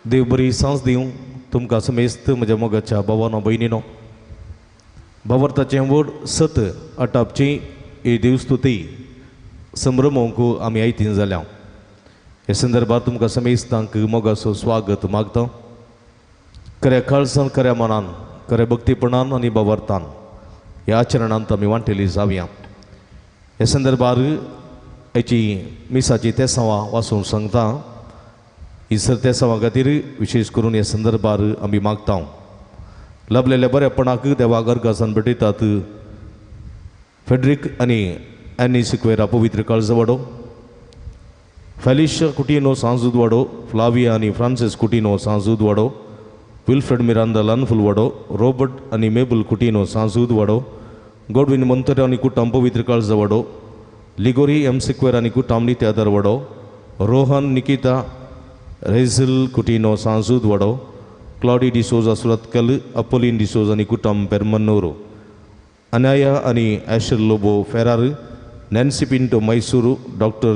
देव बरी सांस दिवं तुमकां समेस्त म्हज्या मोगाच्या भावानो भयणीनो. भावार्थाचें व्हड सत आटापची ही देवस्तुती संभ्रमोवंक आमी आयतीन जाल्या. हे संदर्भात तुमकां समेस्तांक मोगाचो स्वागत मागता. खऱ्या काळजान, खऱ्या मनान, खऱ्या भक्तीपणान आनी भावार्थान ह्या आचरणांत आमी वांटेली जावया. हे संदर्भात हेची मिसाची तेसावां वाचूंक सांगता. इसर तेसावां खातीर विशेश करून ह्या संदर्भात आमी मागता. लाभलेल्या बरेपणाक देवाक अर्गासान भेटयतात. फेड्रिक आनी एनी सिक्वेरा पवित्र काळजा वाडो, फेलिशिया कुटिनो सांजूद वाडो, फ्लाविया आनी फ्रांसिस कुटिनो सांजूद वाडो, विल्फ्रेड मिरांदा लानफुल वाडो, रॉबर्ट आनी मेबल कुटिनो सांजूद वाडो, गॉडविन मोंतरे आनी कुटाम पवित्र काळजा वाडो, लिगोरी एम सिक्वेरा आनी कुटाम नित्य आदार वाडो, रोहन निकिता रेझल कुटिनो सांजूद वाडो, क्लॉडी डिसोजा सुरतकल, अपोलिन डिसोजा आनी कुटाम पेरमन्नूरो, अनाया आनी ॲशर लोबो फेरार, नॅन्सी पिंटो मैसूरू, डॉक्टर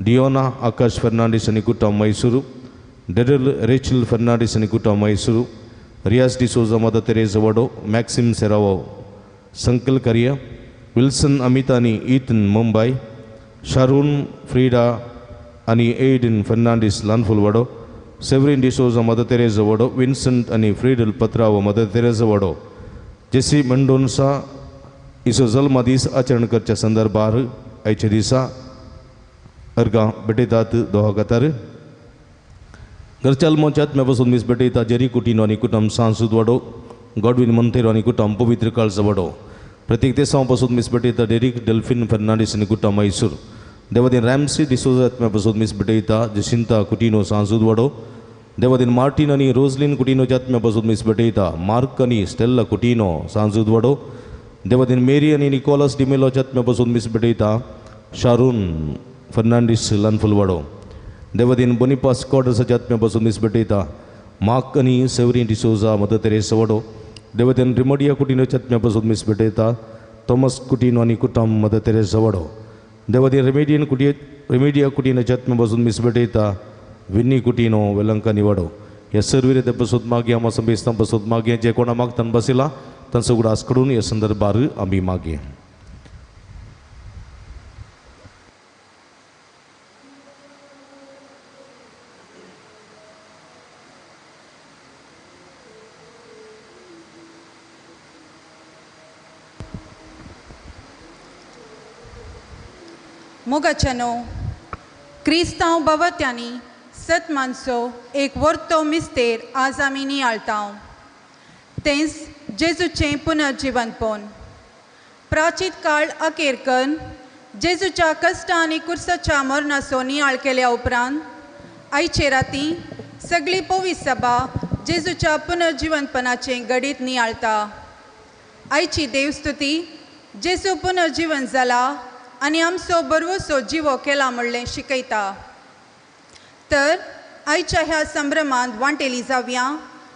डियोना आकाश फर्नांडीस आनी कुटाम मैसूरू, डेरल रेचल फर्नांडीस आनी कुटाम मैसूरू, रियाज डिसोजा मदर तेरेजा वाडो, मॅक्सिम सेरावो संकल करिया, विल्सन अमिता आनी ईथन मुंबई, शारून फ्रीडा आनी एडन फर्नांडीस लानफुल वाडो, सेवरिन डिसोजा मदर तेरेजा वाडो, विन्संट आनी फ्रीडल पत्रावो मदर तेरेजा वाडो, जेसी मंडोन्सा इसो जल्मा दीस आचरण करच्या संदर्भात आयच्या दिसा अर्गां भेटयतात. दोहा खातर घरच्या अल्मोच्या आत्म्यापासून मीस भेटयता. जेरी कुटिनो आनी कुटाम सांजूद वाडो, गॉडविन मोंतेरो आनी कुटाम पवित्र काळजा वाडो, प्रत्येक तेसावांपासून मीस भेटयता. डेरिक डेल्फिन फर्नांडीस आनी कुटाम मैसूर, देवादीन रॅम्सी डिसोजा आत्म्यापासून मीस भेटयता. जसिंता कुटिनो सांजूद वाडो, देवादीन मार्टिन आनी रोजलिन कुटिनोच्या आत्म्यापासून मीस भेटयता. मार्क आनी स्टेल्ला कुटिनो सांजूद वाडो, देवादीन मेरी आनी निकोलस डिमेलोच्या आत्म्यापासून मीस भेटयता. शारून फर्नांडीस लानफुल वाडो, देवादीन बोनिपास कॉडर्साच्या आत्म्यापासून मीस भेटयता. मार्क आनी सेवरीन डिसोजा मदर तेरेसा वाडो, देवादीन रिमोडिया कुटिनोच्या आत्म्यापासून मीस भेटयता. थॉमस कुटिनो आनी कुटाम मदर तेरेसा वाडो, देवादीन रेमेडिया कुटिनोच्या आत्म्यापासून मीस भेटयता. विन्नी कुटिनो वेलंकानी वाडो. ह्या सर्व पासून मागे आम्हा समेस्तां पासून मागे जे कोणा मागतान बसयला तांचो उगडास करून ह्या संदर्भात आमी मागे. मोगाचनो क्रिस्तांव बावत्यांनी सत मानसो एक वर्तो मिस्तेर आज आमी नियाळटाव. तेंच जेजूचें पुनर्जिवनपण. प्राचीत काळ अखेरकन जेजूच्या कश्टां आनी कुर्साच्या मरणाचो नियाळ केल्या उपरांत आयचे राती सगळी पवित्र सभा जेजूच्या पुनर्जिवनपणाचें घडीत नियाळटा. आयची देवस्तुती जेजू पुनर्जीवन जाला आनी आमचो बरवसो जिवो केला म्हणलें शिकयता. तर आयच्या ह्या संभ्रमांत वांटेली जावया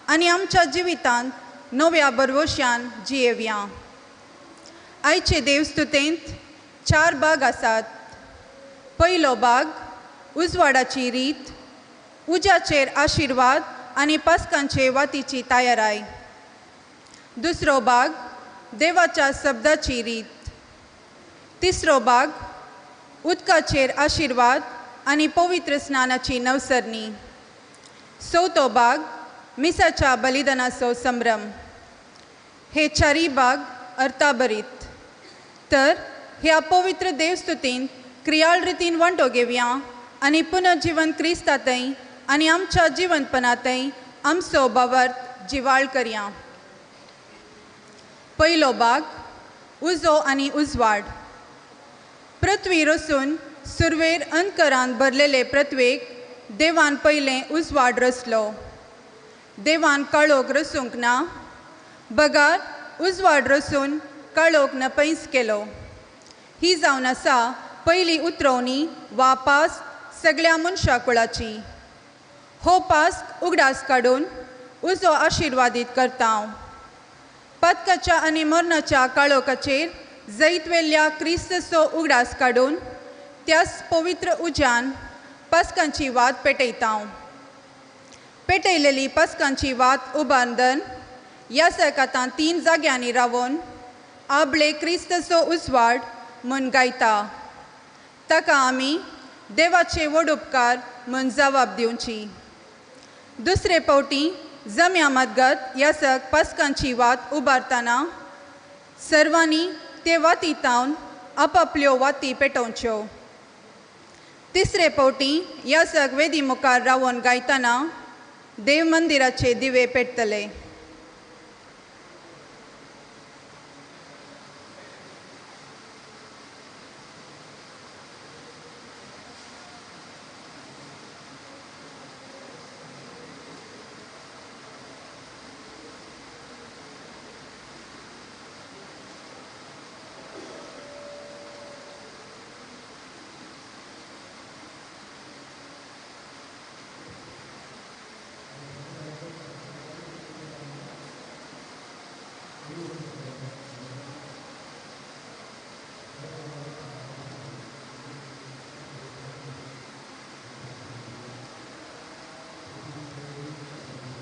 आनी आमच्या जिवितांत नव्या बरवश्यान जियेवया. आयचे देवस्तुतेंत 4 भाग आसात. पयलो भाग उजवाडाची रीत, उज्याचेर आशिर्वाद आनी पास्कांचे वातीची तयाराय. दुसरो भाग देवाच्या शब्दाची रीत. तिसरो भाग उदकाचेर आशिर्वाद आनी पवित्र स्नानाची नवसरणी. चवथो भाग मिसाच्या बलिदानाचो संभ्रम. हे 4 भाग अर्थाभरीत. तर ह्या पवित्र देवस्तुतीन क्रियाळ रितीन वांटो घेवया आनी पुनर्जीवन क्रिस्तांतय आनी आमच्या जिवनपणांतय आमचो भावार्थ जिवाळ करया. पयलो भाग उजो आनी उजवाड. पृथ्वी रचून सुरवेर अंतकरान भरलेले पृथ्वेक देवान पयलें उजवाड रचलो. देवान काळोख रचूंक ना, बगार उजवाड रचून काळोख नपयस केलो. ही जावन आसा पयली उतरवणी वा पास सगळ्या मनशा कुळाची. हो पास उगडास काडून उजो आशिर्वादीत करता. पदकाच्या आनी मरणाच्या काळोखाचेर जैत वेल्ल्या क्रिस्तचो उगडास काडून त्याच पवित्र उज्यान पास्कांची वात पेटयता. पेटयलेली पस्कांची वात उबारदन ह्या सकातान 3 जाग्यांनी रावून आपले क्रिस्तचो उजवाड म्हूण गायता. ताका आमी देवाचे व्हड उपकार म्हूण जबाब दिवची. दुसरे फावटी जम्या मजगत ह्या सक पस्कांची वात उबारतना सर्वांनी ते वाती तावन आपापल्यो वाती पेटोवच्यो. तिसरे फावटी ह्या सक वेदी मुखार रावून गायतना देव मंदिराचे दिवे पेटतले.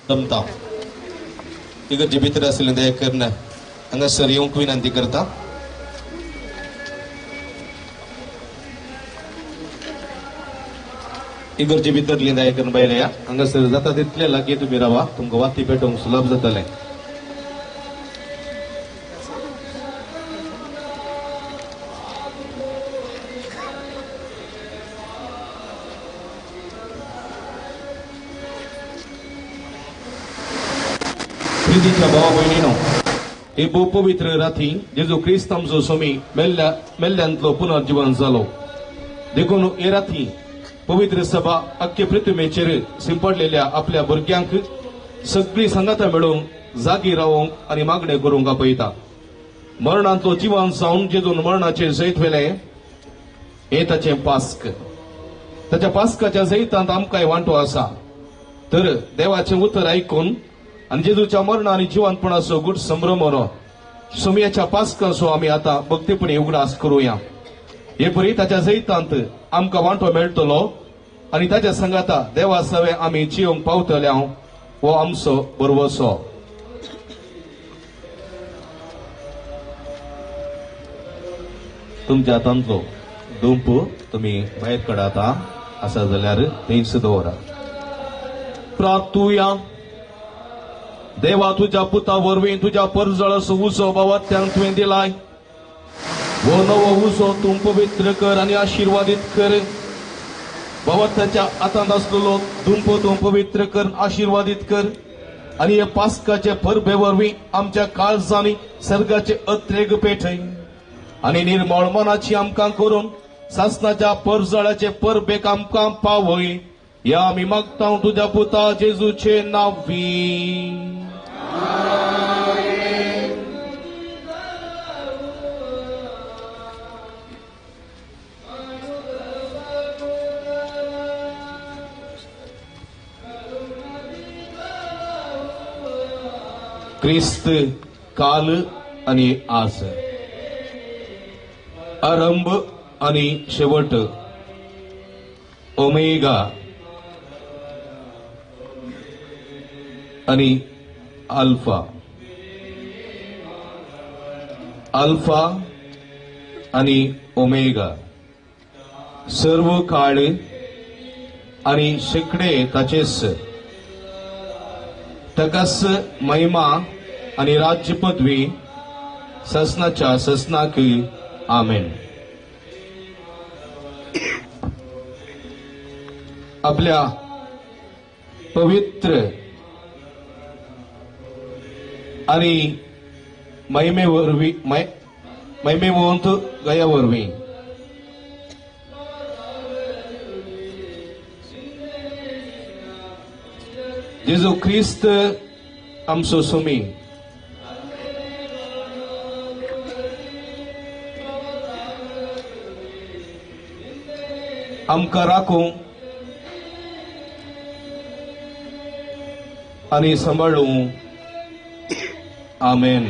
जमता इगर्जे भितर आशिल्लें दया करून हांगासर येवंक विनंती करता. इगर्जे भितरली दया करून भायर या. हांगासर जाता तितले लागीं तुमी रावा. तुमकां वाती पेटोवंक सुलभ जातलें. प्रितीच्या भावा भयणीनो, ही भोव पवित्र राती जेजू क्रिस्त आमचो स्वामी मेल्ल्यांतलो पुनर्जीवन जालो. देखून हे राती पवित्र सभा अख्खे पृथ्वीचेर शिंपडलेल्या आपल्या भुरग्यांक सगळी संगता मेळून जागी रावंक आनी मागणें करूंक आपयता. मरणांतलो जिवन जावन जेजून मरणाचेर जैत वेलें हे ताचें पास्क. ताच्या पास्काच्या जैतांत आमकांय वांटो आसा. तर देवाचें उतर आयकून आनी जेजूच्या मरण आनी जिवंतपणाचो गूढ संभ्रम सोमयाच्या पास्काचो आमी आतां भक्तीपणी उगडास करुया. हे परी ताच्या जैतांत आमकां वांटो मेळटलो आनी ताच्या संगाता देवा सवे आमी जिवंक पावतले हो आमचो बरवसो. तुमच्या हातांतलो धूप तुमी भायर काडाता आसा जाल्यार थंयच दवरा. प्रार्थुया. देवा तुझ्या पुता वरवीं तुझ्या परजळसो उजो बावात्यांक तुवें दिलाय. वो नवो उजो तूं पवित्र कर आनी आशिर्वादीत कर. बावात्याच्या हातांत आसलेलो धूप तूं पवित्र कर, आशिर्वादीत कर आनी हे पास्काचे परबे वरवीं आमच्या काळजांनी सर्गाचे अत्रेग पेटय आनी निर्मळ मनाची आमकां करून सासणाच्या परजळाचे परबेक आमकां पावय. या आमी मागता तुझ्या पुता जेजूचे नांवी. क्रिस्त काल आणि आज, आरंभ आणि शेवट, ओमेगा आणि अल्फा, अल्फा आणि ओमेगा, सर्व काळ आणि शेकडे ताचेस, तकस महिमा आणि राज्य पदवी ससनाच्या ससनाक आमेन. आपल्या पवित्र आणि महिमेवंत गयावरवी जेजू ख्रिस्त आमचो स्वामी आमकां राखूं आनी सांबाळूं. आमेन.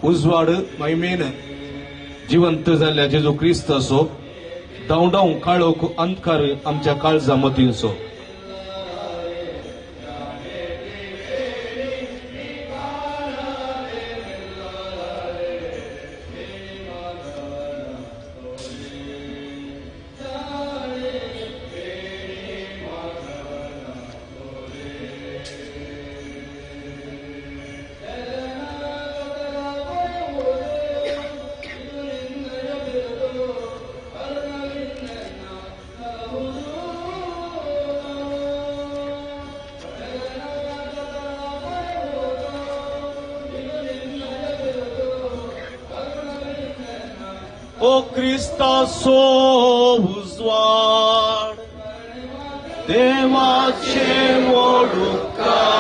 उजवाड महिमेन जिवंत जाल्ल्या जेजू क्रिस्त असो धांवडाव काळोख अंधकार आमच्या काळजा मतीन असो ओ क्रिस्ता सो उजवाड देवाचे मोडूकार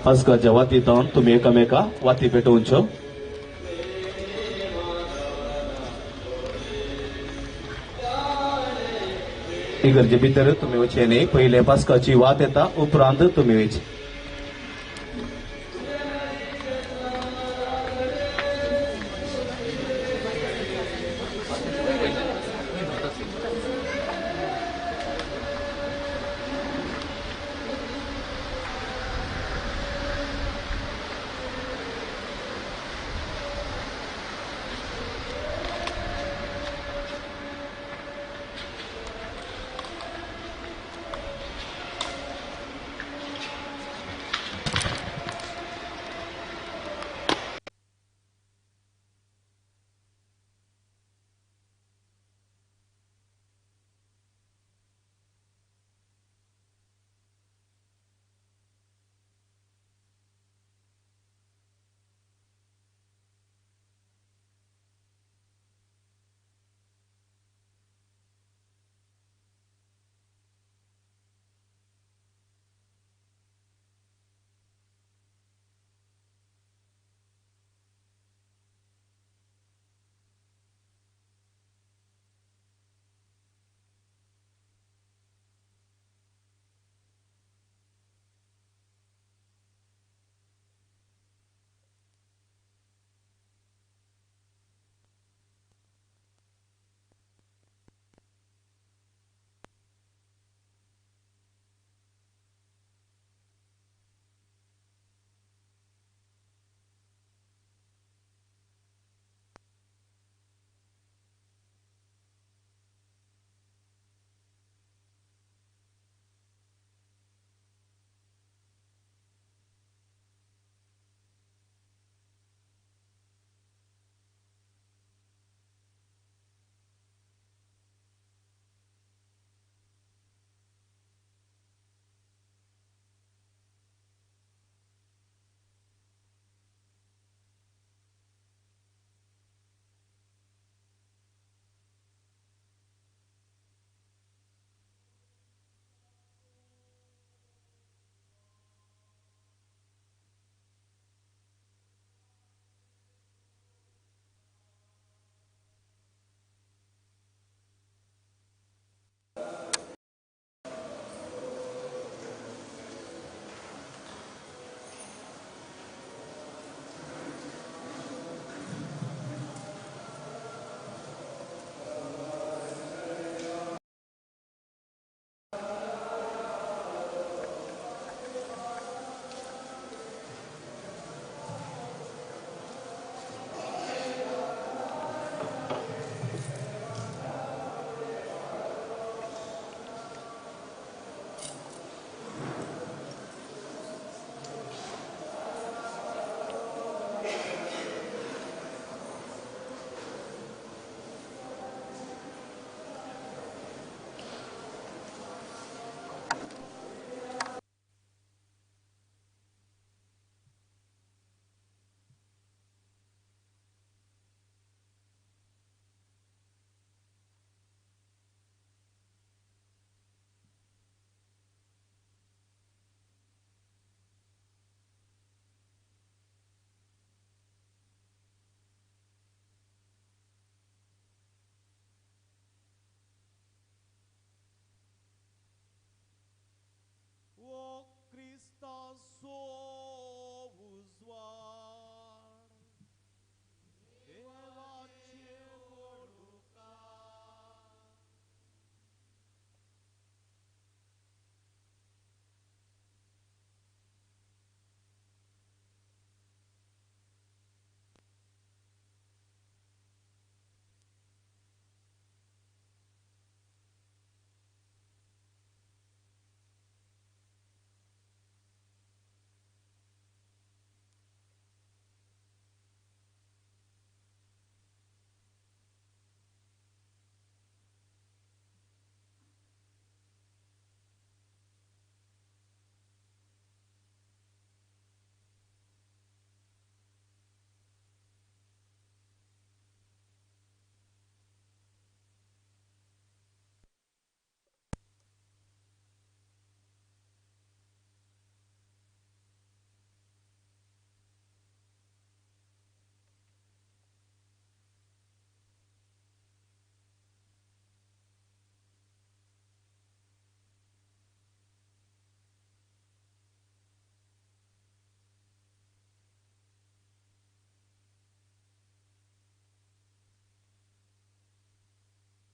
पास्काच्या वातींतल्यान तुमी एकामेका वाती पेटोवच्यो इगर्जे भितर तुमी वचचे न्ही पयले पास्काची वात येता उपरांत तुमी वयचे Cristaso usuar देवाचे गोडुकार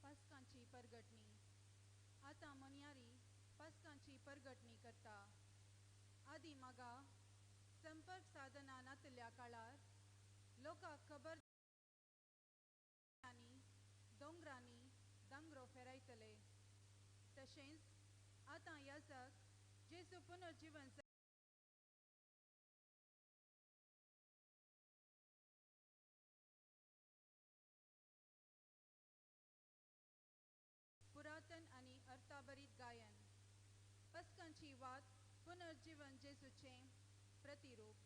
पासकांची परगटणी आता मनियारी पासकांची परगटणी करता आदी मागा संपर्क साधना नातल्या काळार लोकांक खबर आनी दोंगरांनी दांगरो फेरायतले तशेंच आतां याजक जेजू पुनर्जीवन पुरातन आणि अर्थाभरीत गायन पस्कांची वात पुनर्जीवन जेजूचे प्रतिरूप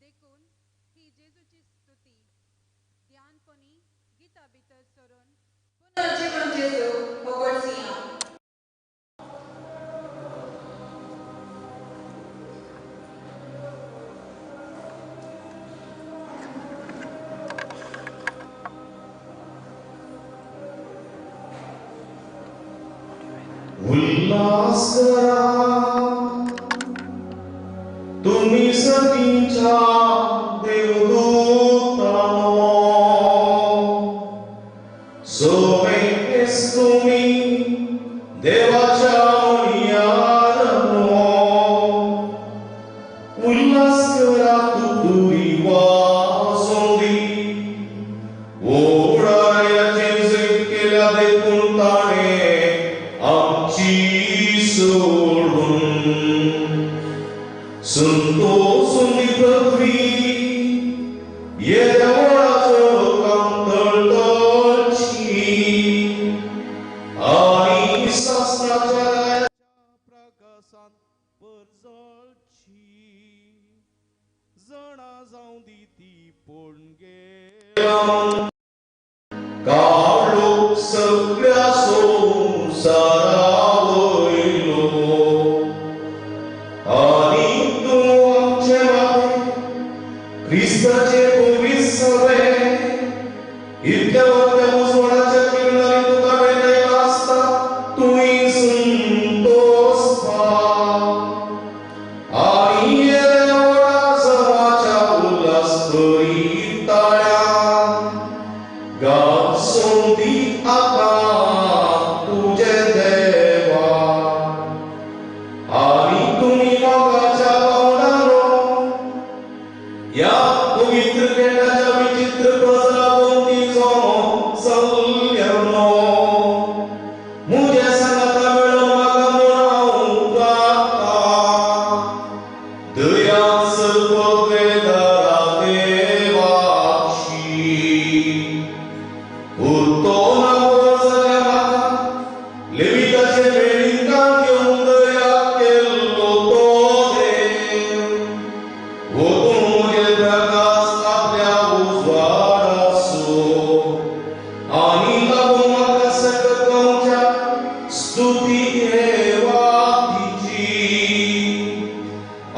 देखून ही जेजूची स्तुती ध्यानपणी गीता भितर सरून पुनर्जीवन जेजू होगडसिया उल्हास करा तुम्ही सतीच्या देवदूतांनो सोबेस तुम्ही देवाच्या मनियारांनो उल्हास करा तुतुरी वाजोंदी ओढाऱ्याचे जे केल्या देखून ताणे आमची सोडून संतोषुनी पृथ्वी येदवळाचो कांतळची आणि शास्त्राच्या प्रकाशात परजळची जणा जाऊं दी ती पोणगे काढो सगळ्या संसारावयलो आणि तू आमचे मागे ख्रिस्ताचे भविष्यवे इतक्या मोठ्या उजवळाच्या किरणाने तुका भेटायला असता तुही संतोष पा आणि येदवळा समाच्या उल्हास करीताळ्या God sondi आता तुझे देवा आणि तुम्ही मगाच्या पावलानो या पवित्र केंद्राच्या विचित्र प्रसराभोवतीचो संयमनो मुझे सांगता वेळ मागा मोरावूं गाता दया सर्ववेदारा देवाची उत्तोना मोरसाच्या मागा लेविताचे वेळींकां घेऊन दया केल्लो तो देव वो तूं मुझे प्रकाश आपल्या उजवाडाचो आणि लागून म्हाका सगळ्यांच्या स्तुती हेवा तिची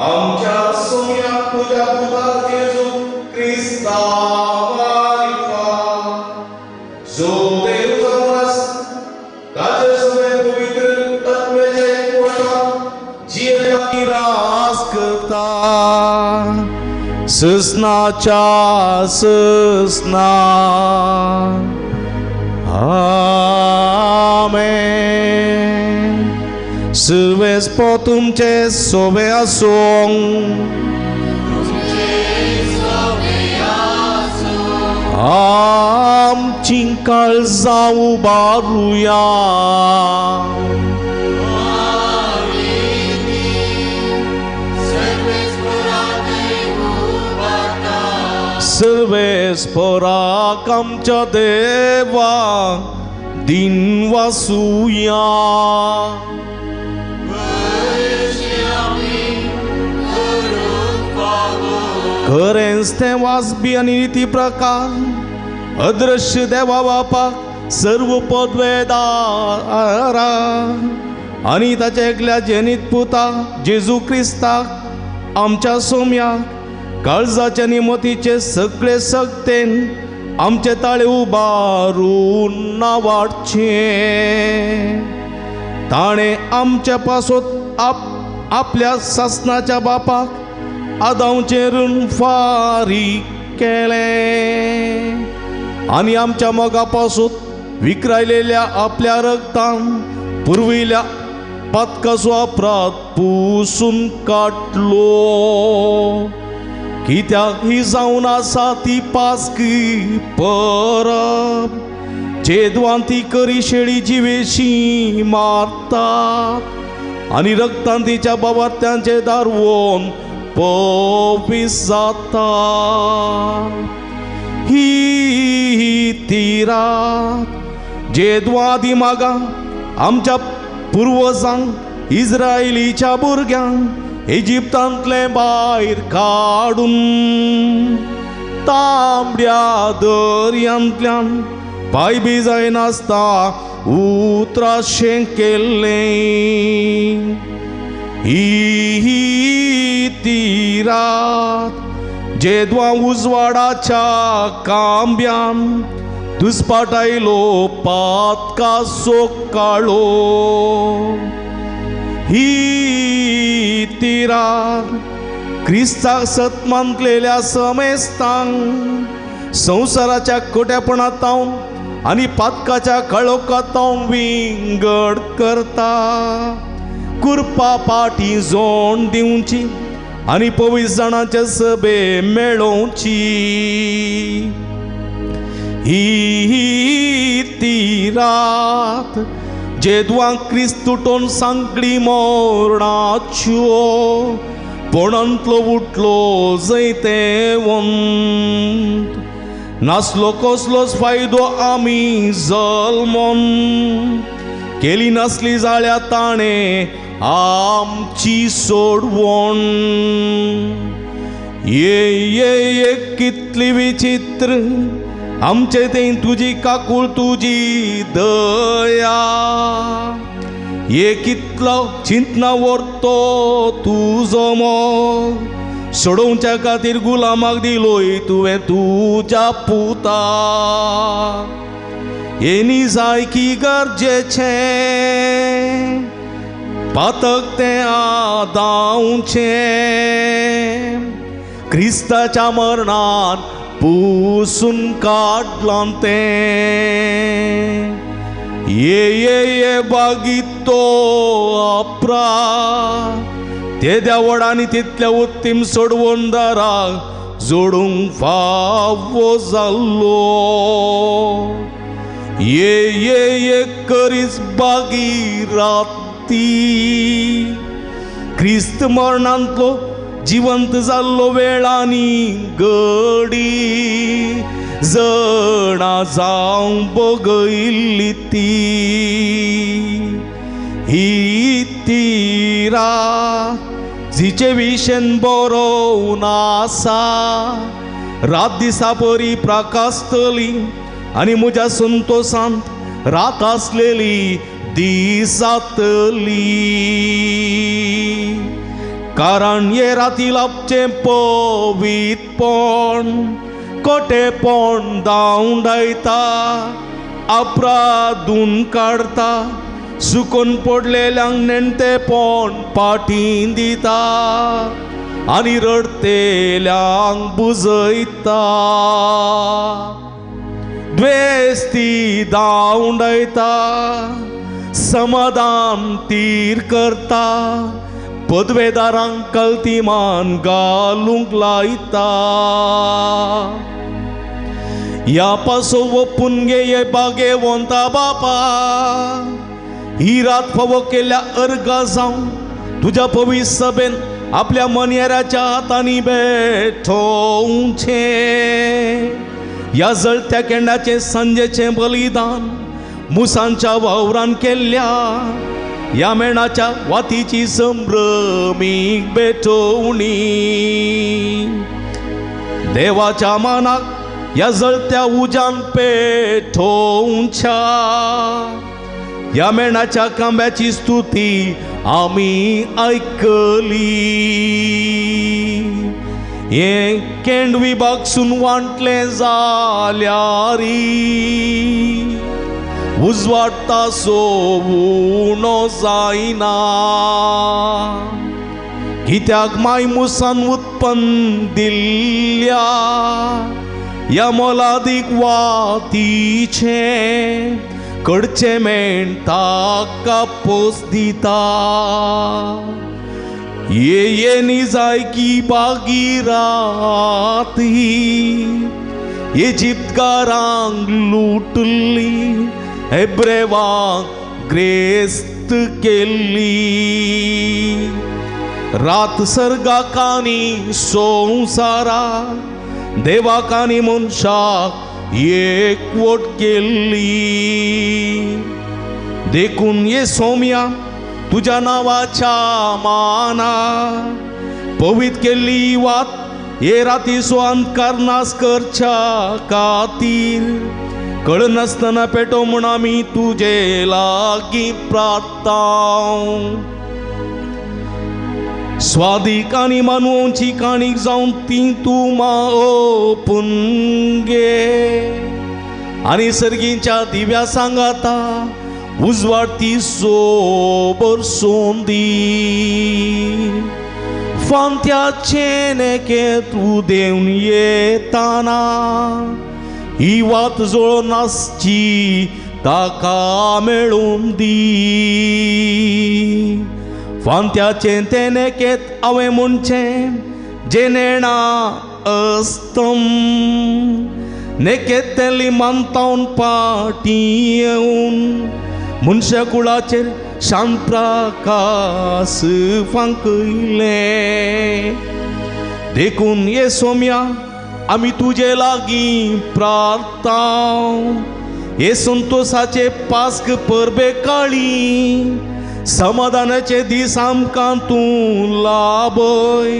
आमच्या सोम्याक तुझ्या पुता जेजू क्रिस्ता जो देव जाऊनस ताचे सगळे पवित्र तत्वेचे पोटा जीव रास ससनाच्या ससना आमेन. सर्वेस पो तुमचे सोबे आसूं आमची काळजां उबारुया. सर्वेस्पराक आमच्या देवा दिन वासुया. खरेंच ते वासबी आणि रीती प्रकार अदृश्य देवा बापाक सर्व पदवेदारा आणि ताच्या एकल्या जनित पुता जेजू क्रिस्ताक आमच्या सोम्याक काळजाच्या निमतीचे सगळे सक्तेन आमचे ताळे उबारून नावाडचे. ताणे आमच्या पासोत आपल्या सासनाच्या बापाक आदांचेरून फारीक केले आणि आमच्या मोगापासून विकरायलेल्या आपल्या रक्तान पुरविल्या पातकाचो अपराध पुसून काडलो. कित्याक ही जावन आसा ती पासकी परब जेदवान ती करी शेळी जिवेशी मारतात आणि रक्तान तिच्या बाबात्यांचे दारवोन पविस जाता. ही ती रात जेदवादी मागा आमच्या पुर्वजांक इस्रायलीच्या भुरग्यांक इजिप्तांतले भायर काडून तांबड्या दर्यांतल्यान पायबी जायनासता उतराशें केल्लें. ही ती रात जेदवा उजवाडाच्या कांब्यान दुस्पाटायलो पातकाचो काळो. ही ती रात क्रिस्ताक सतमांतलेल्या समेस्तांक संवसाराच्या खोट्यापणांतावन आनी पातकाच्या काळोखांतावन विंगड करता. कुरपा पाटी जोड दिवची आनी 25 जाणांचे सभे मेळोवची. ही ती रात जेदवांक क्रिस्त तुटोन सांकडी मोरणाच्यो पोणांतलो उठलो जैते वंत. नासलो कसलोच फायदो आमी जल्मोन केली नासली जाल्यार ताणे आमची सोडवण. ये कितली विचित्र आमचे ते तुजी काकूळ तुजी दया. ये कितलो चिंतना व्हरतो तुजो मोग सोडोवच्या खातीर गुलामाक दिलोय तुवें तुज्या पुता. येनी जाय की गरजेचें पातक तें आदावचें क्रिस्ताच्या मरणान पुसून काडलां तें. ये बागितो अपराध ते देवडांनी तितल्या उत्तीम सोडवणदाराक जोडूंक फावो जाल्लो. ये करीस भागीरथी क्रिस्त मरणांतलो जिवंत जाल्लो वेळांनी घडी जणा जावं बगयल्ली ती. ही ती रात जिचे विशेन बरोवन आसा रात दिसा बरी प्रकाशतली आनी म्हज्या संतोषांत रात आसलेली दिसातली. कारण ये राती लाभचें पवित्रपण कोटेपण दावडायता अपराधून काडता सुकून पडलेल्यांक नेणतेपण पाटी दिता आनी रडतेल्यांक बुजयता द्वेस्ती दावंडयता समाधान तीर करता पदवेदारांक कल्तीमान घालूंक लायता या पासो ओपून घे ये बागे वंता बापा ही रात फावो केल्या अर्गा जावन तुझ्या पवित्र सभेन आपल्या मनेराच्या हातांनी बेठोवचे या जळत्या केंडाचे संजेचे बलिदान मुसांच्या वावरान केल्ल्या या मेणाच्या वातीची संभ्रमीक बेठोवणी देवाच्या मानाक या जळत्या उजान पेठोवच्या या मेणाच्या कांब्याची स्तुती आमी ऐकली हे केंड विभागसून वांटले जाल्यारी उजवाडता सोवूनो जायना कित्याक माय मुसान उत्पन्न दिल्ल्या या मोलादीक वातीचे कडचे मेण ताका पोस दिता ये निजायकी बागीरात ही इजिप्तकारांक लुटली हेब्रेवांक ग्रेस्त केल्ली रात सर्गाकानी संवसारा देवाकानी मनशाक एकवट केल्ली देखून ये सौम्या तुझ्या नावाच्या माना पवित्र केल्ली वात ये राती स्वान करनास करच्या खातीर कळनासतना पेटो म्हूण आमी तुजे लागीं प्रार्थना स्वादीक आनी मानवची काणीक जावन ती तूं ओपून घे आनी सर्गींच्या दिव्या सांगाता उजवाडती सोबर सोंदी फांत्याचे नेके तूं देवन येताना ही वात जोळ नासची ताका मेळून दी फांत्याचे ते नेकेत हांवें म्हणचे जे नेणा अस्तम नेकेत तेली मानतावन पाटी येवन मनशा कुळाचेर शांत प्रकाश फांकयले देखून ये सौम्या आमी तुजे लागीं प्रार्थना हे संतोषाचे पास्क परबे काळी समाधानाचे दीस आमकां तूं लाभय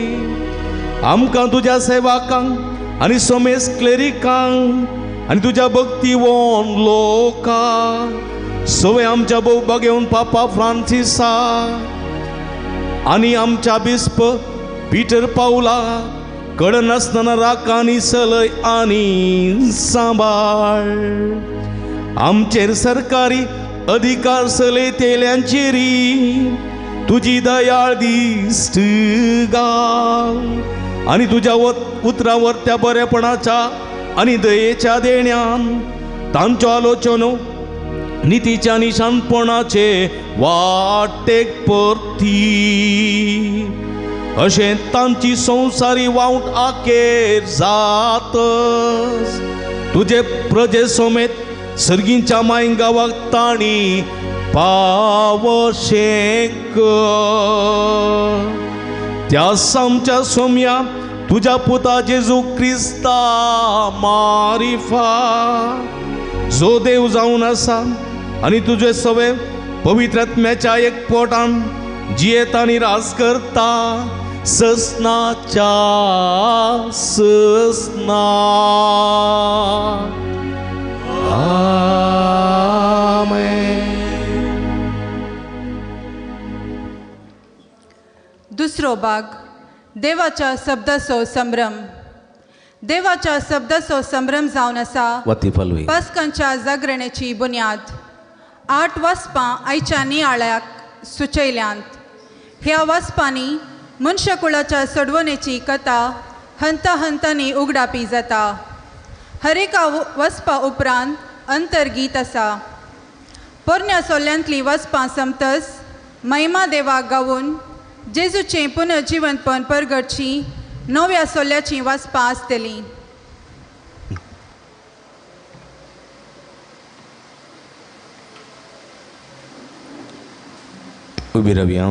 आमकां तुज्या सेवाकांक आनी समेस क्लेरिकांक आनी तुज्या भक्तीवंत लोकांक सवय आमच्या भोवपा घेवन पापा फ्रांसिसा आनी आमच्या बिस्प पिटर पावला कळनासतना राख आनी सलय आनी सांबाळ आमचेर सरकारी अधिकार चलयतेल्यांचेरी तुजी दयाळ दिश्ट घाल आनी तुज्या उतरावरत्या बरेपणाच्या आनी दयेच्या देण्यान तांच्यो आलोचनो नितीच्या निशाणपणाचे वाटेक परती अशें तांची संवसारी वावट आखेर जातच तुजे प्रजे समेत सर्गींच्या मायन गांवाक ताणी पावशें कर त्या सामच्या सौम्या तुझ्या पुता जेजू क्रिस्ता मारिफा जो देव जावन आसा आनी तुजे सवे पवित्र आत्म्याच्या एकपोटान जियेत आनी रास करता ससनाच्या ससना दुसरो भाग देवाच्या शब्दाचो संभ्रम देवाच्या शब्दाचो संभ्रम जावन आसा पस्कांच्या जागरणेची बुन्याद 8 वस्पां आयच्या नियाळ्याक सुचयल्यांत ह्या वस्पांनी मनशाकुळाच्या सोडवणेची कथा हंता हंतांनी उगडापी जाता. हर एका वचपा उपरांत अंतर्गीत आसा. पोरण्या सोल्यांतली वचपां समतस महिमा देवाक गावून जेजूचें पुनर्जिवंतपण परगटची नव्या सोल्याची वचपां आसतलीं. उबी रावया.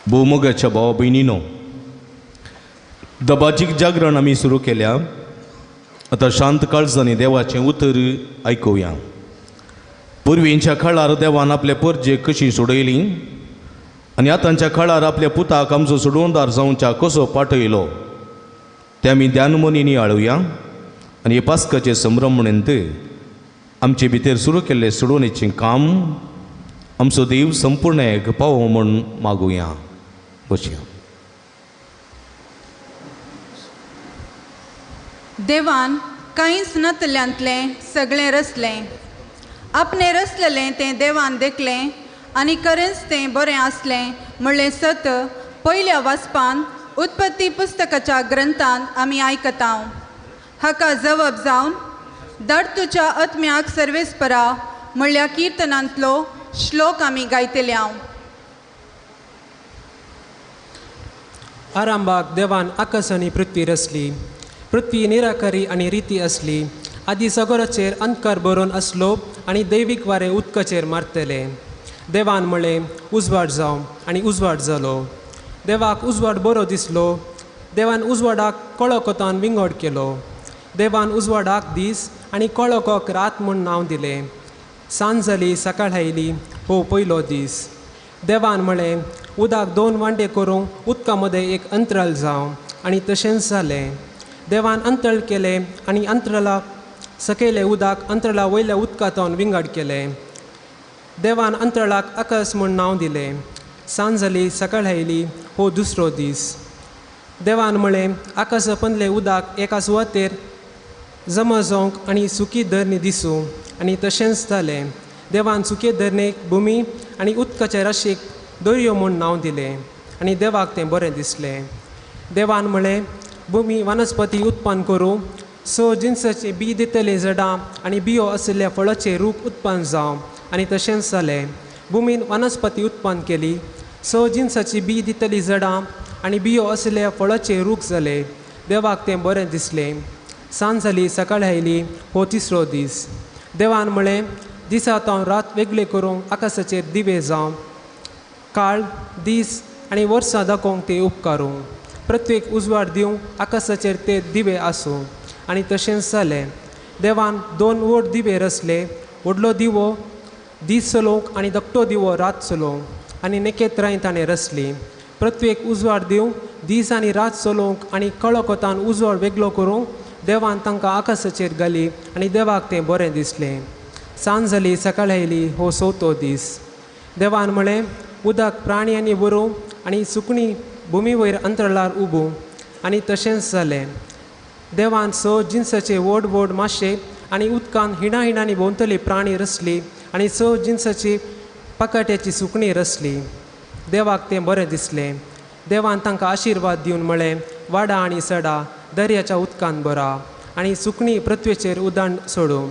भोवमोगाच्या भावा भयणीनो, दबाजीक जागरण आमी सुरू केल्या. आतां शांत काळजांनी देवाचें उतर आयकुया. पुर्वींच्या काळार देवान आपले परजे कशी सोडयली आनी आतांच्या काळार आपल्या पुताक आमचो सोडवणदार जावच्या कसो पाठयलो ते आमी ध्यानमनी नियाळुया. आनी हे पास्काचे संभ्रमणेंत आमचे भितर सुरू केल्लें सोडवणेचें काम आमचो देव संपूर्ण पावो म्हूण मागुया. बसया. देवान कांयच नतल्यांतलें सगळें रचलें. आपणें रचलेलें तें देवान देखलें आनी खरेंच तें बरें आसलें म्हणलें सत पयल्या वाचपान उत्पत्ती पुस्तकाच्या ग्रंथांत आमी आयकता. हाका जवाब जावन धाड तुज्या आत्म्याक सर्वेस्परा म्हणल्या किर्तनांतलो श्लोक आमी गायतल्या. आरंभाक देवान आकाश आनी पृथ्वी रचली. पृथ्वी निराकारी आनी रिती असली. आदी सगळ्याचेर अंधकार बरोवन आसलो आनी दैवीक वारें उदकाचेर मारतले. देवान म्हळें उजवाड जावं आनी उजवाड जालो. देवाक उजवाड बरो दिसलो. देवान उजवाडाक कळो कोतान विंगड केलो. देवान उजवाडाक दीस आनी कळोकाक रात म्हूण नांव दिलें. सांज जाली सकाळ आयली हो पयलो दीस. देवान म्हळें उदक 2 वांटे करूं उदका मदें एक अंतराळ जावं आनी तशेंच जालें. देवान अंतराळ केलें आनी अंतराळा सकयलें उदक अंतराळा वयल्या उदकांतून विंगड केलें. देवान अंतराळाक आकाश म्हूण नांव दिलें. सांज जाली सकाळ आयली हो दुसरो दीस. देवान म्हळें आकाशा पंदलें उदक एका सुवातेर जमा जावंक आनी सुकी धरणी दिसूं आनी तशेंच जालें. देवान सुके धरणेक भुमी आनी उदकाच्या राशीक दर्यो म्हूण नांव दिलें आनी देवाक तें बरें दिसलें. देवान म्हळें भुमी वनस्पती उत्पन्न करूं. 6 जिनसाची बी दितले झाडां आनी बियो आशिल्ल्या फळाचें रूख उत्पन्न जावं आनी तशेंच जालें. भुमीन वनस्पती उत्पन्न केली. 6 जिनसाची बी दितली झाडां आनी बियो आशिल्ल्या फळाचें रूख जालें. देवाक तें बरें दिसलें. सांज जाली सकाळ आयली हो तिसरो दीस. देवान म्हळें दिसांतावन रात वेगळे करूंक आकाशाचेर दिवे जावं. काळ दीस आनी वर्सां दाखोवंक ते उपकारूं. प्रत्येक उजवाड दिवंक आकाशाचेर ते दिवे आसूं आनी तशेंच जालें. देवान 2 व्हड दिवे रचले. व्हडलो दिवो दीस चलोवंक आनी धाकटो दिवो रात चलोवंक आनी नखेत्रांय ताणें रचलीं. प्रत्येक उजवाड दिवंक दीस आनी रात चलोवंक आनी कळो कोतान उजवाड वेगळो करूंक देवान तांकां आकाशाचेर घाली आनी देवाक तें बरें दिसलें. सांज जाली सकाळ आयली हो चवथो दीस. देवान म्हळें उदक प्राणी आनी वरूं आनी सुकणी भुमी वयर अंतराळार उबूं आनी तशेंच जालें. देवान 6 जिनसाचे व्हड व्हड माशे आनी उदकान हिणांनी भोंवतली प्राणी रचली आनी 6 जिनसाची पाकाट्याची सुकणी रचली. देवाक तें बरें दिसलें. देवान तांकां आशिर्वाद दिवन म्हळें वाडा आनी सडा दर्याच्या उदकान बरा आनी सुकणी पृथ्वेचेर उदाण सोडूं.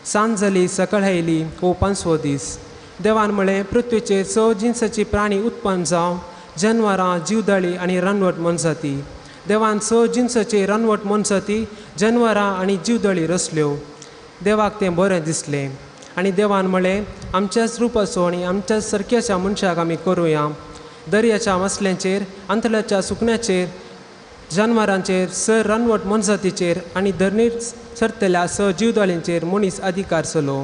सांज जाली सकाळ आयली हो 5वो दीस. देवान म्हळें पृथ्वेचेर 6 जिनसाची प्राणी उत्पन्न जावं. जनवरां जीवदाळी आनी रानवट मनशाती. देवान 6 जिनसाचे रानवट मनशाती जनवरां आनी जीवदाळी रचल्यो. देवाक तें बरें दिसलें. आनी देवान म्हळें आमच्याच रुपाचो आनी आमच्याच सारक्याच्या मनशाक आमी करुया. दर्याच्या मसल्यांचेर अंतराळाच्या सुकण्याचेर जानवरांचेर 6 रानवट मनशातीचेर आनी धरणीर सरतल्या 6 जीवदाळींचेर मनीस अधिकार चलो.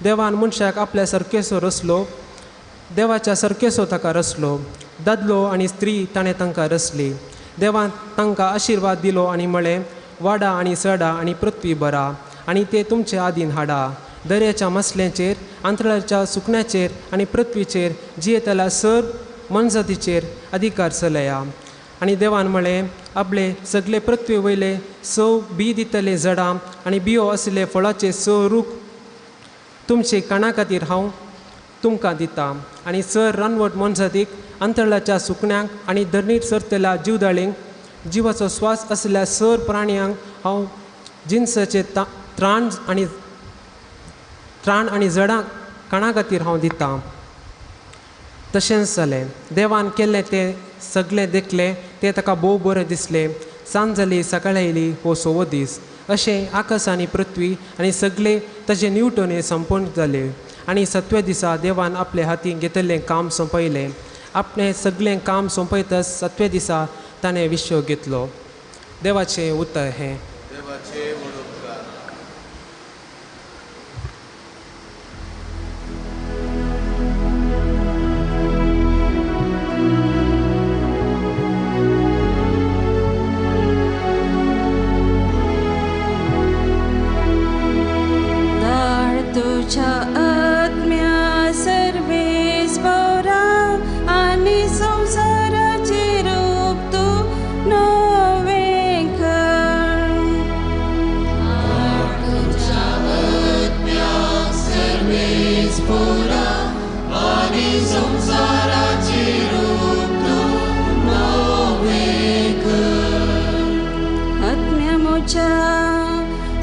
देवान मनशाक आपल्या सारकेसो रचलो. देवाच्या सारकेसो ताका रचलो. दादलो आनी स्त्री ताणें तांकां रचली. देवान तांकां आशिर्वाद दिलो आनी म्हळें वाडा आनी सडा आनी पृथ्वी बरा आनी ते तुमचे आदीन हाडा. दर्याच्या मसल्यांचेर अंतराळाच्या सुकण्याचेर आनी पृथ्वीचेर जियेतल्या 6 मनजातीचेर अधिकार चलया. आनी देवान म्हळें आपले सगळे पृथ्वी वयले 6 बी दितले झाडां आनी बियो आशिल्ले फळाचे 6 रूख तुमचे काना खातीर हांव तुमकां दिता. आनी 6 रानवट मनजातीक अंतरळाच्या सुकण्यांक आनी धरणीर सरतल्या जीवदाळींक जिवाचो श्वास आसलेल्या सर प्राण्यांक हांव जिन्साचे त्राण आनी जडां काणा खातीर हांव दितां. तशेंच जालें. देवान केल्लें तें सगळें देखलें तें ताका भोव बरें दिसलें. सांज जाली, सकाळ आयली, हो सवो दीस. अशें आकाश आनी पृथ्वी आनी सगळे ताचे निवटोने संपूर्ण जाले. आनी 7व्या दिसा देवान आपल्या हातीन घेतिल्लें काम सोंपयलें. आपणें सगळें काम सोंपयतच 7व्या दिसा ताणें विश्व घेतलो. देवाचें उतर हें. तुझ्या आत्म्या सर्वेस्परा आणि संसाराचे रूप तू नवे कर. तुझ्या आत्म्या सर्वेस्परा आणि संसाराचे रूप तू नवे कर. आत्म्या मोच्या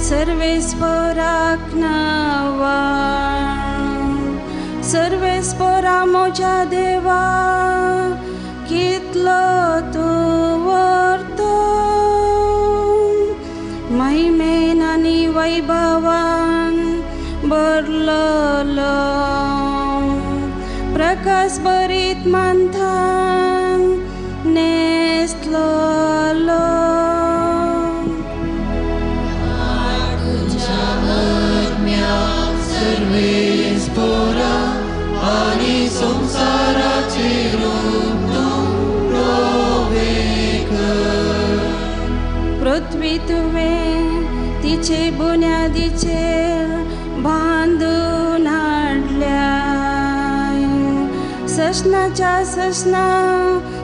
सर्वेस्पराक नावा सर्वेस्परा मोच्या देवा कितलो तू वर्तो महिमेन आनी वैभवान भरलेलो प्रकाश भरीत मंथान नेसलेलो. सर्वेस्परा आणि संसाराचे रूप तू नवे कर. पृथ्वी तुवें तिचे बुन्यादीचेर बांदून हाडल्या. ससनाच्या ससना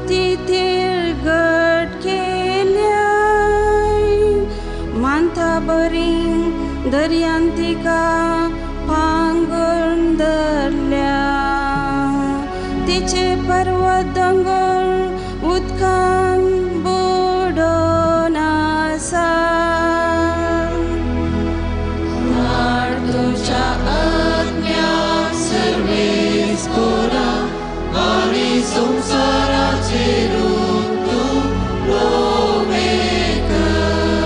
ती तिरगट केल्या. मांथा बरी दर्यान तिका पांगून धरल्या. तिचे पर्वत दोंगर उदकान बुडोवन आसा. तुझ्या आत्म्या सर्वेस्परा आणि संसाराचे रूप तू नवे कर.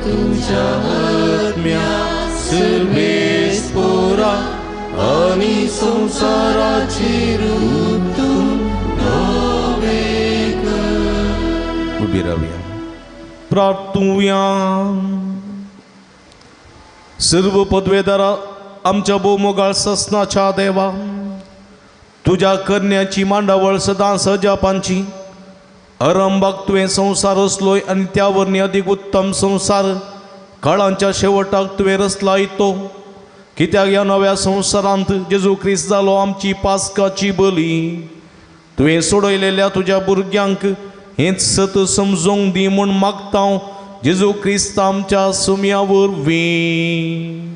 तुझ्या आत्म्या सर्वेस्परा आणि संसाराचे रूप तू नवे कर. उभी राहूया, प्रार्थूया. सर्व पदवेदारा आमच्या भोवमोगाळ ससनाच्या देवा, तुझ्या करण्याची मांडावळ सदां सजापांची अरंभाक तुवें संसार रचलोय आनी त्या वरणी अधिक उत्तम संसार काळांच्या शेवटाक तुवें रचलाय तो. कित्याक ह्या नव्या संवसारांत जेजू ख्रिस्त जालो आमची पास्काची बली. तुवें सोडयलेल्या तुज्या भुरग्यांक हेंच सत समजोंक दी म्हूण मागता हांव जेजू ख्रिस्त आमच्या सुम्या वरवीं.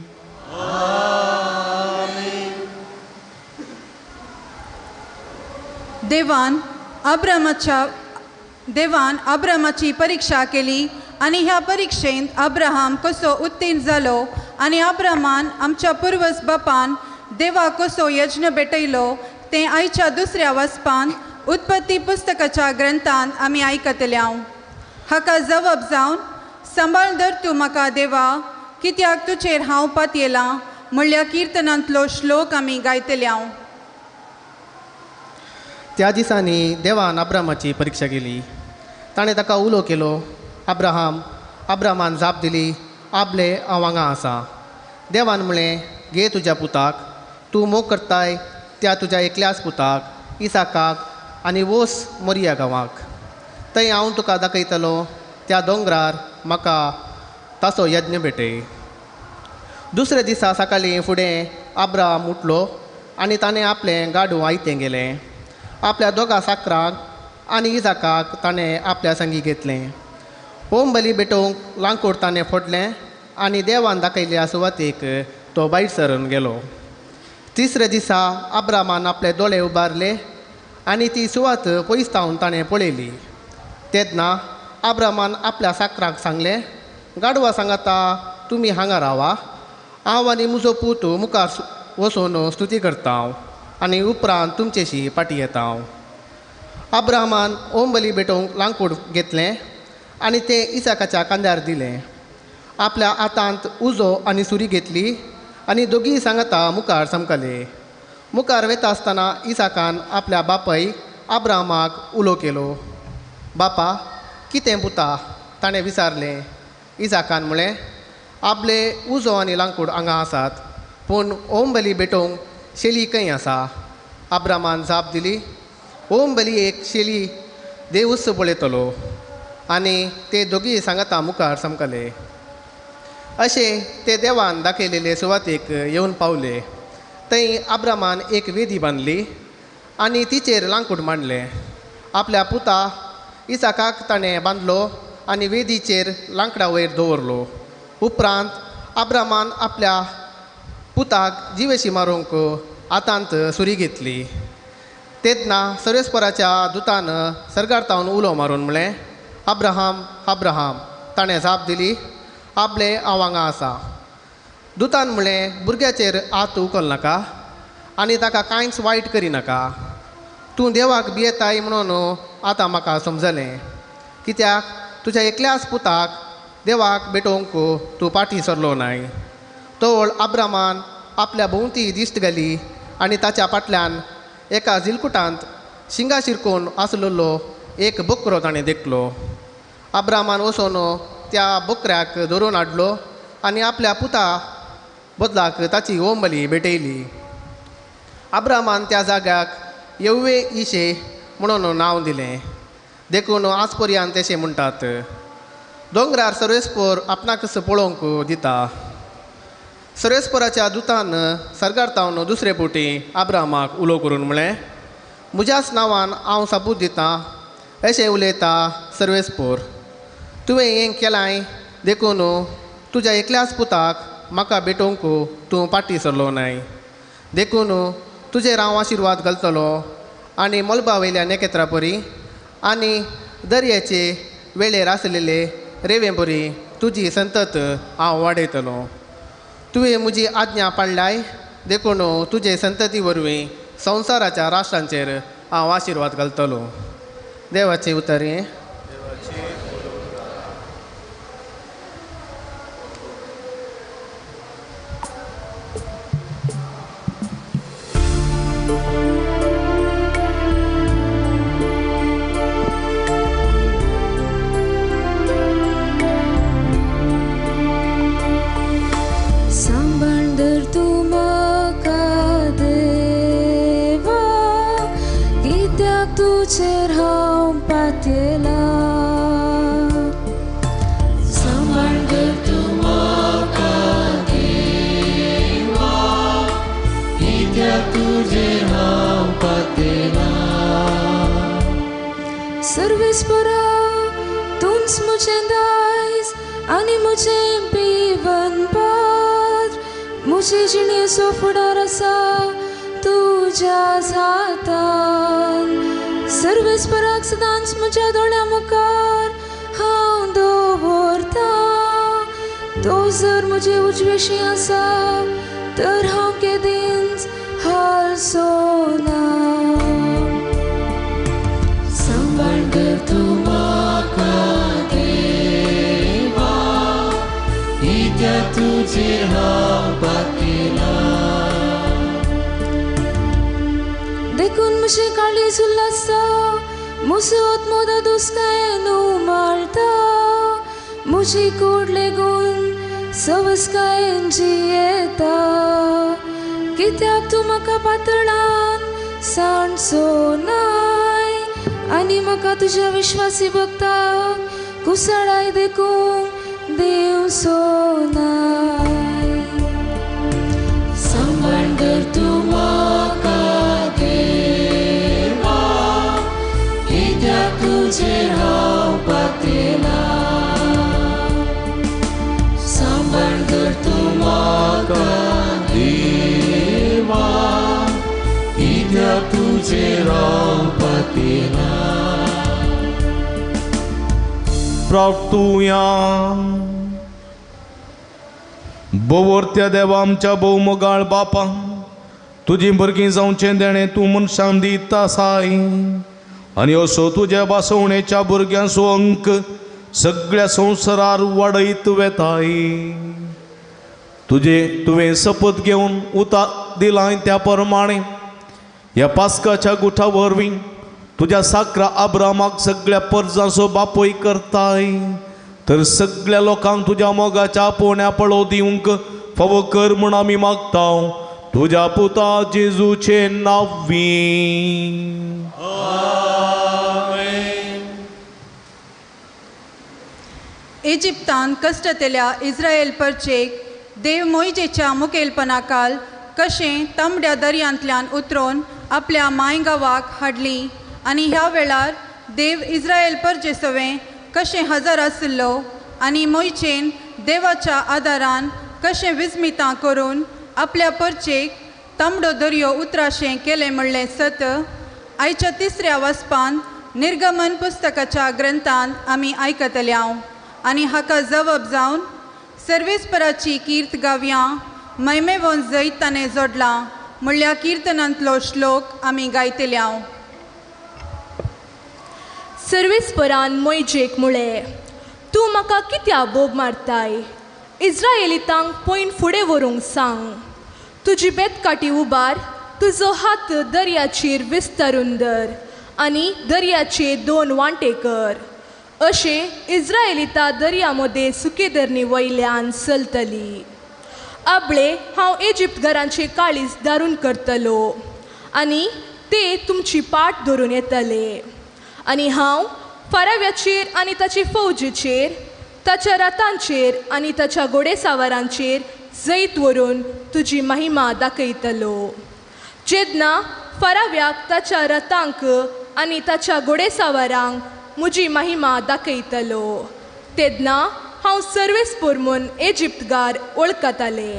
देवान अब्रामाची परीक्षा केली आणि ह्या परीक्षेंत अब्राहाम कसो उत्तीर्ण जालो आनी अब्रामान आमच्या पुर्वज बापान देवा कसो यज्ञ भेटयलो तें आयच्या दुसऱ्या वचपान उत्पत्ती पुस्तकाच्या ग्रंथान आमी आयकतल्या. हाका जवाब जावन सांबाळ धर तूं म्हाका देवा, कित्याक तुजेर हांव पातयेलां म्हणल्या किर्तनांतलो श्लोक आमी गायतल्या. त्या दिसांनी देवान अब्रामाची परीक्षा केली. ताणें ताका उलो केलो. अब्रामान जाप दिली, आपले हांव हांगा आसा. देवान म्हळें, घे तुज्या पुताक, तूं मोग करताय त्या तुज्या एकल्याच पुताक इसाकाक आनी वोस मोरिया गांवाक. थंय हांव तुका दाखयतलो त्या दोंगरार म्हाका ताचो यज्ञ भेटय. दुसऱ्या दिसा सकाळीं फुडें अब्राम उठलो आनी ताणें आपलें गाडू आयतें गेलें. आपल्या दोगा साकराक आनी इसाकाक ताणें आपल्या संगी घेतलें. होम बली भेटोवंक लांकूड ताणें फोडलें आनी देवान दाखयल्ल्या सुवातेक तो भायर सरून गेलो. तिसऱ्या दिसा अब्रामान आपले दोळे उबारले आनी ती सुवात पयसतावन ताणें पळयली. तेन्ना अब्रामान आपल्या साकराक सांगलें, गाडवा सांगाता तुमी हांगा रावा, हांव आनी म्हजो पूत मुखार वचून स्तुती करता आनी उपरांत तुमचेशी फाटीं येता. अब्राहमान ओंबली भेटोवंक लांकूड घेतलें आनी तें इसाकाच्या कांद्यार दिलें. आपल्या हातांत उजो आनी सुरी घेतली आनी दोगी सांगाता मुखार समकले. मुखार वता आसतना इसाकान आपल्या बापाय अब्राहमाक उलो केलो. बापा, कितें पुता? ताणें विचारलें. इसाकान म्हळें, आपले उजो आनी लांकूड हांगा आसात, पूण ओंबली भेटोवंक शेली खंय आसा? अब्राहमान जाप दिली, ओंबलीयेक शेली देवूच पळयतलो. आनी ते दोगी सांगाता मुखार समकले. अशें ते देवान दाखयलेले सुवातेक येवन पावले. थंय अब्राहमान एक वेदी बांदली आनी तिचेर लांकूड मांडलें. आपल्या पुता इसाकाक ताणें बांदलो आनी वेदीचेर लांकडा वयर दवरलो. उपरांत अब्राहमान आपल्या पुताक जिवेशी मारूंक हातांत सुरी घेतली. तेन्ना सर्वेस्पराच्या दुतान सर्गार्तावन उलो मारून म्हळें, अब्राहम, अब्राहम. ताणें जाप दिली, आपले हांव हांगा आसा. दुतान म्हळें, भुरग्याचेर हात उखल नाका आनी ताका कांयच वायट करिनाका. तूं देवाक भियेताय म्हणून आतां म्हाका समजलें. कित्याक तुज्या एकल्याच पुताक देवाक भेटोवंक तूं फाटीं सरलो नाय. तोळ अब्राहमान आपल्या भोंवती दिश्ट घाली आनी ताच्या फाटल्यान एका जिलकुटांत शिंगा शिरकोवन आसलेलो एक बोकरो ताणें देखलो. अब्राहमान वचून त्या बोकऱ्याक धरून हाडलो आनी आपल्या पुता बदलाक ताची ओंबली भेटयली. अब्राहमान त्या जाग्याक यव्वे इशे म्हणून नांव दिलें. देखून आज पर्यंत तशें म्हणटात. दोंगरार सर्वेस्पर आपणाकच पळोवंक दिता. सर्वेस्पराच्या दुतान सर्गार्तावन दुसरे फावटी अब्राहमाक उलो करून म्हळें, म्हज्याच नांवान हांव सबूत दितां अशें उलयता सर्वेस्पर. तुवें हें केलां देखून तुज्या एकल्याच पुताक म्हाका भेटोवंक तूं फाटीं सरलो नाय. देखून तुजेर हांव आशिर्वाद घालतलो आनी मलबा वयल्या नेकेत्रा परी आनी दर्याचे वेळेर आसलेले रेवे परी तुजी संतत हांव वाडयतलो. तुवें म्हजी आज्ञा पाळ्ळाय देखून तुजे संतती वरवीं संवसाराच्या राष्ट्रांचेर हांव आशिर्वाद घालतलो. देवाचे उतर हें. Tucer haum patiela Sambargar tu maka deva Nitya tucer haum patiela सर्वेस्परा तुंच मुझे दायज आनी मुझे पिवन पात्र मुझे जिणे सो फुडार आसा तुज्या हातान सर्वेस्पराक सदांच म्हज्या दोळ्या मुखार हांव दवरता. तो जर म्हजे उजवेशी आसा तर हांव केदींच हालचो ना. सांबाळ कर तूं म्हाका देवा नित्य तुजेर हांव पातयला. देखून म्हजें काळीज उल्हासा मुसोत मोदा दुस्कायेन उमाळटा म्हजी कूड लेगून सवस्कायेन जियेता. कित्याक तूं म्हाका पातळान सांडचो नाय आनी म्हाका तुज्या विश्वासी भक्ताक कुसळाय देखून देवचो नाय. सांबाळ कर तूं म्हाका तुजेर हांव पातयला. सांबाळ कर तूं म्हाका देवा कित्या तुझे रावपाक येना. प्रार्थुया. बोवर्त्या देवा आमच्या भौमगाळ बापा, तुजी भुरगीं जावचें देणें तूं मनशांक दिता साय, आनी असो तुज्या बासवणेच्या भुरग्यांचो अंक सगळ्या संवसारार वाडयत वेताय. तुवें शपथ घेवन उतर दिलाय त्या प्रमाणे ह्या पास्काच्या गुठा वरवीं तुज्या साकरा अब्रामाक सगळ्या परजांचो बापोय करताय, तर सगळ्या लोकांक तुज्या मोगाच्या पोवण्या पळो दिवंक फावो कर म्हूण आमी मागताव तुज्या पुता जेजूचे नांवी. इजिप्तान कश्टतेल्या इस्रायल परचेक देव मोइजेच्या मुखेलपणाखाल कशें तांबड्या दर्यांतल्यान उतरोवन आपल्या मायगांवाक हाडली, आनी ह्या वेळार देव इस्रायल परचे सवें कशें हजर आशिल्लो आनी मोइचेन देवाच्या आदारान कशें विस्मितां करून आपल्या परचेक तांबडो दर्यो उतराशें केलें म्हणलें सत आयच्या तिसऱ्या वसपान निर्गमन पुस्तकाच्या ग्रंथांत आमी आयकतल्या. आनी हाका जबाब जावन सर्वेस्पराची कीर्त गावया, मैमेवोन जैत ताणें जोडला म्हणल्या किर्तनांतलो श्लोक आमी गायतल्या. सर्वेस्परान मोइजेक म्हळें, तूं म्हाका कित्या बोब मारताय? इस्रायेलीतांक पयन फुडें व्हरूंक सांग. तुजी बेतकाटी उबार, तुजो हात दर्याचेर विस्तारून धर आनी दर्याचे 2 वांटे कर. अशें इस्रायेलीता दर्या मदें सुकेधरणी वयल्यान चलतली. आबळे हांव इजिप्त घरांचे काळीज दारून करतलो आनी ते तुमची पाट धरून येतले. आनी हांव फाराव्याचेर आनी ताचे फौजेचेर, ताच्या रथांचेर आनी ताच्या घोडेसावारांचेर जैत व्हरून तुजी महिमा दाखयतलो. जेन्ना फाराव्याक ताच्या रथांक आनी ताच्या घोडेसावारांक म्हजी महिमा दाखयतलो, तेन्ना हांव सर्वेस्पर म्हूण इजिप्तगार वळखतले.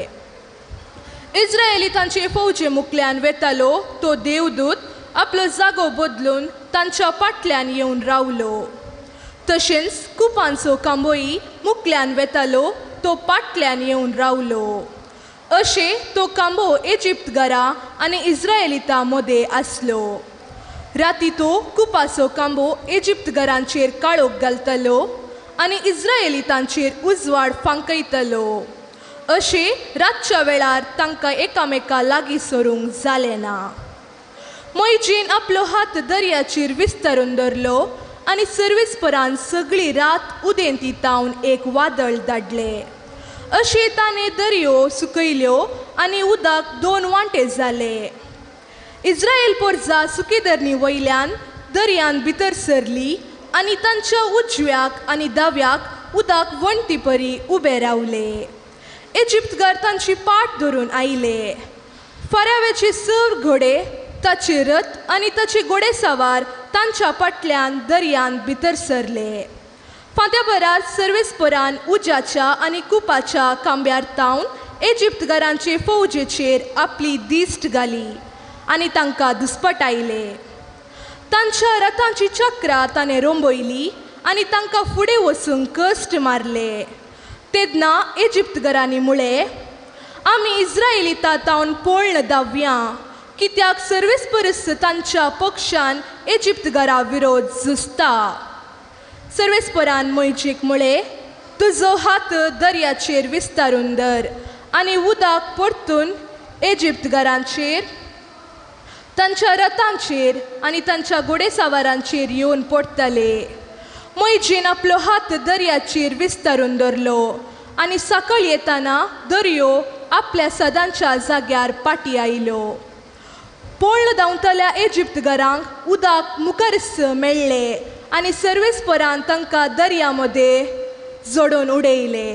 इस्रायेली तांचे फौजे मुखल्यान वेतालो तो देवदूत आपलो जागो बदलून तांच्या फाटल्यान येवन रावलो. तशेंच कुपांचो कांबोई मुखल्यान वेतालो तो फाटल्यान येवन रावलो. अशें तो कांबो इजिप्तगारां आनी इस्रायेलीतां मदें आसलो. राती तो कुपाचो कांबो इजिप्तगारांचेर काळोख घालतलो आनी इस्रायेलीतांचेर उजवाड फांकयतलो. अशें रातच्या वेळार तांकां एकामेका लागीं सरूंक जालें ना. मोइजेन आपलो हात दर्याचेर विस्तारून धरलो आनी सर्वेस्परान सगळी रात उदेंती तावन एक वादळ धाडलें. अशें ताणें दर्यो सुकयल्यो आनी उदक 2 वांटे जालें. इस्रायल पोरजां सुकेधरणी वयल्यान दर्यान भितर सरली आनी तांच्या उजव्याक आनी दाव्याक उदक वणटी परी उबे रावले. इजिप्तगार तांची पाट धरून आयले. फाराव्याचे 6 घोडे, ताचे रथ आनी ताचे घोडेसावार तांच्या फाटल्यान दर्यान भितर सरले. फांत्या बरात सर्वेस्परान उज्याच्या आनी कुपाच्या कांब्यार तावन इजिप्तगारांचे फौजेचेर आपली दिश्ट घाली आनी तांकां दुस्पटायले. तांच्या रथांची चक्रां ताणें रोंबयली आनी तांकां फुडें वचूंक कश्ट मारले. तेन्ना इजिप्तगारांनी म्हळें, आमी इस्रायेलीतां तावन पळण धांवया, कित्याक सर्वेस्परस तांच्या पक्षान इजिप्तगारा विरोध झुजता. सर्वेस्परान मोइजेक म्हळें, तुजो हात दर्याचेर विस्तारून धर आनी उदक परतून इजिप्तगारांचेर, तांच्या रथांचेर आनी तांच्या घोडेसावारांचेर येवन पडटले. मोइजेन आपलो हात दर्याचेर विस्तारून धरलो आनी सकयल येताना दर्यो आपल्या सदांच्या जाग्यार पाटी आयलो. पळण धांवतल्या इजिप्तगारांक उदक मुखारस मेळ्ळें आनी सर्वेस्परान तांकां दर्या मदें जोडून उडयले.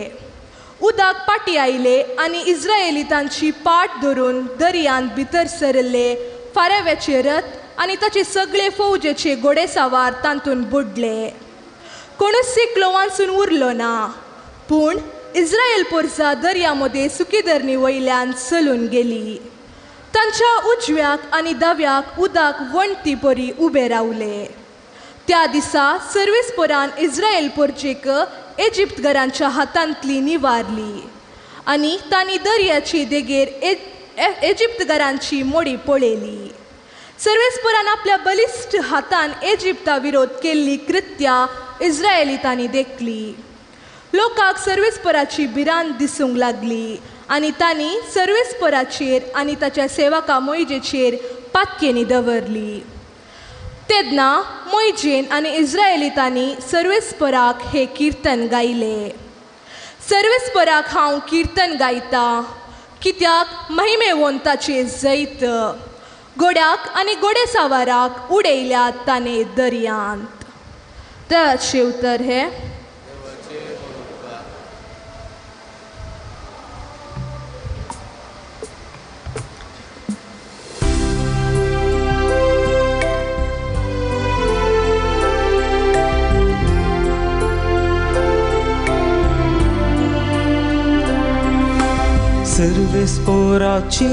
उदक पाटी आयले आनी इस्रायेली तांची पाट धरून दर्यान भितर सरले. फाराव्याचे रथ आनी ताचे सगळे फौजेचे घोडेसावार तांतून बुडले. कोणूच एकलो वाचून उरलो ना. पूण इस्रायल पोरसां दर्या मदें सुकेधरणी वयल्यान चलून गेली. तांच्या उजव्याक आनी दाव्याक उदक वणटी परी उबे रावले. त्या दिसा सर्वेस्परान इस्रायल परजेक इजिप्तगरांच्या हातांतली निवारली आनी तांणी दर्याची देगेर इजिप्तगरांची मोडी पळयली. सर्वेस्परान आपल्या बलिश्ट हातान इजिप्ता विरोध केल्ली कृत्यां इस्रायलितांनी देखली. लोकांक सर्वेस्पराची भिरांत दिसूंक लागली आनी तांणी सर्वेस्पराचेर आनी ताच्या सेवका मोइजेचेर पातकेनी दवरली. तेन्ना मोइजेन आनी इस्रायलितांनी सर्वेस्पराक हे किर्तन गायले. सर्वेस्पराक हांव किर्तन गायता, कित्याक महिमेवंताचे जैत. घोड्याक आनी घोडेसावाराक उडयल्यात ताणे दर्यांत. देवाचे उतर हे. सर्वेस्पराची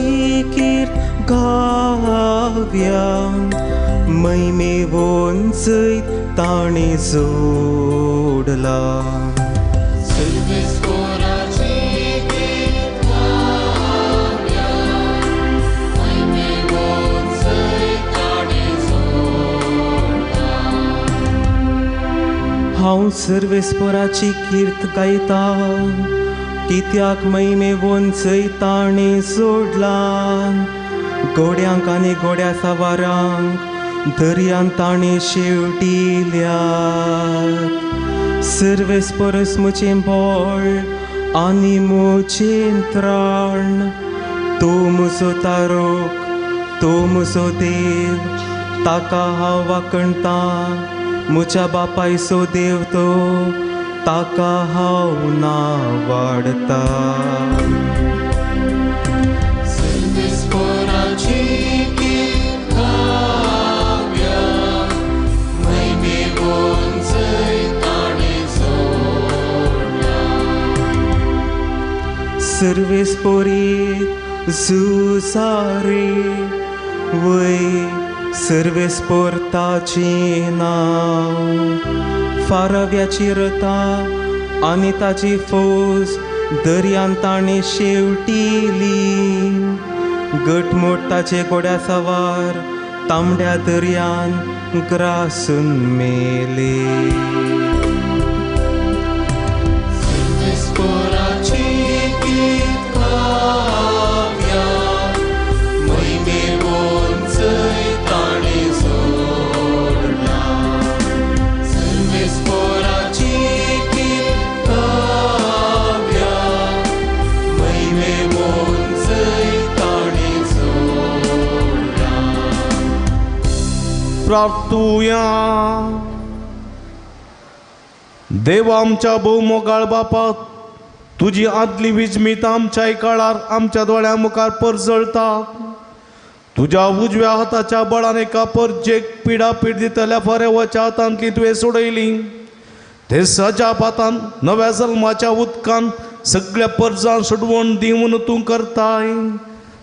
कीर्त गाव्या, महिमेवोन जैत ताणे जोडला. सर्वेस्पराची कीर्त गाव्या, महिमेवोन जैत ताणे जोडला. हांव सर्वेस्पराची कीर्त गायता, कित्याक महिमेवोन जैत ताणे जोडला. घोड्यांक आनी घोड्या सावारांक दर्यांत ताणे शेवटिल्या. सर्वेस्परस मुजें बळ आनी मुजें त्राण. तूं म्हजो तारोक, तूं म्हजो देव, ताका हांव वाखणटां. म्हज्या बापायचो देव तो, ताका हांव नावाडता. सर्वेस्पराची कीर्त गाव्या, महिमेवोन जैत ताणे जोडला. सर्वेस्परी झुजारे वय सर्वेस्पर ताचें नांव. फारव्याची रथां आनी ताची फौज दर्यांत ताणे शेवटिली. घटमूट ताचे घोड्या सवार तांबड्या दर्यान ग्रासून मेले. सर्वेस्पराची कीर्त गाव्या, महिमेवोन जैत ताणे जोडला. सर्वेस्पराची कीर्त गाव्या, महिमेवोन जैत ताणे जोडला. प्रार्थुया. देवा आमच्या भोवमोगाळ बापा, तुजी आदली विजमीत आमच्याय काळार आमच्या दोळ्या मुखार परजळता. तुज्या उजव्या हाताच्या बळान एका परजेक पिडा पीड दितल्या फरेवाच्या हातांतली तुवें सोडयली. ते सजा पातान नव्या जल्माच्या उदकान सगळ्या परजां सोडवण दिवन तूं करताय.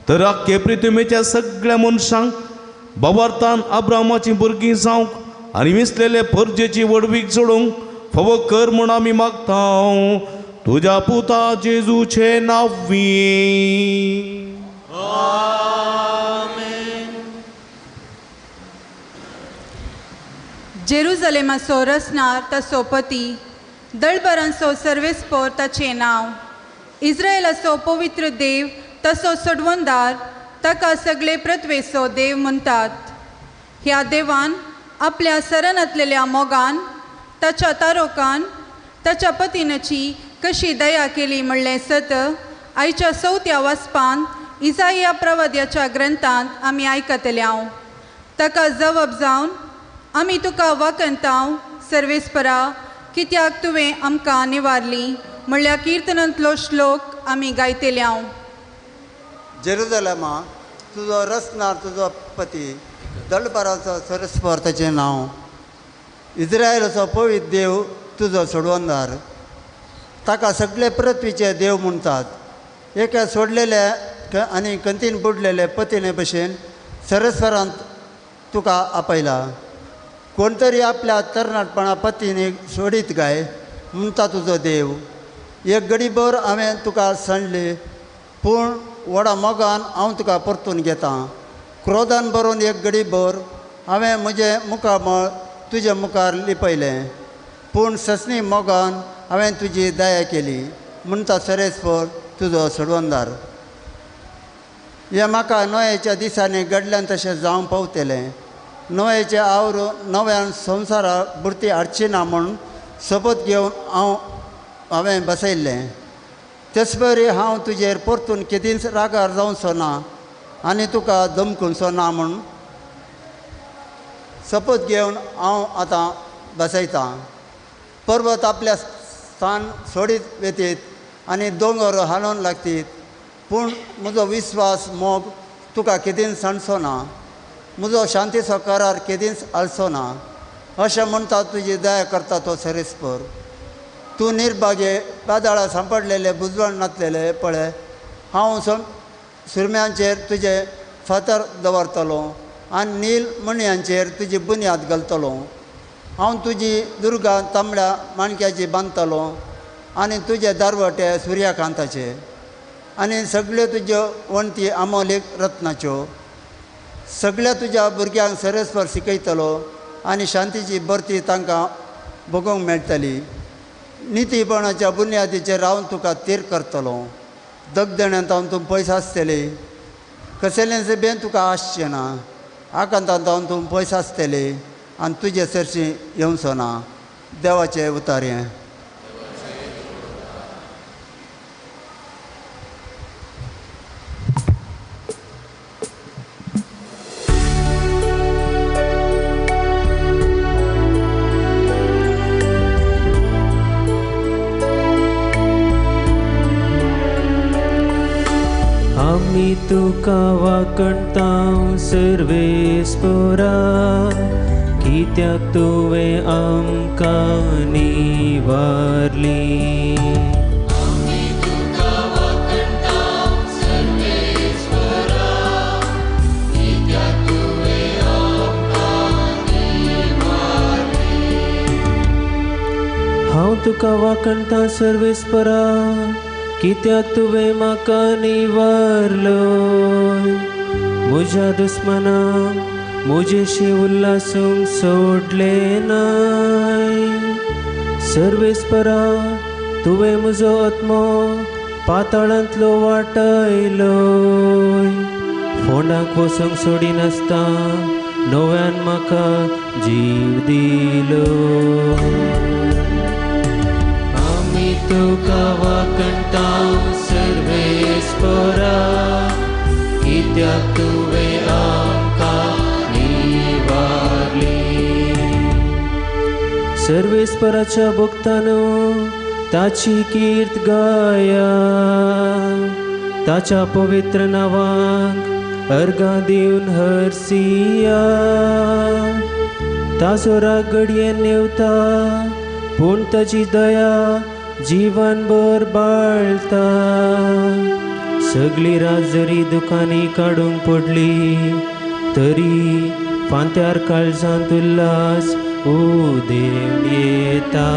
तर आख्खे पृथ्वीच्या सगळ्या मनशांक बाबार्थान अब्रामाची भुरगीं जावंक आनी विसलेले परजेची वडवीक जोडूंक फावो कर म्हूण आमी मागता. तुज्या पुता जेजूचे नांवी. जेरुजलेमाचो रसनार ताचो पती, दळबरांचो सर्वेस्पर ताचें नांव. इस्रायेलाचो पवित्र देव ताचो सोडवणदार, ताका सगळे पृथ्वेचो देव म्हणटात. ह्या देवान आपल्या सरनातलेल्या मोगान, ताच्या तारोकान, ताच्या पतीनाची कशी दया केली म्हणलें सत आयच्या 4थ्या वाचपान इसाया प्रवाद्याच्या ग्रंथांत आमी आयकतल्या. ताका जबाब जावन आमी तुका वाखणटाव सर्वेस्परा, कित्याक तुवें आमकां निवारली म्हणल्या किर्तनांतलो श्लोक आमी गायतल्या. जेरुजलेमा तुजो रसनार तुजो पती, दळबराचो सर्वेस्पर ताचें नांव. इस्रायलाचो पवित्र देव तुजो सोडवणदार, ताका सगळे पृथ्वीचे देव म्हणटात. एका सोडलेल्या आनी कंतीन बुडलेले पतीने भशेन सरस्वरांत तुका आपयला. कोण तरी आपल्या तरणाटपणा पतीने सोडीत गाय म्हणटा तुजो देव. एक घडीभर हांवें तुका सांडले पूण व्हडा मोगान हांव तुका परतून घेता. क्रोधान भरून एक घडीभर हांवें म्हजें मुखामळ तुज्या मुखार लिपयलें पूण ससनी मोगान हांवें तुजी दया केली म्हणटा सरेस्पर तुजो सोडवंदार. हें म्हाका नोयेच्या दिसांनी घडल्यान तशें जावं पावतलें. नोयेचे आवरून नव्यान संवसाराक बुरती हाडची ना म्हूण शपथ घेवन हांवें बसयल्लें. तेच परी हांव तुजेर परतून केदींच रागार जावचो ना आनी तुका धमकुचो ना म्हूण शपथ घेवन हांव आतां बसयतां. पर्वत आपल्या स्थान सोडीत वेतीत आनी दोंगर हालोवन लागतीत पूण म्हजो विस्वास मोग तुका केदींच सांडचो ना. म्हजो शांतीचो करार केदींच आलचो ना अशें म्हणटा तुजी दया करता तो सरेस्पर. तूं निर्भाग्ये बादाळा सांपडलेले बुजवण नातलेले पळय. हांव सुरम्यांचेर तुजे फातर दवरतलो आनी नील मणयांचेर तुजी बुन्याद घालतलो. हांव तुजी दुर्गा तांबड्या माणक्याची बांदतलो आनी तुजे दारवटे सुर्याकांताचे आनी सगळ्यो तुज्यो वणटी आमोलीक रत्नाच्यो. सगळ्या तुज्या भुरग्यांक सरस्पर शिकयतलो आनी शांतीची बर्ती तांकां भोगूंक मेळटली. नितीपणाच्या बुन्यादीचेर रावन तुका तीर करतलो. दगदण्यांत हांव तूं पयस आसतली. कसलें सभेन तुका आसचें ना. आकांतांत हांव तूं पयस आसतली आनी तुजे सरशी येवचो ना. देवाचें उतारें. आमी तुका वाकणटाव सर्वेस्परा कित्याक तुवें आमकां निवारली. हांव तुका वाकणटा सर्वेस्परा कित्याक तुवें म्हाका निवारलो. म्हज्या दुस्मनाक म्हजेशी उल्हासूंक सोडलें नाय. सर्वेस्परा तुवें म्हजो आत्मो पाताळांतलो वाटयलो. फोंडाक वचूंक सोडिनासता नव्यान म्हाका जीव दिलो. तुका वाकणटाव सर्वेस्परा कित्याक तुवें आमकां निवारली. सर्वेस्पराच्या भक्तानो ताची कीर्त गाया. ताच्या पवित्र नांवाक अर्गां दिवन हरसिया. ताचो राग घडयेन नेवता पूण ताची दया जीवनभर बाळता. सगळी रात जरी दुखांनी काडूंक पडली तरी फांत्यार काळजांत उल्हास उदेंवन येता.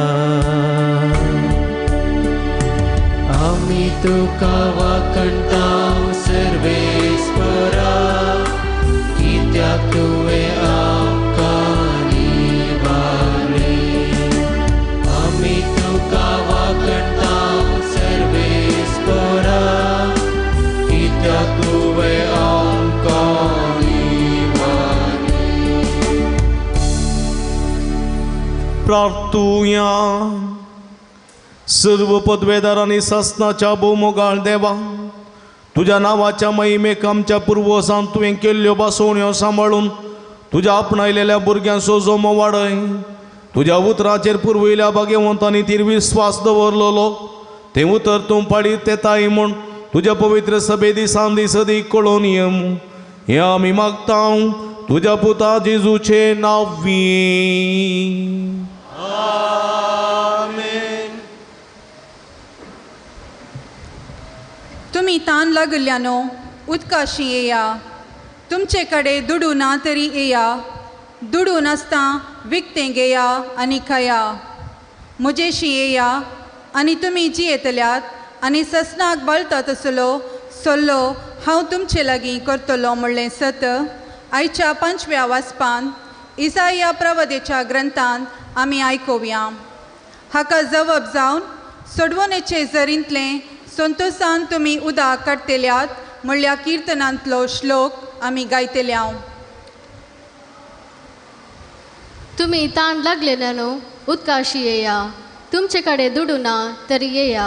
आमी तुका वाकणटाव सर्वेस्परा कित्याक तुवें आमकां निवारली. आमी तुका वाकणटाव सर्वेस्परा कित्याक तुवें आमकां निवारली. प्रार्थुया. सर्व पदवेदार आणि शासनाच्या भोवमोगाळ देवा, तुझ्या नावाच्या महिमेक आमच्या पुर्वजांत तुवें केल्ल्यो बासोवण्यो सांबाळून तुझ्या आपणायलेल्या भुरग्यांक सोजोमो वाडय. तुझ्या उतराचेर पुरविल्ल्या भाग्यवंतांनी तीर विस्वास दवरलेलो ते उतर तूं पाडीत येताय म्हूण तुझ्या पवित्र सभे दिसान दीस अदीक कळोवन येम. हें आमी मागतां तुझ्या पुता जेजूचे नांवी. तुम्ही ताण लागल्यानो उदकाशी येया, तुमचे कडे दुडू ना तरी येया, दुडू नासता विकतें घेया आनी खाया. म्हजेशी येया आनी तुमी जियेतल्यात आनी ससनाक बळटा तसलो सल्लो हांव तुमचे लागीं करतलो म्हणलें सत आयच्या 5व्या वाचपान इसाया प्रवदेच्या ग्रंथांत आमी आयकोवया. हाका जवाब जावन सोडवणेचे जरींतलें संतोशान तुमी उदक काडटल्यात म्हणल्या किर्तनांतलो श्लोक आमी गायतल्या. तुम्ही ताण लागलेल्या न्हू उदकाशी येया, तुमचे कडेन दुडू ना तरी येया,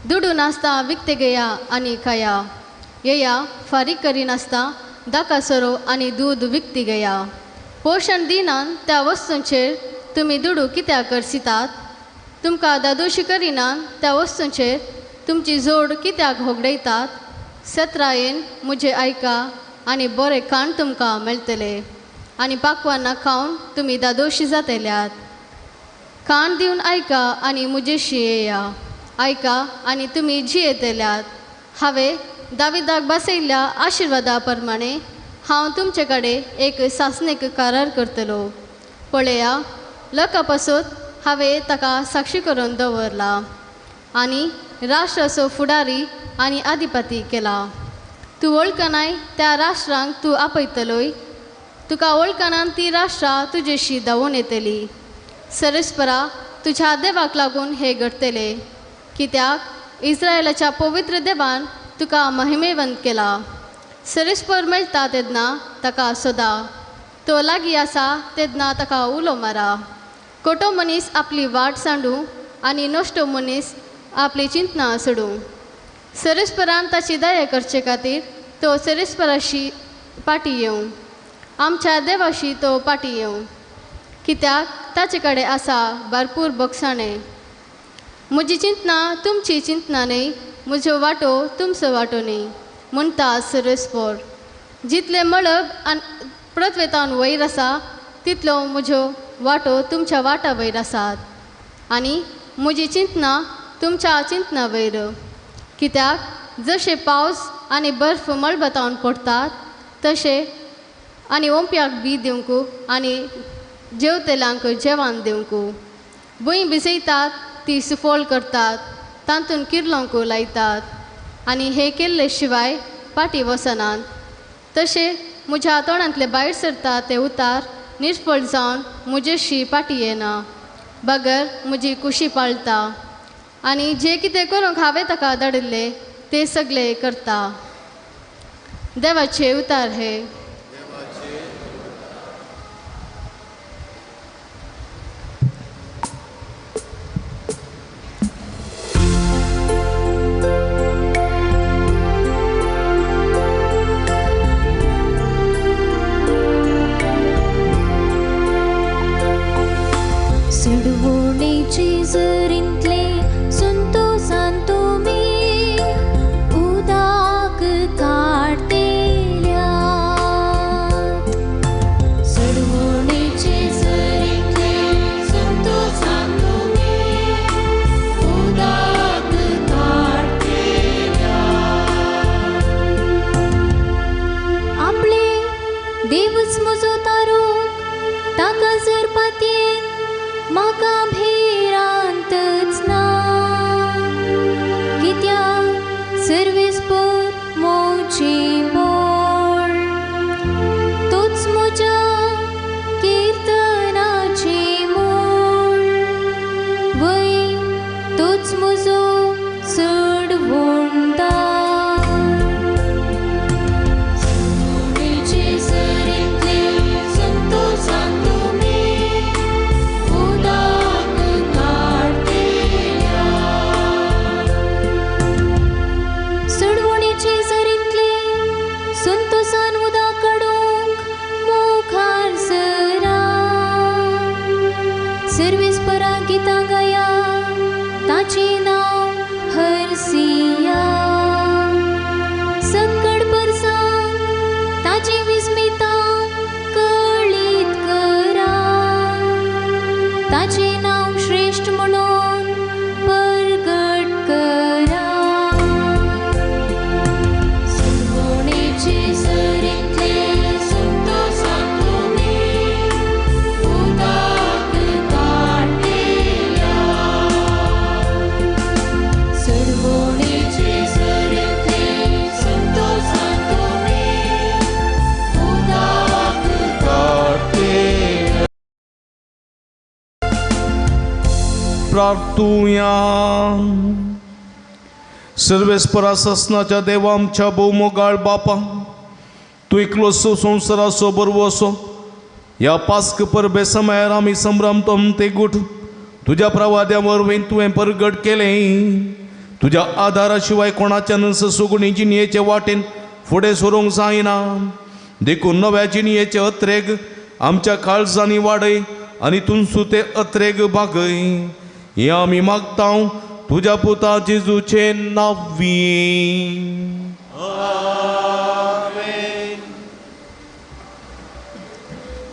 दुडू नासता विकते घेया आनी खाया. येया फारीक करी नासता दाका सोरो आनी दूद विकती घेया. पोषण दिनान त्या वस्तूंचेर तुमी दुडू कित्याक करसितात? तुमकां दादोशी करिनान त्या वस्तूंचेर तुमची जोड कित्याक होगडयतात? सत्रायेन मुझे आयका आनी बरें खाण तुमकां मेळटलें आनी पाकवाना खावन तुमी दादोशी जातल्यात. खाण दिवन आयका आनी मुजेशी येया, आयका आनी तुमी जियेतल्यात. हांवें दाविदाक बसयल्ल्या आशिर्वादा प्रमाणे हांव तुमचे कडेन एक सासणेक करार करतलो. पळया, लोकां पासून हांवें ताका साक्षी करून दवरला आनी राष्ट्राचो फुडारी आनी अधिपती केला. तूं वळखनाय त्या राष्ट्रांक तूं आपयतलोय, तुका वळखनान ती राष्ट्रां तुजेशी धांवून येतली. सरस्परा, तुज्या देवाक लागून हे घडतले, कित्याक इस्रायलाच्या पवित्र देवान तुका महिमेवंत केला. सरस्पर मेळटा तेन्ना ताका सोदा, तो लागीं आसा तेन्ना ताका उलो मारा. खोटो मनीस आपली वाट सांडू आनी नश्टो मनीस आपली चिंतना सोडूं. सरस्परान ताची दया करचे खातीर तो सरस्पराशी पाटी येवं, आमच्या देवाशी तो पाटी येवं, कित्याक ताचे कडेन आसा भरपूर बक्षाणें. म्हजी चिंतना तुमची चिंतना न्ही, म्हजो वांटो तुमचो वांटो न्ही म्हणटा सरस्पर. जितले मळब आनी पृथ्वेतान वयर आसा तितलो म्हजो वांटो तुमच्या वाटा वयर आसात आनी म्हजी चिंतना तुमच्या चिंतना वयर. कित्याक जशे पावस आनी बर्फ मळबतावन पडटात तशे आनी ओंप्याक बी दिवंकू आनी जेवतल्यांक जेवण दिवंकू. भुंय भिजयतात ती सुफोळ करतात, तातूंत किर्लोंक लायतात आनी हे केल्ले शिवाय पाटी वसनात. तशे म्हज्या तोंडांतले भायर सरता ते उतार निश्फळ जावन म्हजेशी पाटी येना. बगर म्हजी कुशी पाळटा आनी जे कितें करूंक हांवें ताका धाडिल्ले ते सगळे करता. देवाचे उतार हे. सिडवणेचे जरींतले संतोषान तुमी उदक काडटल्यात. सिडवणेचे जरींतले संतोषान तुमी उदक काडटल्यात. आपले देवच म्हजो तारूक, ताका जर पातयेन म्हाका भिरांतच ना. कित्याक सर्वेस्पर मोची बोळ, तूच म्हज्या किर्तनाची मोळ. वै तूच म्हजो चडवणदार. सिडवणेचे जरींतले संतोषान संतोषान उदक काडूंक मुखार सरा. सर्वेस्परा गितां गाया, ताचें नांव हरसिया. संकट परसां ताची विस्मितां कळीत करा. ताचें नांव श्रेष्ठ म्हणून परगट करा. प्रार्थूया. सर्वेस्परा ससनाच्या देवा आमच्या भोवमोगाळ बापा, तू एकलो असो संवसाराचो बरवो असो. ह्या पास्क परबे समयार आमी संभ्रमतो ते गुठ तुज्या प्रवाद्या वरवीं तुवें परगट केलें. तुज्या आदारा शिवाय कोणाच्यान ससुगुणी जिणयेचे वाटेन फुडें सरूंक जायना. देखून नव्या जिणयेचे अत्रेग आमच्या काळजांनी वाडय आनी तुमचो ते अत्रेग बागय. हें आमी मागता तुज्या पुता जेजूचे नांवी.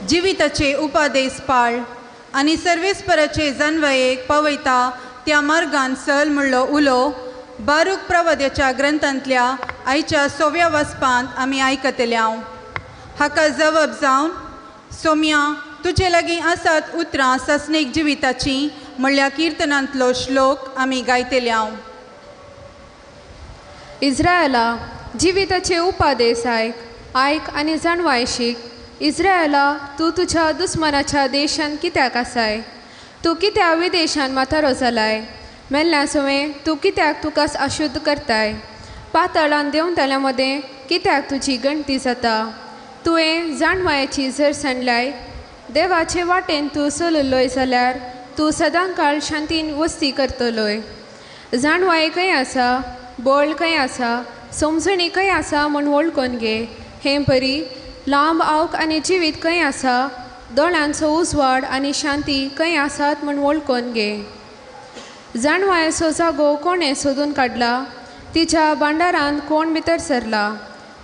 जिविताचे उपादेश पाळ आनी सर्वेस्पराचे जन्वयेक पवयता त्या मार्गान चल म्हणलो उलो बारूक प्रवाद्याच्या ग्रंथांतल्या आयच्या 6व्या वसपांत आमी आयकतल्या. हाका जवाब जावन सोम्या तुजे लागीं आसात उतरां ससनेक जिविताची म्हणल्या किर्तनांतलो श्लोक आमी गायतल्या. इस्रायला जिविताचे उपादेश आयक आनी जाणवाय शीक. इस्रायला तूं तुज्या दुस्मनाच्या देशान कित्याक आसाय? तूं कित्याक विदेशान म्हातारो जालाय? मेल्ल्या सुवें तूं कित्याक तुकाच अशुद्ध करताय? पातळान देंवतल्या मदें कित्याक तुजी गणती जाता? तुवें जाणवायाची जर सांडलाय. देवाचे वाटेन तूं चललोय जाल्यार तूं सदांकाळ शांतीन वस्ती करतलोय. जाणवाय खंय आसा, बोळ खंय आसा, समजणी खंय आसा म्हूण वळखून घे. हें बरी लांब आवक आनी जिवीत खंय आसा, दोळ्यांचो उजवाड आनी शांती खंय आसात म्हूण वळखून घे. जाणवायाचो जागो कोणें सोदून काडला? तिच्या भांडारांत कोण भितर सरला?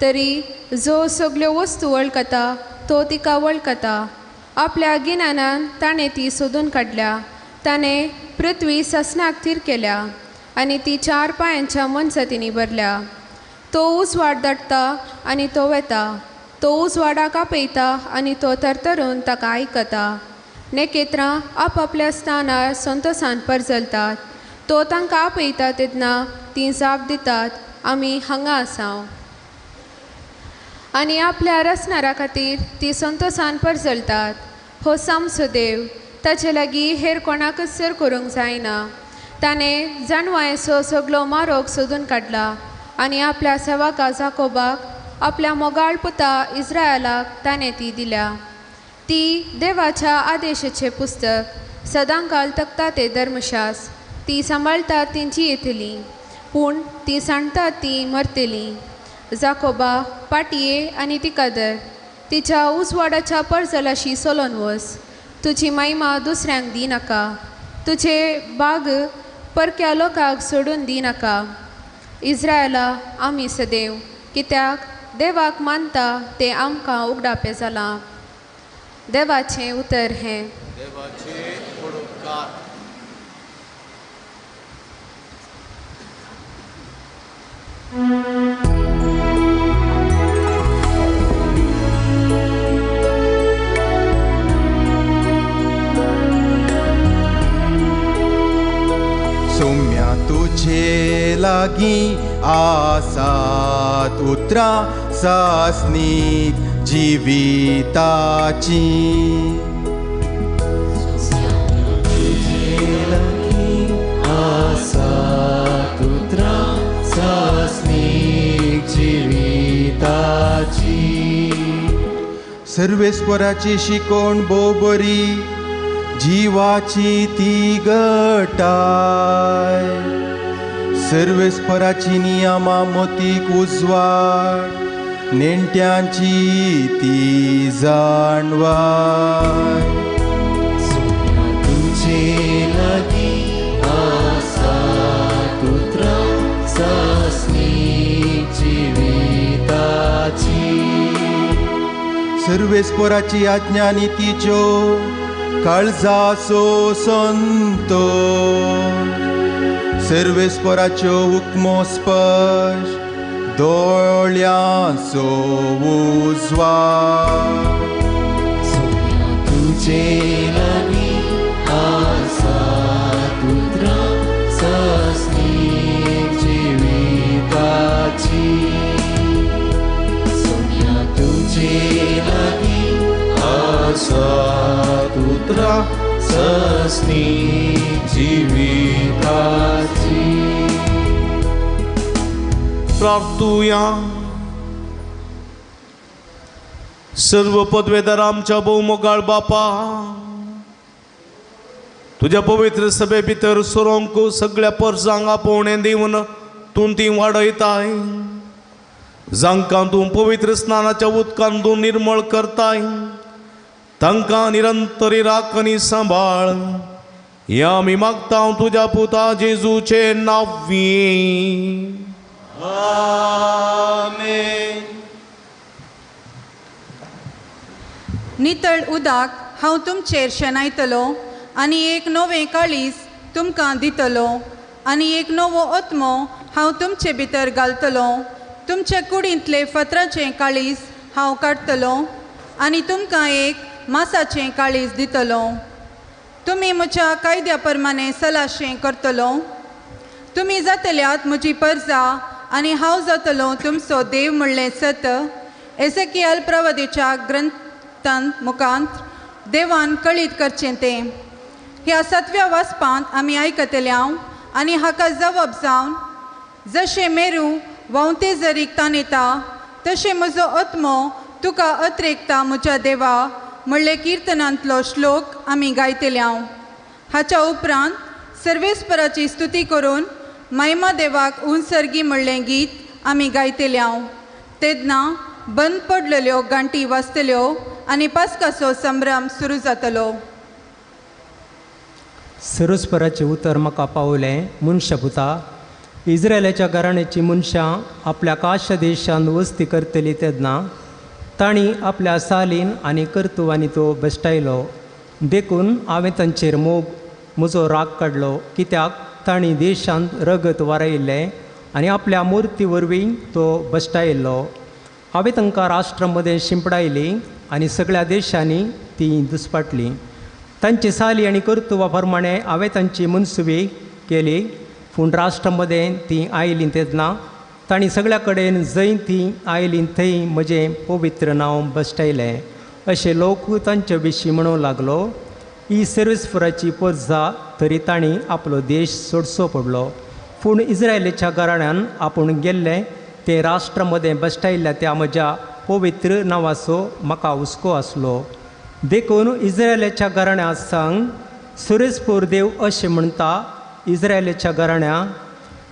तरी जो सगल्यो वस्तू वळखता तो तिका वळखता. आपल्या गिन्यानान ताणें ती सोदून काडल्या. ताणें पृथ्वी ससनाक थीर केल्या आनी ती 4 पांयांच्या मनसतींनी भरल्या. तो उजवाड धाडटा आनी तो वेता. तो उजवाडाक आपयता आनी तो तरतरून ताका आयकता. नेकेत्रां आपआपल्या स्थानार संतोशान परजलतात. तो तांकां आपयता तेन्ना तीं जाप दितात, आमी हांगा आसांव. आनी आपल्या रचणारा खातीर ती संतोशान परजलतात. हो सामसो देव, ताचे लागीं हेर कोणाकच सर करूंक जायना. ताणें जाणवायाचो सगलो मारोग सोदून काडला आनी आपल्या सेवका जाकोबाक आपल्या मोगाळ पुता इस्रायलाक ताणें ती दिल्या. ती देवाच्या आदेशाचें पुस्तक सदांकाळ तकता ते धर्मशास्त्र. ती सांबाळतात तेंची येतली, पूण ती सांडतात ती मरतली. जाकोबा पाटये आनी तिका धर. तिच्या उजवाडाच्या परजलाशी सोलोन वस. तुजी महिमा दुसऱ्यांक दिनाका. तुजे बाग परक्या लोकांक सोडून दिनाका. इस्रायला आमी सदैव, कित्याक देवाक मानता ते आमकां उगडापे जालां. देवाचें उतर हें. सोम्या तुझे लागीं आसात उतरां सासनीक जिविताची. आसात उतरां सासनीक जिविताची. सर्वेस्पराची शिकोण भोव बरी, जिवाची ती घटाय. सर्वेस्पराची नियमा मोतीक उजवाड, नेणट्यांची ती जाणवाय. तुझे लागीं आसात उतरां सासनीक जिविताची. सर्वेस्पराची आज्ञा नितीच्यो काळजाचो संतोष. सर्वेस्पराच्यो हुक्मो स्पश्ट, दोळ्यांचो उजवाड. तुझे लागीं आसात उतरां सासनीक जिविताची. सोन्या तुझे लागीं आसात उतरां सस्नी जिविताची. प्रार्थूया. सर्व पदवेदार आमच्या बहुमोगाळ बापा, तुझ्या पवित्र सभे भितर सोरोंक सगळ्या परजांक आपोवणें दिवन तूं ती वाडयताय. जांकां तूं पवित्र स्नानाच्या उदकान तूं निर्मळ करताय, तांकां निरंतरी राख आनी सांबाळ. या आमी मागता तुज्या पुता जेजूचे नांवी. आमेन. नितळ उदक हांव तुमचेर शेनायतलो आनी एक नवें काळीज तुमकां दितलो, आनी एक नवो आत्मो हांव तुमचे भितर घालतलो. तुमचे कुडींतले फातराचें काळीज हांव काडटलो आनी तुमकां एक मासाचें काळीज दितलो. तुमी म्हज्या कायद्या प्रमाणे सलाशें करतलो. तुमी जातल्यात म्हजी परजा आनी हांव जातलो तुमचो देव म्हणलें सत. एसेकियल प्रवादीच्या ग्रंथांत मुखांत देवान कळीत करचें तें. ह्या 7व्या वाचपांत आमी आयकतल्या आनी हाका जबाब जावन, जशें मेरू वावते जरीक ताणयता तशें म्हजो आत्मो तुका अत्रेकता म्हज्या देवा म्हणले किर्तनांतलो श्लोक आमी गायतल्या. हाच्या उपरांत सर्वेस्पराची स्तुती करून महिमा देवाक उंसर्गी म्हणलें गीत आमी गायतल्या. तेदना बंद पडलेल्यो गांटी वाजतल्यो आनी पास्काचो संभ्रम सुरू जातलो. सर्वेस्पराचें उतर म्हाका पावलें. मनशा पुता, इस्रायलाच्या घराण्याची मनशां आपल्या काश देशांत वस्ती करतली तेदना तांणी आपल्या सालीन आनी कर्तुवांनी तो बेश्टायलो. देखून हांवें तांचेर मोग म्हजो राग काडलो, कित्याक तांणी देशांत रगत वारयल्लें आनी आपल्या मुर्ती वरवीं तो बेश्टायल्लो. हांवें तांकां राष्ट्रा मदें शिंपडायली आनी सगळ्या देशांनी तीं दुस्पाटलीं. तांचे साली आनी कर्तुवा प्रमाणे हांवें तांची मनसुबी केली, पूण राष्ट्रा मदें तीं आयलीं तेदना तांणी सगळ्या कडेन जंय तीं आयलीं थंय म्हजें पवित्र नांव बेश्टायलें. अशें लोक तांचे विशीं म्हणूंक लागलो. ही सर्वेस्पराची परजा तरी तांणी आपलो देश सोडचो पडलो. पूण इस्रायलाच्या घराण्यान आपूण गेल्लें ते राष्ट्रा मदें बेश्टायल्ल्या त्या म्हज्या पवित्र नांवाचो म्हाका हुस्को आसलो. देखून इस्रायलाच्या घराण्या सांग, सर्वेस्पर देव अशें म्हणटा, इस्रायलाच्या घराण्या,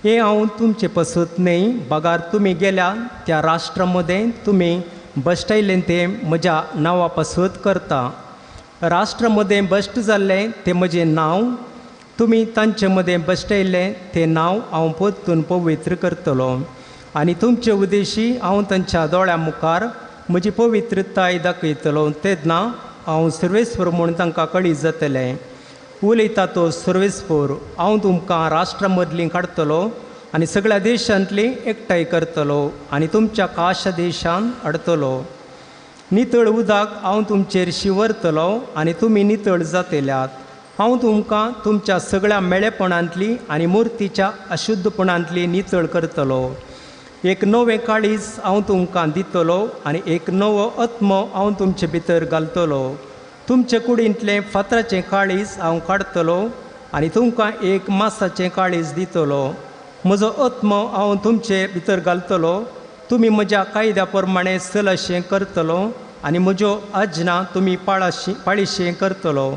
हे हांव तुमचे पसत न्ही, बगार तुमी गेल्या त्या राष्ट्रा मदें तुमी बेश्टायलें तें म्हज्या नांवा पसत करता. राष्ट्रा मदें बेश्ट जाल्लें तें म्हजें नांव, तुमी तांचे मदें बेश्टायल्लें तें नांव हांव परतून पवित्र करतलो. आनी तुमचे उद्देशी हांव तांच्या दोळ्या मुखार म्हजी पवित्रताय दाखयतलो. तेदना हांव सर्वेस्पर म्हूण तांकां कळीत जातलें. उलयता तो सर्वेस्पर, हांव तुमकां राष्ट्रा मदलीं काडटलो आनी सगळ्या देशांतली एकठांय करतलो आनी तुमच्या काश देशांत हाडटलो. नितळ उदक हांव तुमचेर शिवरतलो आनी तुमी नितळ जातल्यात. हांव तुमकां तुमच्या सगळ्या मेळेपणांतली आनी मुर्तीच्या अशुद्धपणांतली नितळ करतलो. एक नवें काळीज हांव तुमकां दितलो आनी एक नवो आत्मो हांव तुमचे भितर घालतलो. तुमचे कुडींतलें फातराचें काळीज हांव काडटलो आनी तुमकां एक मासाचें काळीज दितलो. म्हजो आत्मो हांव तुमचे भितर घालतलो. तुमी म्हज्या कायद्या प्रमाणे सलाशें करतलो आनी म्हज्यो आज्ञा तुमी पाळीशें करतलो.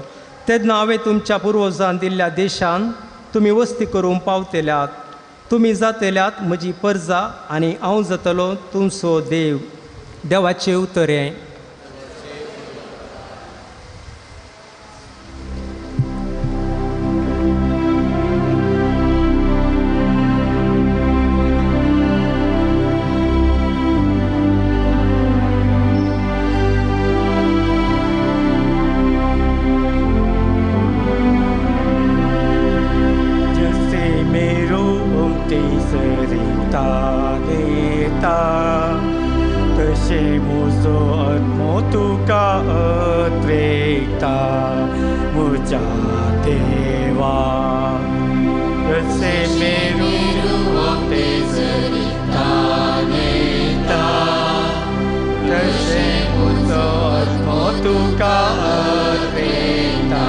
तेन्ना हांवें तुमच्या पुर्वजांक दिल्ल्या देशांत तुमी वस्ती करूंक पावतल्यात. तुमी जातल्यात म्हजी परजा आनी हांव जातलो तुमचो देव. देवाचें उतरें. तुका अत्रेता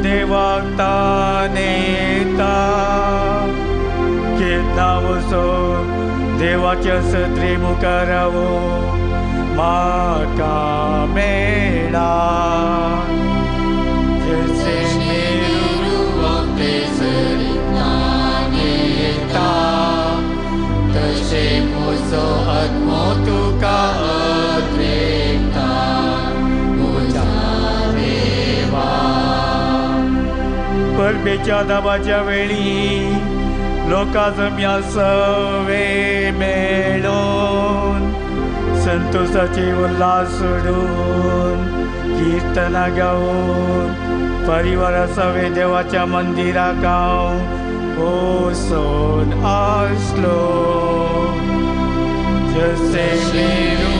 देवाक तान येता केन्ना वचून देवाच्या सत्री मुखार रावूं म्हाका मेळा जशे मेरू येता तशे म्हजो आत्मो तुका अद्रेकता म्हज्या देवा. परबेच्या दाबाच्या वेळी लोकां जम्या सवे मेळून संतोषाची उल्हास सोडून कीर्तना गावून परिवारा सवे देवाच्या मंदिराक हांव वचून आसलो. जशे मेरू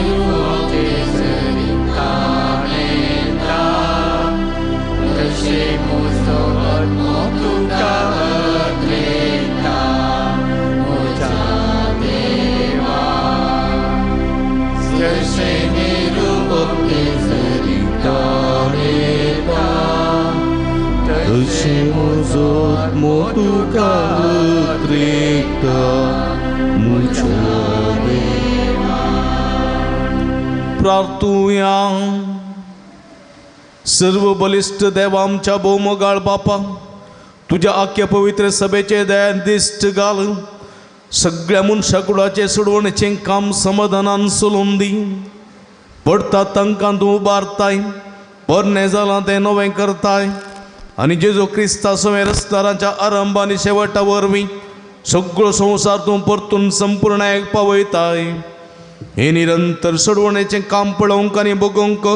येता तशे म्हजो आत्मो तुका अद्रेकता म्हज्या देवा. जशे मेरू येता तशे म्हजो आत्मो तुका अद्रेकता म्हज्या देवा. प्रार्थुया. सर्व बलिष्ठ देवा आमच्या भौमगाळ बापा तुझ्या आख्या पवित्र सभेचे दयान दिश्ट घाल. सगळ्या मनशाकुळाचे सोडवणेचें काम समाधानान चलोवन दी. पडटा तांकां तूं उबारताय पोरणे जालां तें नवें करताय आनी जेजू क्रिस्ता सवे रस्ताराच्या आरंभ आनी शेवटा वरवीं सगळो संवसार तूं परतून संपूर्णायक पावयताय. हे निरंतर सोडवणेचें काम पळोवंक आनी बगोवंक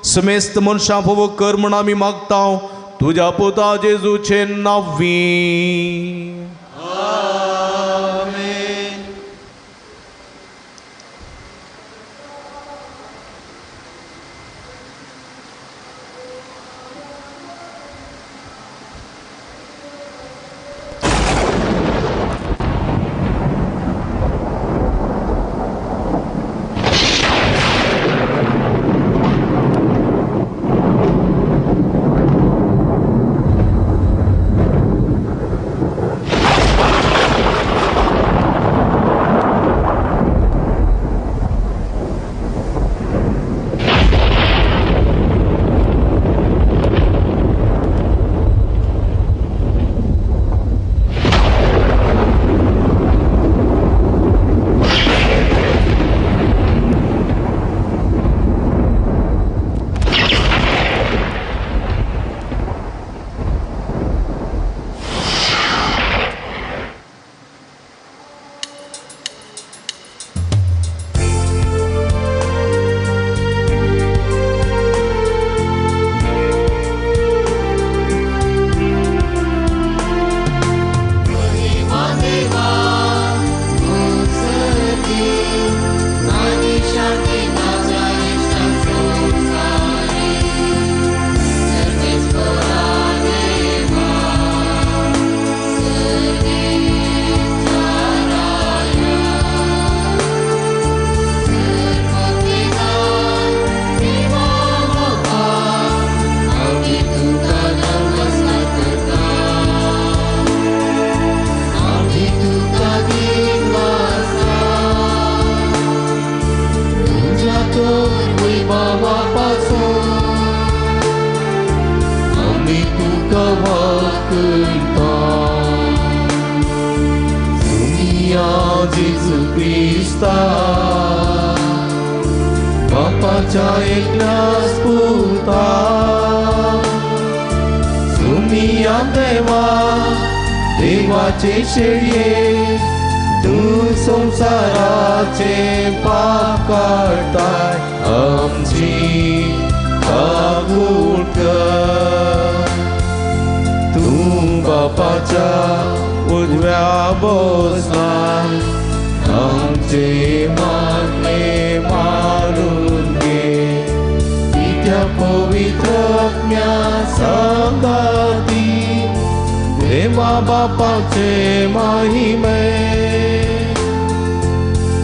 समेस्त मनशां फोव कर म्हूण आमी मागता तुज्या पुता जेजूचे नांवी. Jezu Krista, Bapaच्या एकल्याच पुता, सुमिया देवा, देवाचे शेळये, तू संसाराचे पाप काढताय, आमची काकूळ कर. तू बापाच्या उजव्या बसलाय, आमचे मागणे मारून घे. त्या पवित्र संगाती देवा बापाचे महिमे,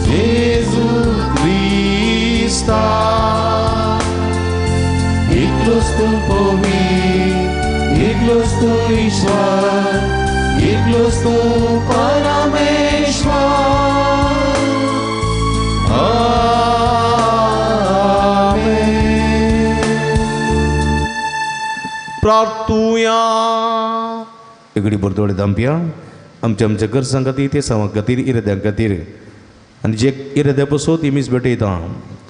जेजू ख्रिस्ता एकलोच तू पवित्र, एकलोच तू ईश्वर, एकलोच तू परमेश्वर. प्रार्थूया. एगडी बरतोडे दांपिया आमच्या आमच्या घर सांगाती ते सांग खातीर इरेद्यां खातीर आनी जे इरेद्या बसो ती मीस भेटयता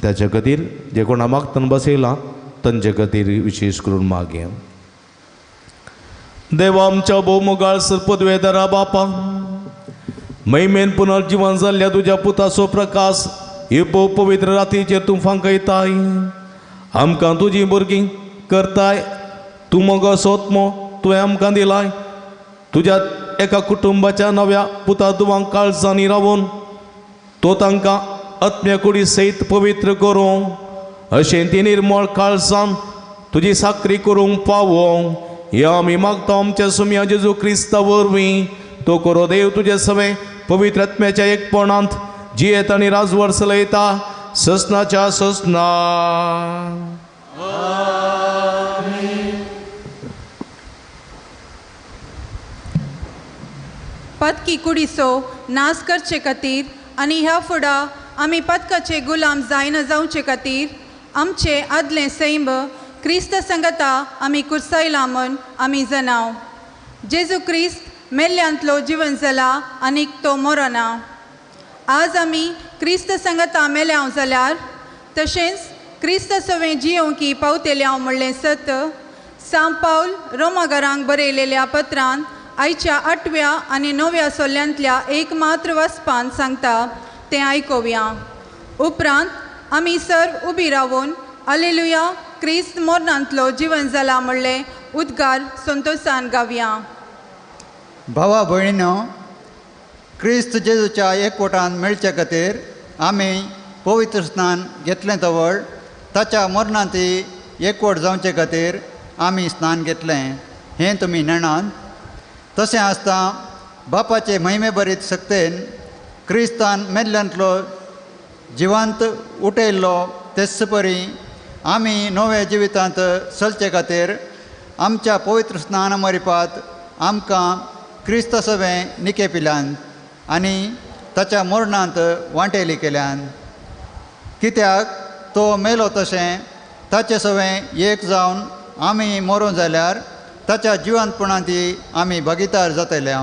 त्याच्या खातीर जे कोणा मागतान बसयला तांचे खातीर विशेष करून मागया. देवा आमच्या भोवमुगाळ सरपदवेदारा बापा, मैमेन पुनर्जीवन जाल्ल्या तुज्या पुताचो प्रकाश हे भोव पवित्र रातीचेर तूं फांकयताय. आमकां तुजी भुरगीं करताय. तूं मगो सोत्मो तुवें आमकां दिलाय. तुज्या एका कुटुंबाच्या नव्या पुता दुवांक काळजांनी रावून तो तांकां आत्म्या कुडी सयत पवित्र करूं अशें ती निर्मळ काळजान तुजी साकरी करूंक पावो हें आमी मागता आमच्या सुम्या जेजू क्रिस्ता वरवीं. तो करो देव तुजे सवे पवित्र आत्म्याच्या एकपणांत जियेत आनी राजवर चलयता ससनाच्या ससना. पदकी कुडीचो नाश करचे खातीर आनी ह्या फुडां आमी पदकाचे गुलाम जायना जावचे खातीर आमचे आदले सैम क्रिस्त संगता आमी कुर्सायला म्हूण आमी जनाव. जेजू क्रिस्त मेल्ल्यांतलो जिवन जाला आनीक तो मरना. आज आमी क्रिस्त संगता मेल्याव जाल्यार तशेंच क्रिस्त सवें जियोंकी पावतेल्या म्हणलें सत सांत पावल रोमाघरांक बरयलेल्या पत्रांत आयच्या 8व्या आनी 9व्या सोल्यांतल्या एकमात्र वचपान सांगता तें आयकोवया. उपरांत आमी सर्व उबी रावून हालेलुया क्रिस्त मरणांतलो जिवन जाला म्हणलें उद्गार संतोशान गावया. भावा भयणीनो, क्रिस्त जेजूच्या एकवटान मेळचे खातीर आमी पवित्र स्नान घेतलें तवळ ताच्या मरणांती एकवट जावचे खातीर आमी स्नान घेतलें हें तुमी नेणात. तशें आसता बापाचे महिमे बरीत सक्तेन क्रिस्तान मेल्ल्यांतलो जिवंत उठयल्लो तेच परी आमी नव्या जिवितांत चलचे खातीर आमच्या पवित्र स्नान मरिपात आमकां क्रिस्त सवें निकेपिल्यान आनी ताच्या मरणांत वांटेली केल्यान. कित्याक तो मेलो तशें ताचे सवें एक जावन आमी मरूं जाल्यार ताच्या जिवंतपणांती आमी भागीदार जातले.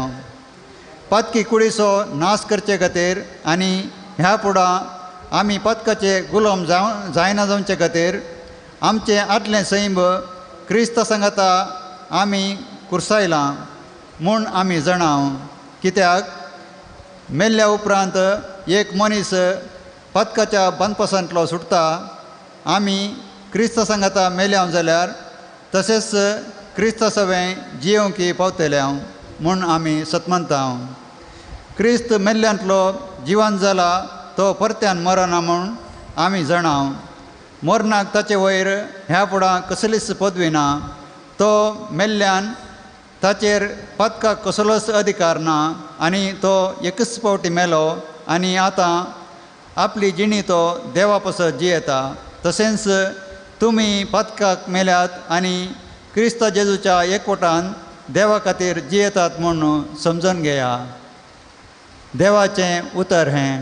पदकी कुडीचो नाश करचे खातीर आनी ह्या फुडां आमी पदकाचे गुलाम जायना जावचे खातीर आमचें आदलें सैम क्रिस्त सांगता आमी कुर्सायलां म्हूण आमी जाणाव. कित्याक मेल्ल्या उपरांत एक मनीस पदकाच्या बंदपासांतलो सुटता. आमी क्रिस्त सांगता मेल्याव जाल्यार तशेंच क्रिस्त सवें जियोंकी पावतले म्हूण आमी सतमंता. क्रिस्त मेल्ल्यांतलो जिवन जाला तो परत्यान मरना म्हूण आमी जाणाव. मरणाक ताचे वयर ह्या फुडां कसलीच पदवी ना. तो मेल्ल्यान ताचेर पदकाक कसलोच अधिकार ना आनी तो एकच फावटी मेलो आनी आतां आपली जिणी तो देवा पासत जियेता. तशेंच तुमी पदकाक मेल्यात आनी क्रिस्त जेजूच्या एकवटान देवा खातीर जियेतात म्हूण समजून घेया. देवाचें उतर हें.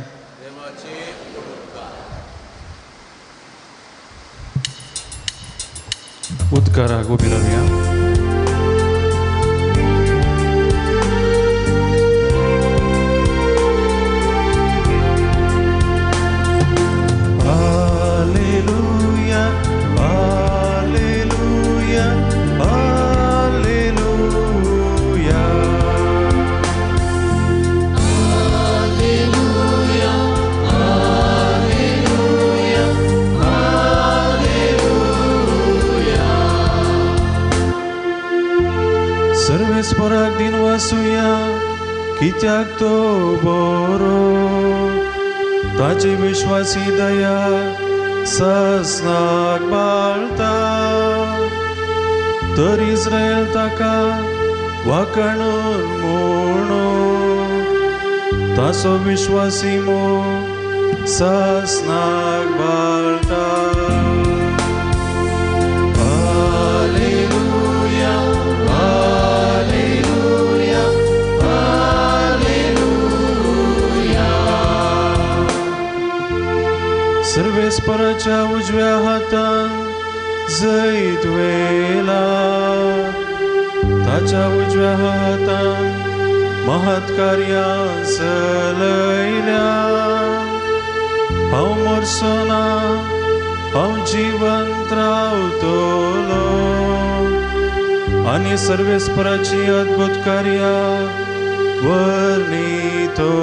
उद्गाराक उबी रावया. Alleluia, Alleluia, Alleluia. Alleluia, Alleluia, Alleluia. सर्वेस्पराक दिन वासुया कित्याक तो बरो ताची विश्वासी दया ससनाक बाळता. तर इस्रायल ताका वाकणून म्हणो ताचो विश्वासी मोग ससनाक बाळता. Alleluia, सर्वेस्पराच्या उजव्या हातान जैत वेला ताच्या उजव्या हातान महत्कार्यां चलयल्या हांव मरसोना हांव जिवंत रावतलो आनी सर्वेस्पराची अद्भुत कार्यां वर्णितलो.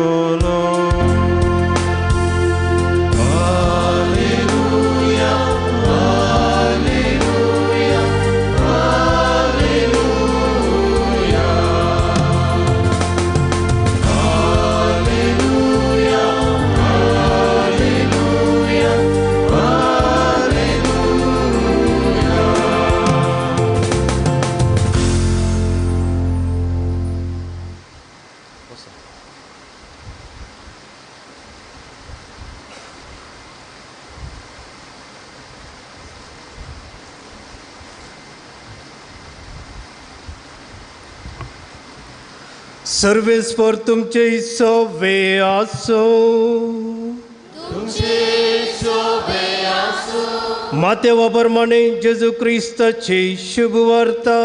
सर्वेस्पर तुमचे सोवे आसो. मातेवा प्रमाणे जेजू क्रिस्ताची शुभ वार्ता.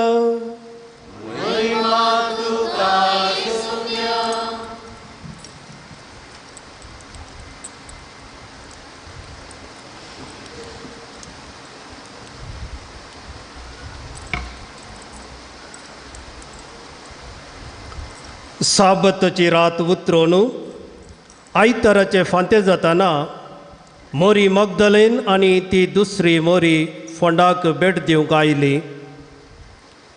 साबताची रात उतरून आयताराचे फांते जाताना मोरी मगदलेन आनी ती दुसरी मोरी फोंडाक भेट दिवंक आयली.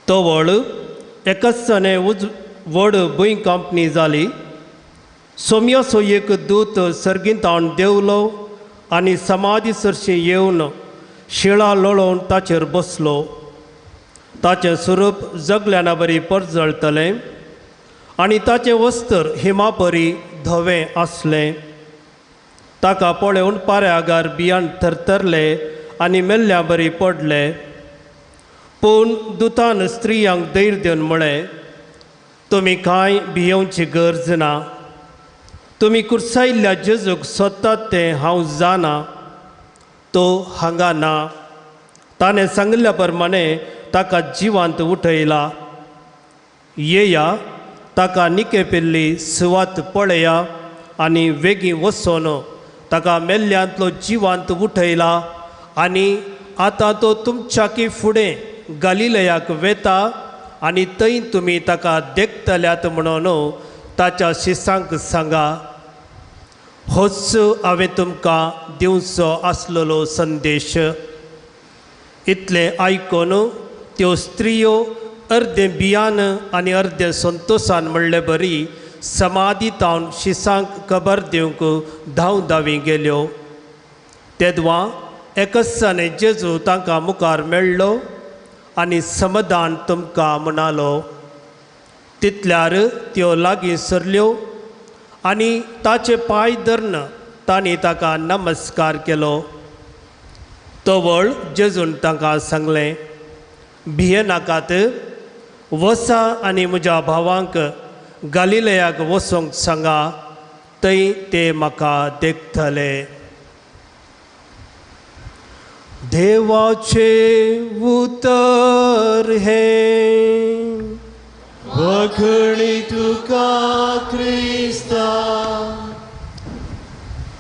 तवळ एकाचसाने व्हड भुंय कंपनी जाली. सोम्यासो एक दूत सर्गींतावन देवलो आनी समाधी सरशी येवन शिळा लोळोवन ताचेर बसलो. ताचें स्वरूप जगल्याना बरी परजळतलें आनी ताचें वस्त्र हिमापरी धवें आसलें. ताका पळोवन पाऱ्यागार बियाण थरथरले आनी मेल्ल्या बरी पडले. पूण दुतान स्त्रियांक धैर्य दिवन म्हळें, तुमी कांय भियेवची गरज ना. तुमी कुर्सायिल्ल्या जेजूक सोदतात तें हांव जाणा. तो हांगा ना. ताणें सांगिल्ल्या प्रमाणे ताका जिवांत उठयला. येया, ताका निकेपिल्ली सुवात पळया आनी वेगीं वचोन ताका मेल्ल्यांतलो जिवांत उठयला आनी आतां तो तुमच्याकी फुडें गलिलयाक वेता आनी थंय तुमी ताका देखतल्यात म्हणून ताच्या शिसांक सांगा. होच हांवें तुमकां दिवचो आसलेलो संदेश. इतलें आयकून त्यो स्त्रियो अर्दें भियान आनी अर्दें संतोशान म्हणले बरी समाधीतावन शिसांक खबर दिवंक धांवी गेल्यो. तेदवां एकसाने जेजू तांकां मुखार मेळ्ळो आनी समाधान तुमकां म्हणालो. तितल्यार त्यो लागीं सरल्यो आनी ताचे पांय धरून तांणी ताका नमस्कार केलो. तवळ जेजून तांकां सांगलें, भियेनाकात. वसा आनी म्हज्या भावांक गलिलयाक वचोंक सांगा. थंय ते म्हाका देखतले. देवाचे उतर हे वखणी तुका क्रिस्ता.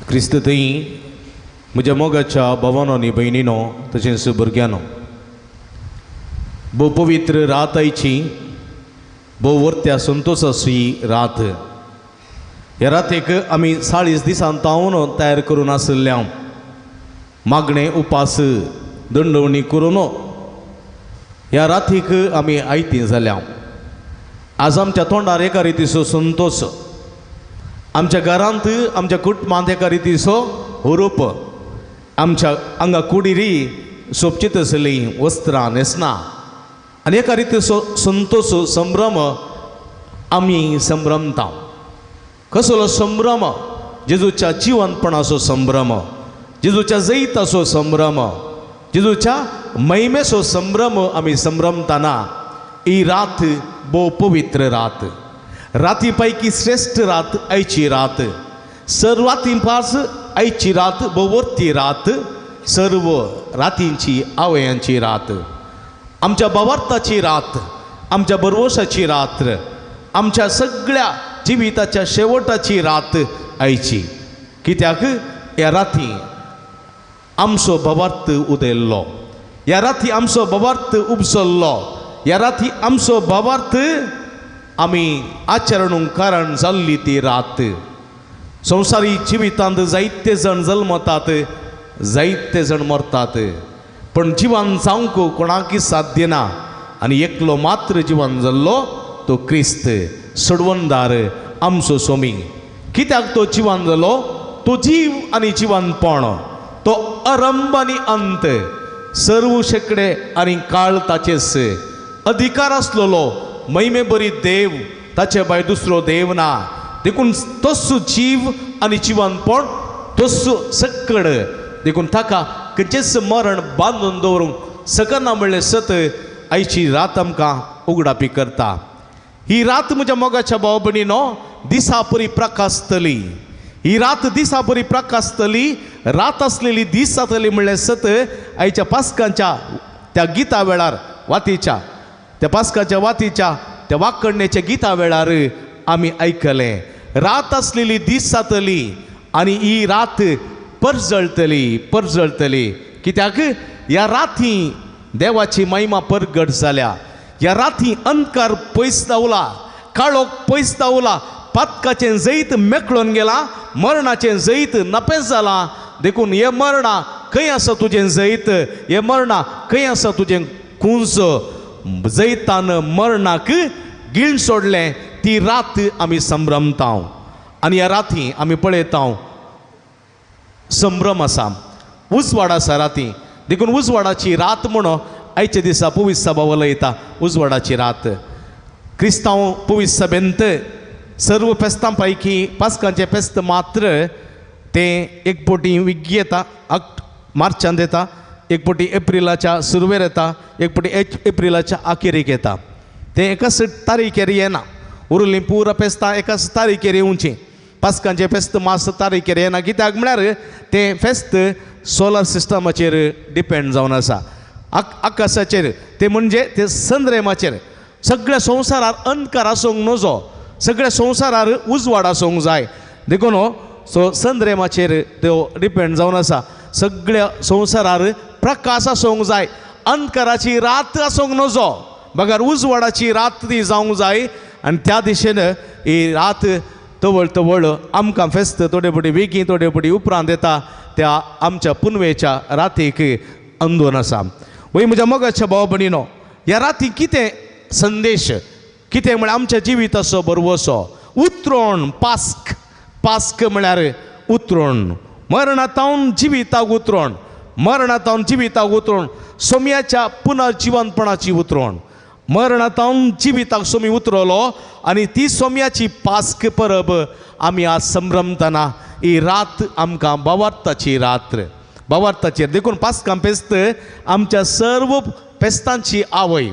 क्रिस्त थंय म्हज्या मोगाच्या भावानो आनी भयणीनो तशेंच भुरग्यानो, भोव पवित्र रात आयची, भोव वर्त्या संतोशाची रात. ह्या रातेक आमी 40 दिसान तावन तयार करून आसल्या मागणे उपास दंडवणी करून ह्या रातीक आमी आयतीं जाल्या. आज आमच्या तोंडार एका रितीचो संतोश, आमच्या घरांत आमच्या कुटुंबांत एका रितीचो हुरूप, आमच्या हांगा कुडीरी सोबचीत आसली वस्त्रां न्हेसना आनी एका रितीचो संतोश संभ्रम आमी संभ्रमता. कसलो संभ्रम? जेजूच्या जिवंतपणाचो संभ्रम, जेजूच्या जैताचो संभ्रम, जेजूच्या महिमेचो संभ्रम आमी संभ्रमतना ही रात भोव पवित्र रात. राती पैकी श्रेष्ठ रात आयची रात. सर्वाती पास आयची रात बवरती रात सर्व रातींची आवयांची रात आमच्या बवार्थाची रात आमच्या बरवसाची रात्र आमच्या सगळ्या जिविताच्या शेवटाची रात आयची कित्याक ह्या राती आमचो बवार्थ उदेल्लो ह्या राती आमचो बवार्थ उपसल्लो ह्या राती आमचो बवार्थ आमी आचरणूंक कारण जाल्ली ती रात संवसारी जिवितांत जायते जण जल्मतात जायते जण मरतात पण जिवन जावंक कोणाकी साध्य ना आनी एकलो मात्र जिवन जाल्लो तो क्रिस्त सोडवणदार आमचो स्वामी कित्याक तो जिवन जालो तो जीव आनी जिवनपण तो आरंभ आनी अंत सर्व शेकडे आनी काळ ताचेच अधिकार आसलेलो महिमे बरी देव ताचे भायर दुसरो देव ना देखून तस्सो जीव आनी जिवनपण तस्सो सक्कड देखून ताका खंयचेच मरण बांदून दवरूंक सकना म्हणलें सत आयची रात आमकां उगडापी करता ही रात म्हज्या मोगाच्या भाव भयणीनो दिसा परी प्रकाशतली ही रात दिसा बरी प्रकाशतली रात आसलेली दीस जातली म्हणलें सत आयच्या पास्कांच्या त्या गिता वेळार वातीच्या त्या पास्काच्या वातीच्या त्या वाकणणेच्या गिता वेळार आमी आयकलें रात आसलेली दीस जातली आनी ही रात परजळटली कित्याक ह्या राती देवाची महिमा परगट जाल्या ह्या राती अंधकार पयस दावला काळोख पयस दावला पातकाचें जैत मेकळून गेला मरणाचें जैत नपेस जाला देखून हे मरणा खंय आसा तुजें जैत हे मरणा खंय आसा तुजें कुंज जैतान मरणाक गिळ सोडलें ती रात आमी संभ्रमता आनी ह्या राती आमी पळयता संभ्रम आसा उजवाड आसा राती देखून उजवाडाची रात म्हणून आयच्या दिसा पुवीस सभा उलयता उजवाडाची रात क्रिस्तांव पुवीस सभेंत सर्व फेस्तां पैकी पास्कांचें फेस्त मात्र तें एक पोटी विग्गी येता मार्चांत येता एक पोटी एप्रिलाच्या सुरवेर येता एक पोटी एप्रिलाच्या अखेरेक येता तें एकाच तारीखेर येना उरिल्लीं पुराय फेस्तां एकाच तारीखेर येवचीं पास्कांचें फेस्त मार्च तारीखेर येना कित्याक म्हळ्यार तें फेस्त सोलर सिस्टमाचेर डिपेंड जावन आसा आकाशाचेर ते म्हणजे ते संद्रेमाचेर सगळ्या संवसारार अंधकार आसूंक नजो सगळ्या संवसारार उजवाड आसूंक जाय देखून सो संद्रेमाचेर तो डिपेंड जावन आसा सगळ्या संवसारार प्रकाश आसूंक जाय अंधकाराची रात आसूंक नजो बगार उजवाडाची रात ती जावंक जाय आनी त्या दिशेन ही रात तवळ तवळ आमकां फेस्त थोडे पटी बेगीन थोडे पटी उपरांत येता त्या आमच्या पुनवेच्या रातीक अंदून आसा वय म्हज्या मोगाच्या भाव भयणीनो ह्या राती कितें संदेश कितें म्हळ्यार आमच्या जिविताचो बरवसो उतरोण पास्क म्हळ्यार उतरोण मरणांतावन जिविताक उतरोण मरणांतावन जिविताक उतरोण सोम्याच्या पुनर्जिवनपणाची उतरोण मरणांतावन जिविताक सोमी उतरलो आनी ती सोम्याची पास्क परब आमी आज संभ्रमतना ही रात आमकां बवार्थाची रात्र बवार्थाचेर देखून पास्कां फेस्त आमच्या सर्व फेस्तांची आवय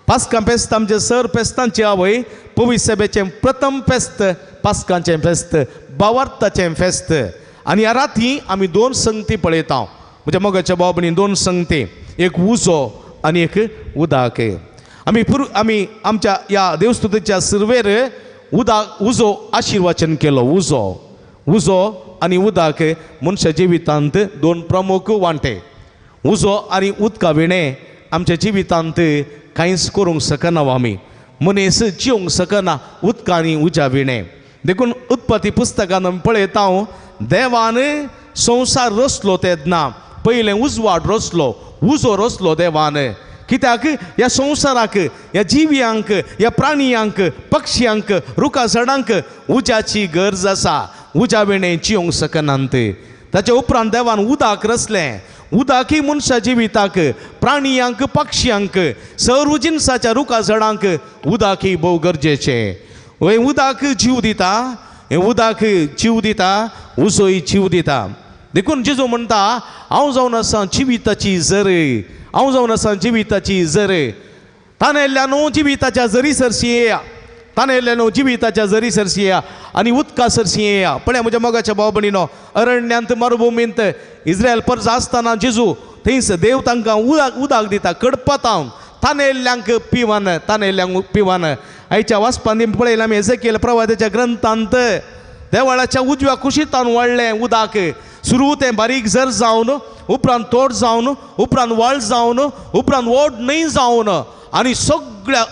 पास्कां फेस्त आमच्या सर्व फेस्तांची आवय पवित्र सभेचें प्रथम फेस्त पास्कांचें फेस्त बवार्थाचें फेस्त आनी ह्या राती आमी दोन संगती पळयता म्हज्या मोगाच्या भाव भयणी दोन संगती एक उजो आनी एक उदाक आमी आमच्या ह्या देवस्तुतीच्या सुरवेर उजो आशिर्वाचन केलो उजो आनी उदक मनशा जिवितांत दोन प्रमुख वांटे उजो आनी उदका विणें आमच्या जिवितांत कांयच करूंक शकना आमी मनीस जिवंक शकना उदकांनी उज्या विणें देखून उत्पत्ती पुस्तकांत आमी पळयता देवान संवसार रचलो तेन्ना पयलें उजवाड रचलो उजो रचलो देवान कित्याक ह्या संवसाराक ह्या जिव्यांक ह्या प्राणियांक पक्ष्यांक रुखां झाडांक उज्याची गरज आसा उज्या विणें जिवंक शकनात ताचे उपरांत देवान उदक रचलें उदकय मनशा जिविताक प्राणियांक पक्ष्यांक सर्व जिनसाच्या रुखां झाडांक उदकय भोव गरजेचें हें उदक जीव दिता हें उदक जीव दिता उजोय जीव दिता देखून जेजू म्हणटा हांव जावन आसा जिविताची झर हांव जावन आसा जिविताची झर ताणेल्ल्यान जिविताच्या झरी सरशी येया ताणेल्ल्यानो जिविताच्या जरी सरशी येया आनी उदका सरशी येया. पळय म्हज्या मोगाच्या भाव भयणीनो, अरण्यांत मरुभुमींत इस्रायल परजा आसतना जेजू थंयस देव तांकां उदक दिता कडपतां ताणेल्ल्यांक पिवान. आयच्या वाचपांनी पळयलां आमी एझेकियेल प्रवाद्याच्या ग्रंथांत देवाळाच्या उजव्या कुशींतान वाडलें उदक. सुरू तें बारीक जर जावन, उपरांत तोड जावन, उपरांत वळ जावन, उपरांत ओड न्हंय जावन आनी सगळ्या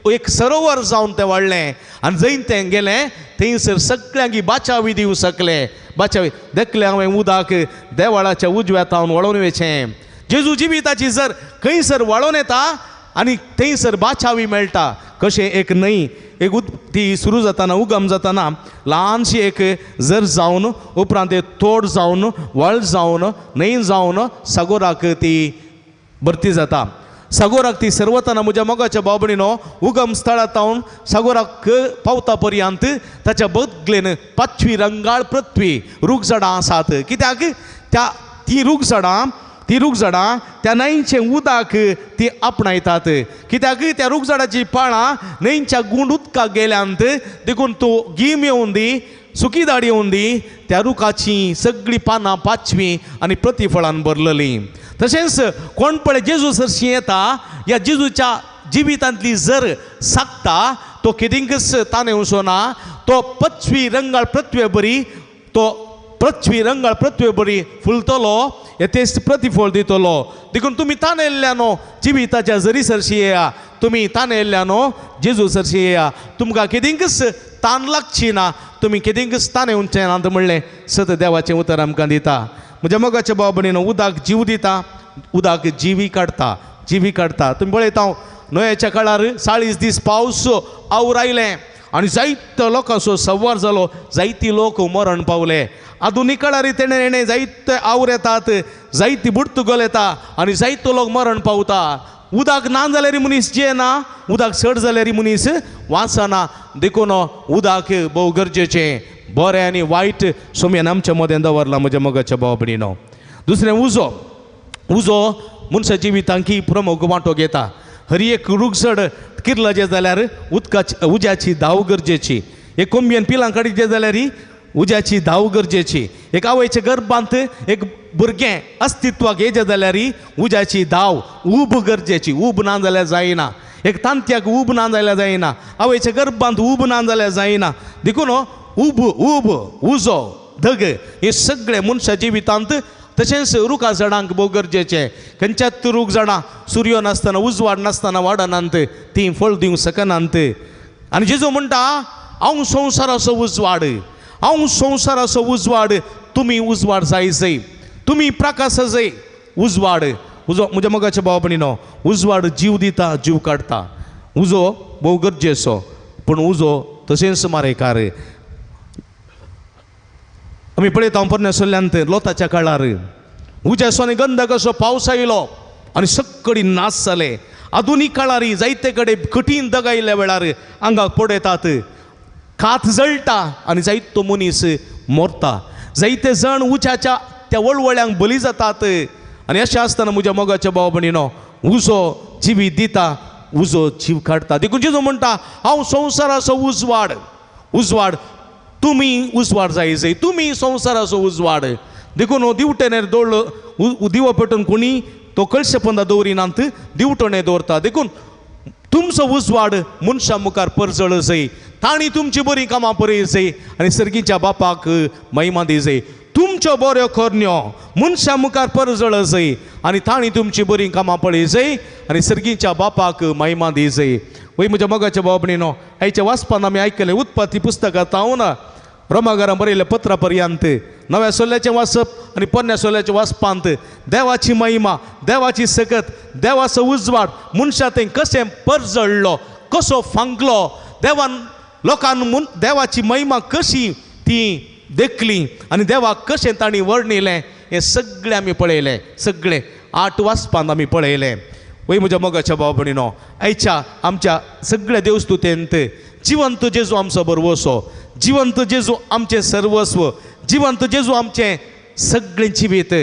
एक सरोवर जावन तें वाडलें. आनी जंय तें गेलें थंयसर सगळ्यांक बाचावी दिवं शकलें. बाचावी देखलें हांवें उदक देवाळाच्या उजव्या तावन वळोवन वेचें. जेजू जिविताची जर खंयसर वळोवन येता आनी थंयसर बाचावी मेळटा. कशें एक न्हंय ती सुरू जाताना उगम जाताना ल्हानशी एक जर जावन, उपरांत एक तोड जावन, वळ जावन, न्हंय जावन सागोराक ती भरती जाता. सागोराक ती सरवताना म्हज्या मोगाच्या भाव भयणीनो, उगम स्थळांतावन सागोराक पावता पर्यंत ताच्या बदलेन 5वी रंगाळ पृथ्वी रूख झाडां आसात. कित्याक ती रूख झाडां त्या न्हंयचें उदक ती आपणायतात. कित्याक त्या रूख झाडाची पाळां न्हंयच्या गुंड उदकाक गेल्यांत देखून तो गीम येवन दी, सुकी दाड येवन दी, त्या रुखाची सगळीं पानां पाचवी आनी प्रतिफळान भरलेलीं. तशेंच कोण पळय जेजू सरशी येता, ह्या जेजूच्या जिवितांतली जर सागता तो केदींकच ताणें वचोना. तो 5वी रंगाळ पृथ्वी बरी फुलतलो, तेच प्रतिफळ दितलो. देखून तुमी ताणेल्ल्यानो जिविताच्या जरी सरशी येया, तुमी ताणेल्ल्यानो जेजू सरशी येया. तुमकां केदींकच ताण लागची ना, तुमी केदींकच ताणें उंचें ना म्हणलें सत देवाचें उतर आमकां दिता. म्हज्या मोगाच्या भाव भयणीनो, उदक जीव दिता, उदक जिवी काडटा. तुमी पळयता न्हंयेच्या काळार 40 दीस पावस आवरायलें आनी जायत्या लोकांचो संवार जालो, जायती लोक मरण पावले. आधुनीक काळार तेणें जायते आवर येतात, जायती बुडतुगल येता आनी जायतो लोक मरण पावता. उदक ना जाल्यार मनीस जियेना, उदक चड जाल्यार मनीस वाचना. देखून उदक भोव गरजेचें. बरें आनी वायट सोम्यान आमच्या मदें दवरलां म्हज्या मोगाच्या भाव भयणीनो. दुसरें उजो मनशा जिवितांकी प्रमुख वांटो घेता. हर एक रूखझड किरलाचें जाल्यार उज्याची धाव गरजेची. एक कोंबयेन पिलां काडीचें जाल्यार उज्याची धाव गरजेची. एक आवयच्या गर्भांत एक भुरगें अस्तित्वाक येजें जाल्यार उज्याची धाव उब गरजेची. उब ना जाल्यार जायना. एक तांत्याक उब ना जाल्यार जायना. आवयच्या गर्भांत उब ना जाल्यार जायना. देखून उजो धग हे सगळे मनशा जिवितांत. तशेंच रुखा झाडांक भोव गरजेचें. खंयच्याच रूख झाडां सूर्य नासतना, उजवाड नासतना वाडनात, ती फळ दिवंक शकनात. आनी जेजू म्हणटा, हांव संवसाराचो उजवाड, तुमी उजवाड जाय, तुमी प्रकाश जाय. उजो म्हज्या मोगाच्या भाव भयणीनो, उजवाड जीव दिता, जीव काडटा. उजो भोव गरजेचो, पूण उजो तशेंच मारेकार. आमी पळयता परमेसरल्यांत लोताच्या काळार उज्याचो आनी गंध कसो पावस आयलो आनी सक्कडी नाश जाले. आधुनीक काळार जायते कडेन कठीण दग आयिल्ल्या वेळार आंगाक पडयतात, कात जळटा आनी जायतो मनीस मरता. जायते जण उज्याच्या त्या वळवळ्यांक बली जातात. आनी अशें आसतना म्हज्या मोगाच्या भाव भयणीनो, उजो जिवी दिता, उजो जीव काडटा. देखून जेजू म्हणटा, हांव संवसाराचो उजवाड, तुमी उजवाड जाय, तुमी संवसाराचो उजवाड. देखून दिवटेनेर दवरलो दिवो पेटोवन कोणी तो कळशे पंदा दवरिनात, दिवटणे दवरता. देखून तुमचो उजवाड मनशा मुखार परजळ जाय, तांणी तुमची बरी कामां पळय जाय आनी सर्गीच्या बापाक महिमा दी जाय. तुमच्यो बऱ्यो करण्यो मनशा मुखार परजळ जाय आनी तांणी तुमची बरी कामां पळय जाय आनी सर्गीच्या बापाक महिमा दी जाय. वय म्हज्या मोगाच्या भाव भयणीनो, हाच्या वाचपान आमी आयकलें उत्पत्ती पुस्तकांत हांव रोमाकारां बरयलें पत्रा पर्यंत नव्या सोल्याचें वाचप आनी पोरण्या सोल्याचें वाचपांत देवाची महिमा, देवाची सकत, देवाचो उजवाड मनशा थंय कशें परजळ्ळो, कसो फांकलो, देवान लोकांन देवाची महिमा कशी ती देखली आनी देवाक कशें तांणी वर्णिलें, हें सगळें आमी पळयलें. सगळें 8 वाचपांत आमी पळयलें. वय म्हज्या मोगाच्या भाव भयणीनो, आयच्या आमच्या सगळ्या देवस्तुतेंत जिवंत जेजू आमचो बरवसो, जिवंत जेजू आमचें सर्वस्व, जिवंत जेजू आमचें सगळें जिवीत,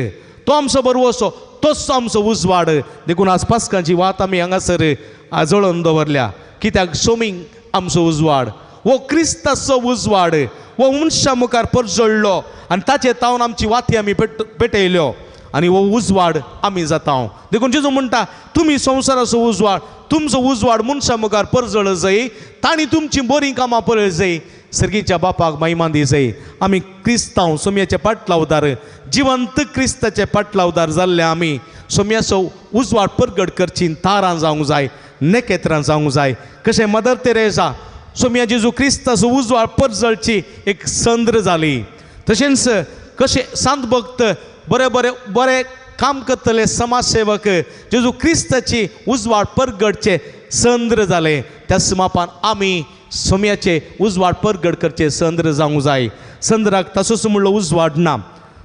तो आमचो बरवसो, तोच आमचो उजवाड. देखून आज पास्कांची वात आमी हांगासर आजळोवन दवरल्या. कित्याक सोमींग आमचो उजवाड वो क्रिस्ताचो उजवाड वो मनशा मुखार परजळ्ळो आनी ताचे तावन आमची वाती आमी पेटयल्यो आनी वो उजवाड आमी जाता देखून जेजू म्हणटा तुमी संवसाराचो उजवाड तुमचो उजवाड मनशा मुखार परजळ जाय तांणी तुमची बरी कामां पळय जाय सर्गीच्या बापाक महिमा दी जाय आमी क्रिस्तांव सोम्याचे पाटलावदार जिवंत क्रिस्ताचे पाटलावदार जाल्ले आमी सोम्याचो उजवाड परगट करची तारां जावंक जाय नेकेत्रां जावंक जाय कशें मदर तेरेसा सोम्या जेजू क्रिस्ताचो उजवाड परजळची एक संद्र जाली तशेंच कशें सांत भक्त बरे काम करतले समाजसेवक जेजू क्रिस्ताची उजवाड परगडचे संद्र जाले त्या मापान आमी सोम्याचे उजवाड परगड करचे संद्र जावंक जाय संद्राक तसोच म्हणलो उजवाड ना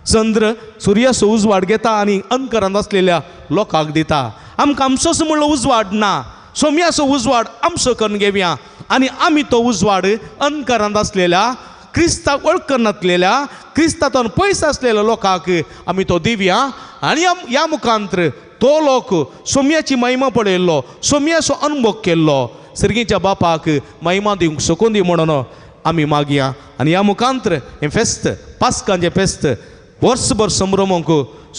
चंद्र सुर्याचो उजवाड घेता आनी अंधकारांत आसलेल्या लोकांक दिता आमकां आमचोच म्हणलो उजवाड ना सोम्याचो उजवाड आमचो करून घेवया आनी आमी तो उजवाड अंधकारांत आसलेल्या क्रिस्ताक वळखून नासलेल्या क्रिस्तांतून पयस आसलेल्या लोकांक आमी तो दिवया आनी ह्या मुखांतर तो लोक सोम्याची महिमा पळयल्लो सोम्याचो अनुभव केल्लो सर्गीच्या बापाक महिमा दिवंक शकून दी म्हणून आमी मागया आनी ह्या मुखांतर हें फेस्त पास्कांचें फेस्त वर्सभर संभ्रमूंक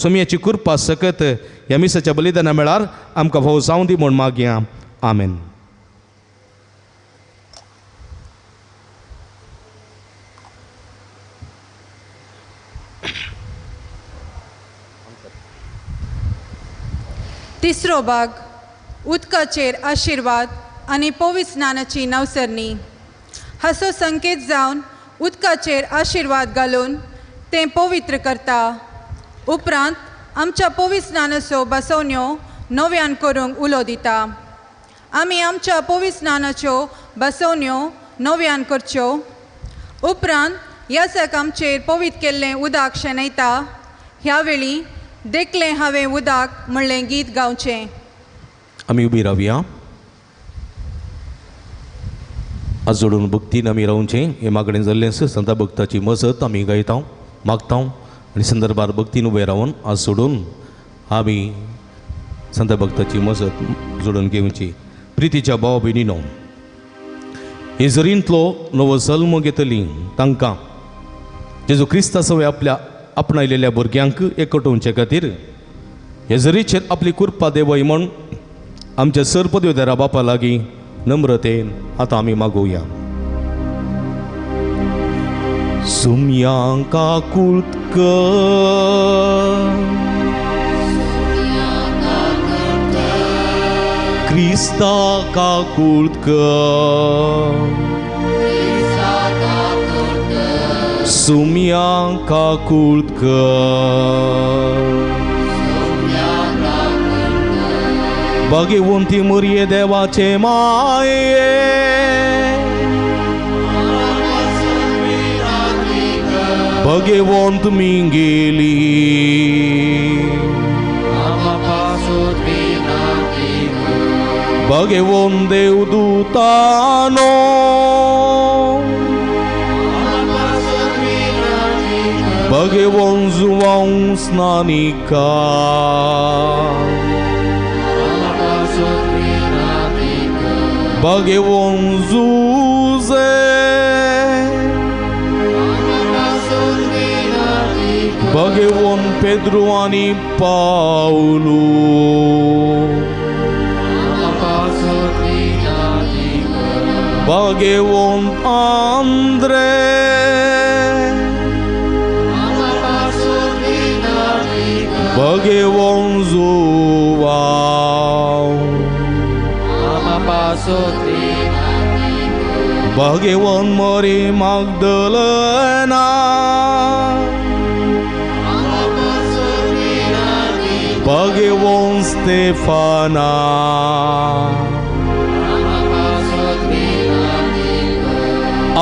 सोम्याची कृपा सकत ह्या मिसाच्या बलिदाना मेळार आमकां भोव जावं दी म्हूण मागया आमेन. तिसरो भाग उदकाचेर आशिर्वाद आनी पवित्र स्नानाची नवसरणी हाचो संकेत जावन उदकाचेर आशिर्वाद घालून तें पवित्र करता उपरांत आमच्या पवित्र स्नानाच्यो बसवण्यो नव्यान करूंक उलो दिता आमी आमच्या पवित्र स्नानाच्यो बसवण्यो नव्यान करच्यो उपरांत यासक आमचेर पवित्र केल्लें उदक शेनयता ह्या वेळी देखलें हांवें उदक म्हणलें गीत गावचें. आमी उबी रावया आज जोडून भक्तीन आमी रावचें हे मागणें जाल्लें संत भक्ताची मजत आमी गायता मागता आनी संदर्भार भक्तीन उबे रावन आज सोडून आमी संत भक्ताची मजत जोडून घेवची. प्रितीच्या भाव भयणीनो इजरींतलो नवो जल्म घेतली तांकां जेजू क्रिस्ता सवय आपल्या आपणायलेल्या भुरग्यांक एकवटोवचे खातीर येजरीचेर आपली कृपा देवय म्हण आमच्या सरपदवेदारा बापा लागीं नम्रतेन आतां आमी मागोवया. सुमयांका कुळक क्रिस्ता का कुळक सुमयांका कुळक भगवंती मोरये देवाचे माये भगवंत मिंगेली भगवंत देवदूतानो भगवंत जुवां स्नानिका भगवंत जुजे भगवंत पेद्रो आनी पावलो भगवंत आंद्रे भगवंत जुवां भगवंत मरी मागदलेना भगवंत स्तेफाना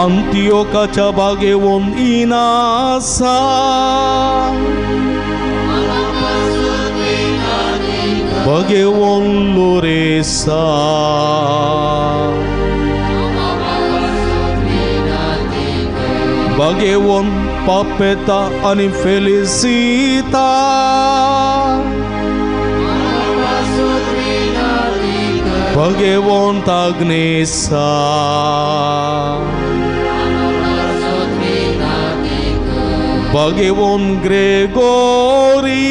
अंतियोकाच्या भगवंत इनासा भगवंत लोरेसा भगवंत पापेता आनी फेलिसिता Bagevon Tagnesa Bagevon Gregory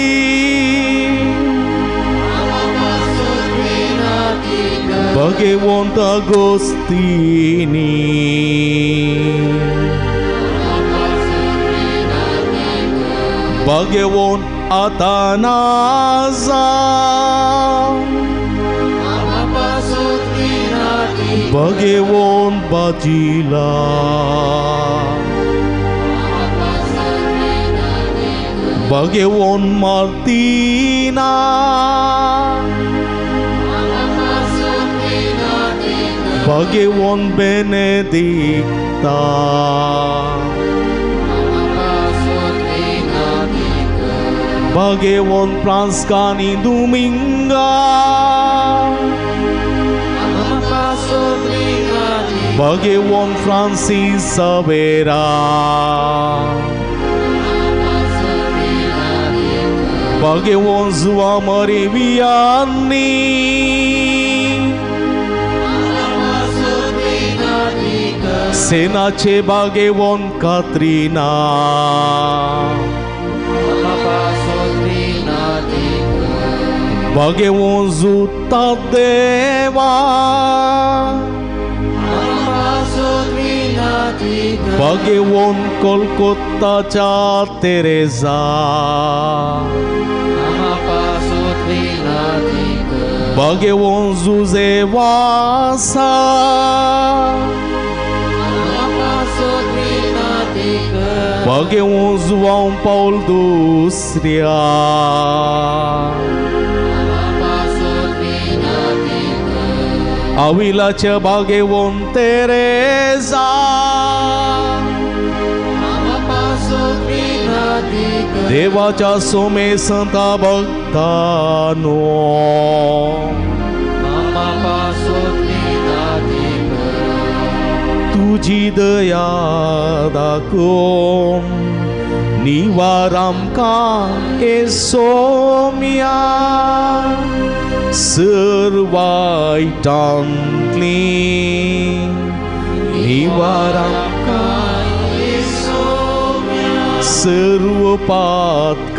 Bagevon Agostini Bagevon Atanasa Bagevon Bajila Bagevon Martina Bagevon Benedicta Bagevon Pranscani Dominga Bagevon Francis Savera Bagevon Zua Mariviani Senace Bagevon Katrina Bagevon Zutadeva Bagevon Kolkatacha Teresa Bagevon Zuzevasa Bagevon João Paulo Dústria Avilaच्या Bagevon Teresa देवाच्या सोमे संता भक्तानो तुझी दया दाखोवन निवारामका सोम्या सर्वायटांतली निवारामका सर्व पातकांतली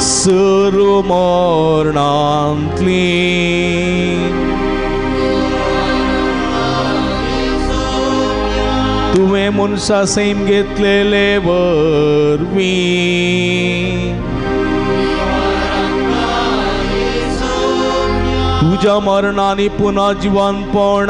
सर्व मरणांतली तुवें मनशा Sam घेतलेले वरवीं तुझ्या मरणाने पुन्हा जीवनपणावरवीं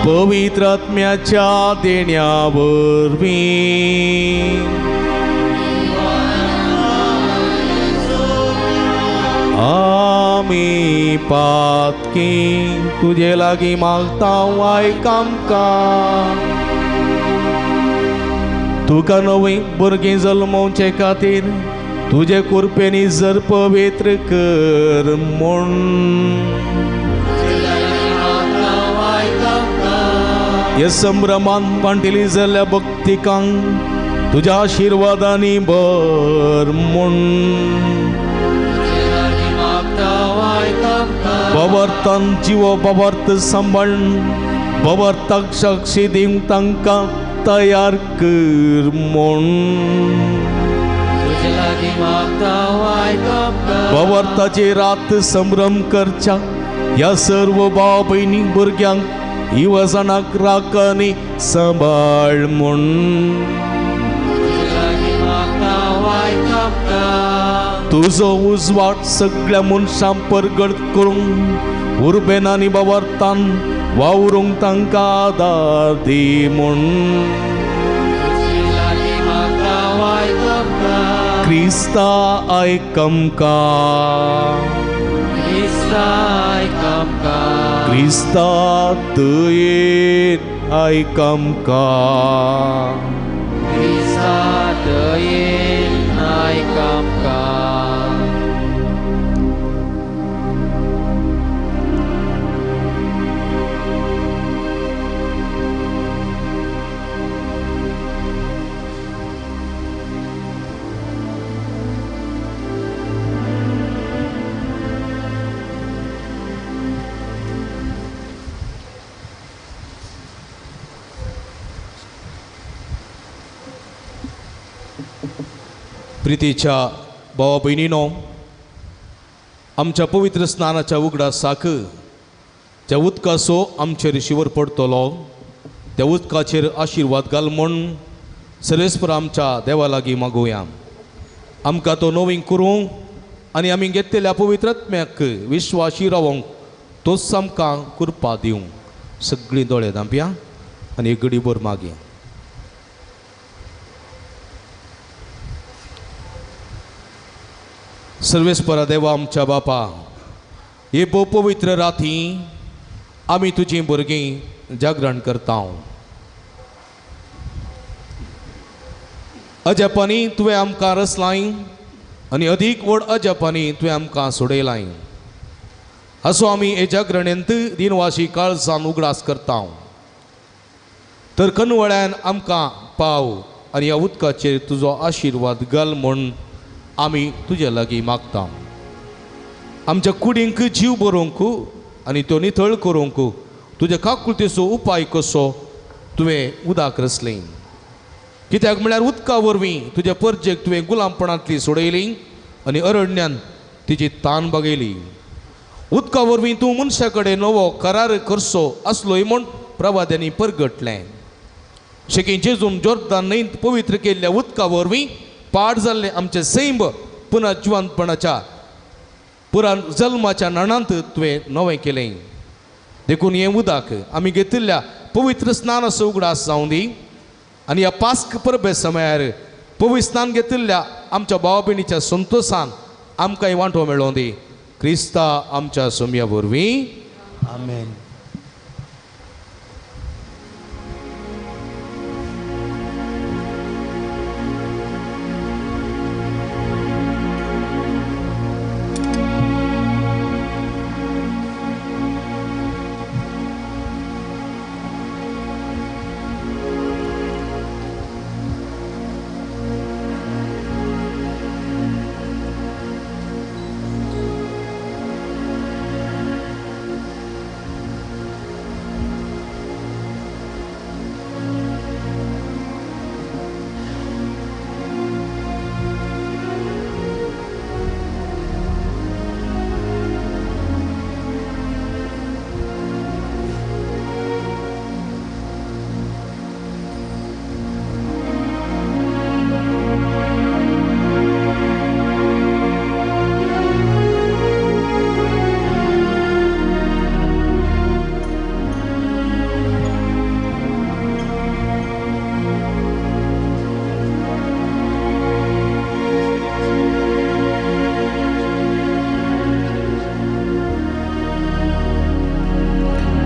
पवित्र आत्म्याच्या देण्यावरवीं आमी पातकी तुझे लागी मागता आयकामका तुका नवी भुरगीं जल्मोवचे खातीर तुझे कृपेनी जर पवित्र कर म्हूण ह्या संभ्रमान वांटिली जाल्ल्या भक्तिकांक तुझ्या आशिर्वादांनी भर म्हूण पवर्तन जीव पवर्त सांबाळ पवर्तक साक्षी दिवंक तांकां तयार कर म्हूण पवर्ताची रात संभ्रम करच्या ह्या सर्व भाव भयणी भुरग्यांक इवसनाक राखणी सांबाळ म्हूण तुजो उजवाड सगळ्या मनशां परगट करूंक उर्बेन आनी बावर्तान वावरूंक तांकां आदार दी म्हूण क्रिस्ता आयकमका क्रिस्ता दयेन आयकमका प्रितीच्या भावा भयणीनो, आमच्या पवित्र स्नानाच्या उगडा साक ज्या उदकाचो आमचेर शिवर पडटलो त्या उदकाचेर आशिर्वाद घाल म्हूण सर्वेस्पर आमच्या देवा लागीं मागुया. आमकां तो नवीन करूं आनी आमी घेतलेल्या पवित्र आत्म्याक विश्वासी रावंक तोच आमकां कृपा दिवं. सगळीं दोळे धांपया आनी एक घडीभर मागया. सर्वेस्परा देवा आमच्या बापा, हे पवित्र राती आमी तुजीं भुरगीं जागरण करता. अजापांनी तुवें आमकां रचलाय आनी अदीक व्हड अजापांनी तुवें आमकां सोडयलाय. असो आमी हे जागरणेंत दिनवाशी काळजान उगडास करता. तर कनवळ्यान आमकां पाव आनी ह्या उदकाचेर तुजो आशिर्वाद घाल म्हूण आमी तुजे लागीं मागता. आमच्या कुडींक जीव भरोवंक आनी त्यो नितळ करूंक तुज्या काकुळतेचो उपाय कसो तुवें उदक रचलें. कित्याक म्हळ्यार उदका वरवीं तुज्या परजेक तुवें गुलामपणांतली सोडयली आनी अरण्यान तिची तान बागयली. उदका वरवीं तूं मनशा कडेन नवो करार करचो आसलोय म्हूण प्रवाद्यांनी परगटलें. शेकी जेजून जोर्दान न्हंयत पवित्र केल्ल्या उदका वरवीं पाड जाल्ले आमचे सैम पुना जिवंतपणाच्या पुरा जल्माच्या नणांत तुवें नवें केलें. देखून हें उदक आमी घेतिल्ल्या पवित्र स्नानाचो उगडास जावं दी आनी ह्या पास्क परबे समयार पवित्र स्नान घेतिल्ल्या आमच्या भावा भयणीच्या संतोशान आमकां वांटो मेळों दी. क्रिस्ता आमच्या सोम्या वरवीं आमेन.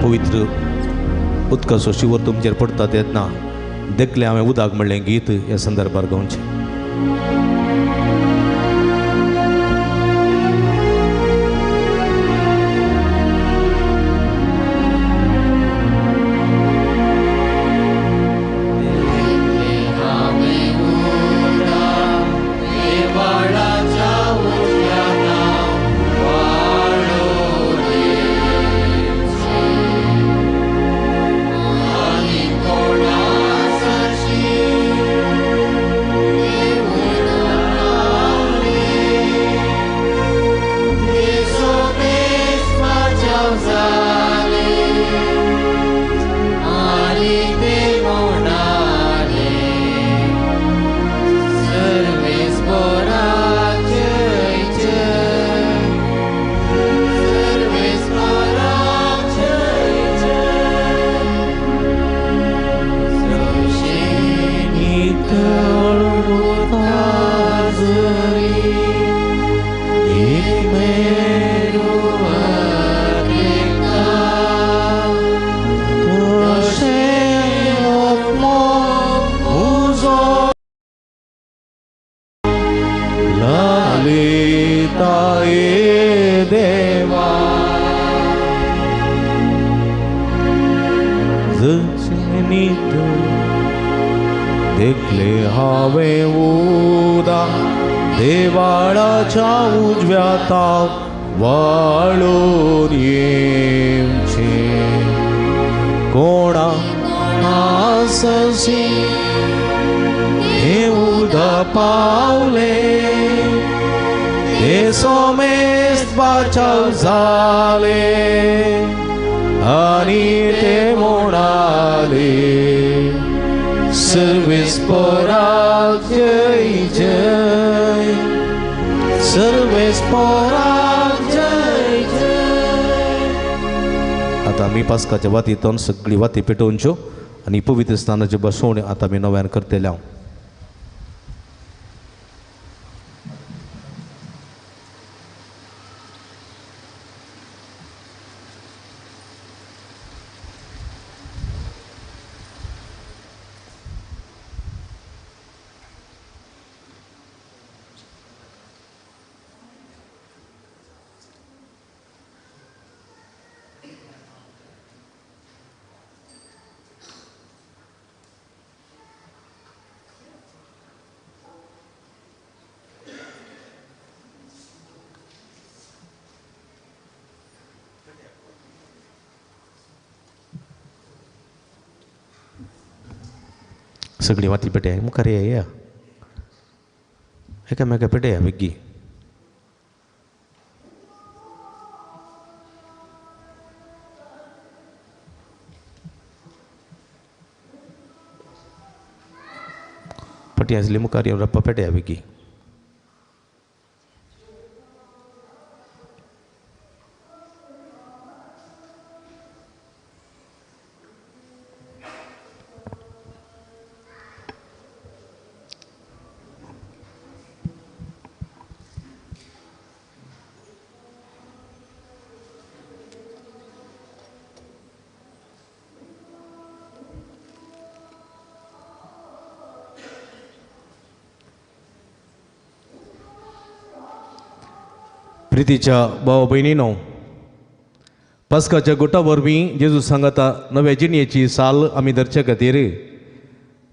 पवित्र उदकाचो शिवर तुमचेर पडटा तेन्ना देखलें हांवें उदक म्हणलें गीत ह्या संदर्भार गावचें. देखले हांवें उदक देवाळाच्या उजव्या वाळून येवचें. कोणा आससी हे सुद्धा पावले ते सोमेस बाचाव झाले आणि ते म्हणाले सर्वेस पोराक जय जय सर्वेस पोराक जय जय. आता आम्ही पास्काच्या वातीतून सगळी वाती पेटोवच्यो आणि पवित्र स्नानाचे बसवणे आता आम्ही नव्यान करतले हांव. सगळी वाती पेटे मुखार या एकामेका पेटे बेगी. पटी आसली मुखार येवन रप्पा पेटे बेगी. प्रितीच्या भाव भयणीनो, पास्काच्या गुटा वरवीं जेजू सांगता नव्या जिणयेची साल आमी धरचे खातीर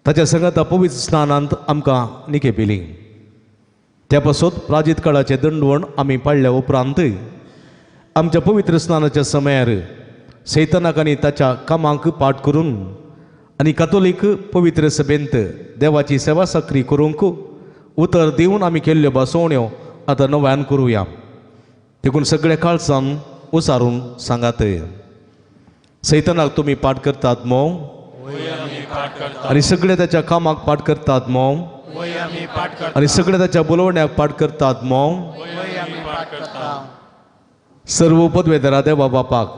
ताच्या सांगता पवित्र स्नानांत आमकां निके पेली. त्या पासत प्राजीत काळाचे दंडवण आमी पाळल्या उपरांत आमच्या पवित्र स्नानाच्या समयार सैतानाक आनी ताच्या कामांक पाठ करून आनी कातोलीक पवित्र सभेंत देवाची सेवा साखरी करूंक उतर दिवन आमी केल्ल्यो बसवण्यो आतां नव्यान करुया. देखून सगळे काळजान उसारून सांगात. सैतानाक तुमी पाठ करतात मो आनी सगळे त्याच्या कामाक पाठ करतात मो आनी सगळे त्याच्या बोलवण्याक पाठ करतात मो. सर्व उपद्वेदरा देवा बापाक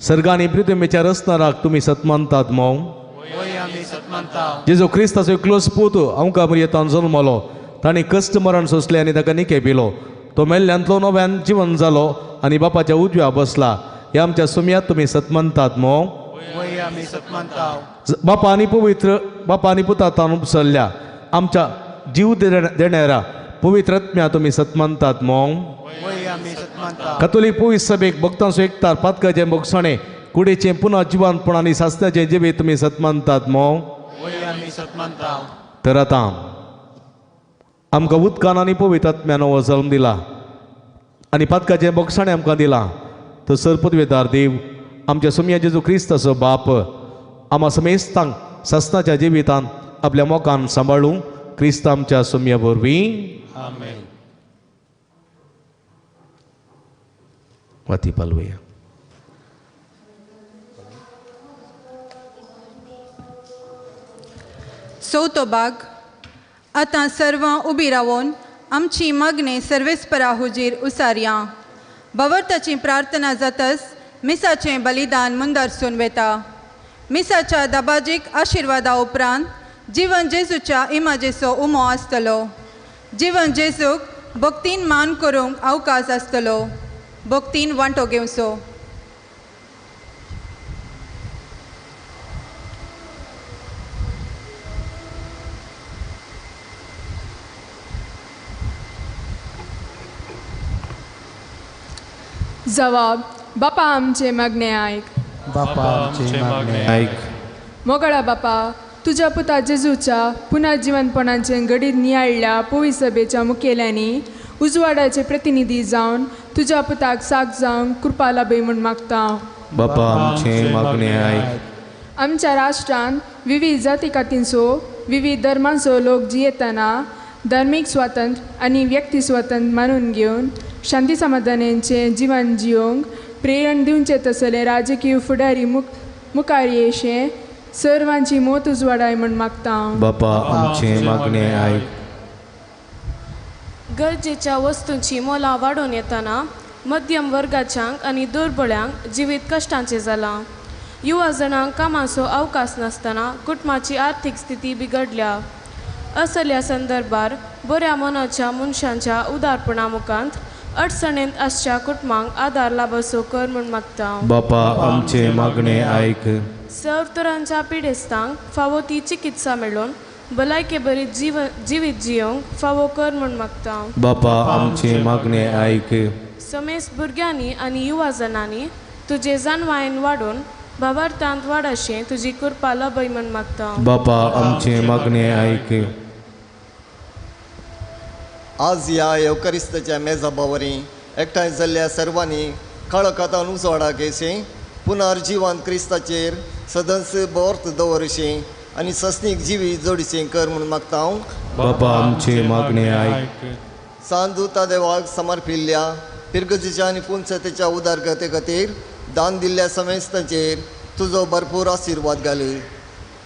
सर्गा आनी पृथ्वीच्या रचणाराक तुमी सत मानतात मो. जेजो क्रिस्ताचो एकलोच पूत आमकां मर्येतान जल्मलो, ताणी कश्ट मरण सोंसलें आनी ताका निके पिलो. तो मेल्ल्यांतलो नव्यान जिवन जालो आनी बापाच्या उजव्या बसला. ह्या आमच्या सुमयात तुमी सत मानतात मो. बापा आनी पवित्र बापा आनी पुतांतान उपसरल्या आमच्या जीव देणाऱ्या पवित्र आत्म्या तुमी सत मानतात मो. कातोलीक पवित्र सभेक भक्तांचो एकतार पातकाचें भोगसणें कुडीचें पुना जिवानपण आनी सासण्याचें जिवे तुमी सत मानतात मो. तर आतां आमकां उदकान आनी पवित्र आत्म्यान नवो जल्म दिला आनी पातकाचें भोगसणें आमकां दिलां. तो सर्पद्वेदार देव आमच्या सुमया जेजू क्रिस्ताचो बाप आमा समेस्तांक सस्ताच्या जिवितांत आपल्या मोगान सांबाळूं क्रिस्त आमच्या सुमया वरवीं आमेन. वाती पालवया. चवथो भाग. आतां सर्वां उबी रावून आमची मागणी सर्वेस्परा हुजीर उसारया. भवर्ताची प्रार्थना जातच मिसाचें बलिदान मुंदरसून वेता. मिसाच्या दबाजीक आशिर्वादा उपरांत जीवन जेजूच्या इमाजेचो उमो आसतलो. जीवन जेजूक भक्तीन मान करूंक अवकाश आसतलो. भक्तीन वांटो घेवचो. जवाब. बापा आमचे मागणे ऐक. बापा आमचे मागणे ऐक. मोगळा बापा, तुझ्या पुता जेजूच्या पुन्हा जिवंतपणाचे घडीत नियाळल्या पवित्र सभेच्या मुखेल्यांनी उजवाडाचे प्रतिनिधी जावन तुझ्या पुताक साक जावन कृपा लाभय म्हूण मागता. बापा आमचे मागणे ऐक. आमच्या राष्ट्रांत विविध जाती कातींचो विविध धर्मांचो लोक जियेतना धार्मीक स्वातंत्र्य आनी व्यक्ती स्वातंत्र्य मानून घेवन शांती समाधानाचें जिवन जिवंक प्रेरण दिवचे तसले राजकीय फुडारी मुखार येशे सर्वांची मोत उजवाडाय म्हण मागता बापा आमचे मागणे आयक. गरजेच्या वस्तूंची मोलां वाडून येतना मध्यम वर्गाच्यांक आनी दुर्बळ्यांक जिवीत कश्टांचें जालां. युवा जणांक कामाचो अवकाश नासतना कुटुंबाची आर्थीक स्थिती बिगडल्या. असल्या संदर्भार बऱ्या मनाच्या मनशांच्या उदारपणा मुखांत अडचणेंत आसच्या कुटुंबांक आदार लाभसो कर म्हूण मागता बापा आमचे मागणे आयक. सर्वतरांच्या पिडेस्तांक फावो ती चिकित्सा मेळोवन भलायके बरी जिवीत जियोंक फावो कर म्हूण मागता बापा आमचे मागणे आयक. समेस भुरग्यांनी आनी युवा जणांनी तुजे जाणवायेन वाडून भावार्थांत वाडशें तुजी कृपा लबय म्हूण मागता बापा आमचे मागणे आयक. आज ह्या येवकरिस्ताच्या मेजाबावरी एकठांय जाल्ल्या सर्वांनी खळखतान उजवाडाक येशें पुनर्जिवन क्रिस्ताचेर सदस बोर्त दवरशें आनी सस्नीक जिवी जोडचें कर म्हूण मागता हांव बापा आमचे मागणे आयक. सांदुता देवाक समर्पिल्ल्या पिरगजेच्या आनी पुंचतेच्या उदारगते खातीर दान दिल्ल्या समेस्तांचेर तुजो भरपूर आशिर्वाद घाल.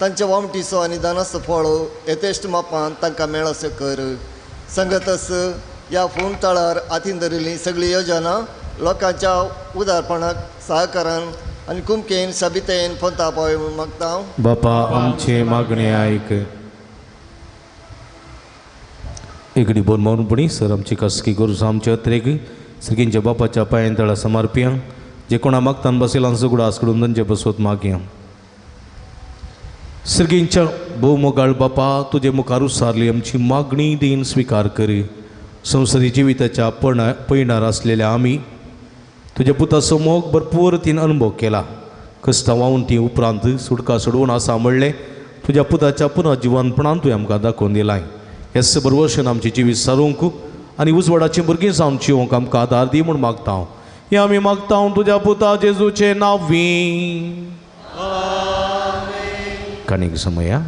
तांच्या वामटीचो आनी दानाचो फळ यथेश्ट मापान तांकां मेळसो कर. संगतस ह्या फोन तळार हातीन धरिल्लीं सगळीं योजना लोकांच्या उदारपणाक सहकारान आनी कुमकेन सबितेन फोंता पावय म्हूण मागता हांव बापा आमचे मागणे आयक. एकडी बोन मौनपणी सर आमची कसकी करू आमच्या अत्रेक श्रीकींच्या बापाच्या पांयां तळा समर्पिया जे कोणा मागतान बसेलां सगळं आसकडून तांचे बसवत मागया. श्रीकींच्या भोवमोगाळ बापा तुजे मुखार सारली आमची मागणी देन स्विकार कर. संवसारी जिविताच्या पयणार आसलेल्या आमी तुज्या पुताचो मोग भरपूर रितीन अनुभव केला. कश्टां वाहून ती उपरांत सुडका सोडवून आसा म्हणलें तुज्या पुताच्या पुनर्जिवनपणान तुवें आमकां दाखोवन दिलां. हेच बरोवशेन आमची जिवीत सारूंक आनी उजवाडाचें भुरगीं जावन जिवंक आमकां आदार दी म्हूण मागता हांव. हें आमी मागता हांव तुज्या पुता जेजूचे नांवी. काणीक समया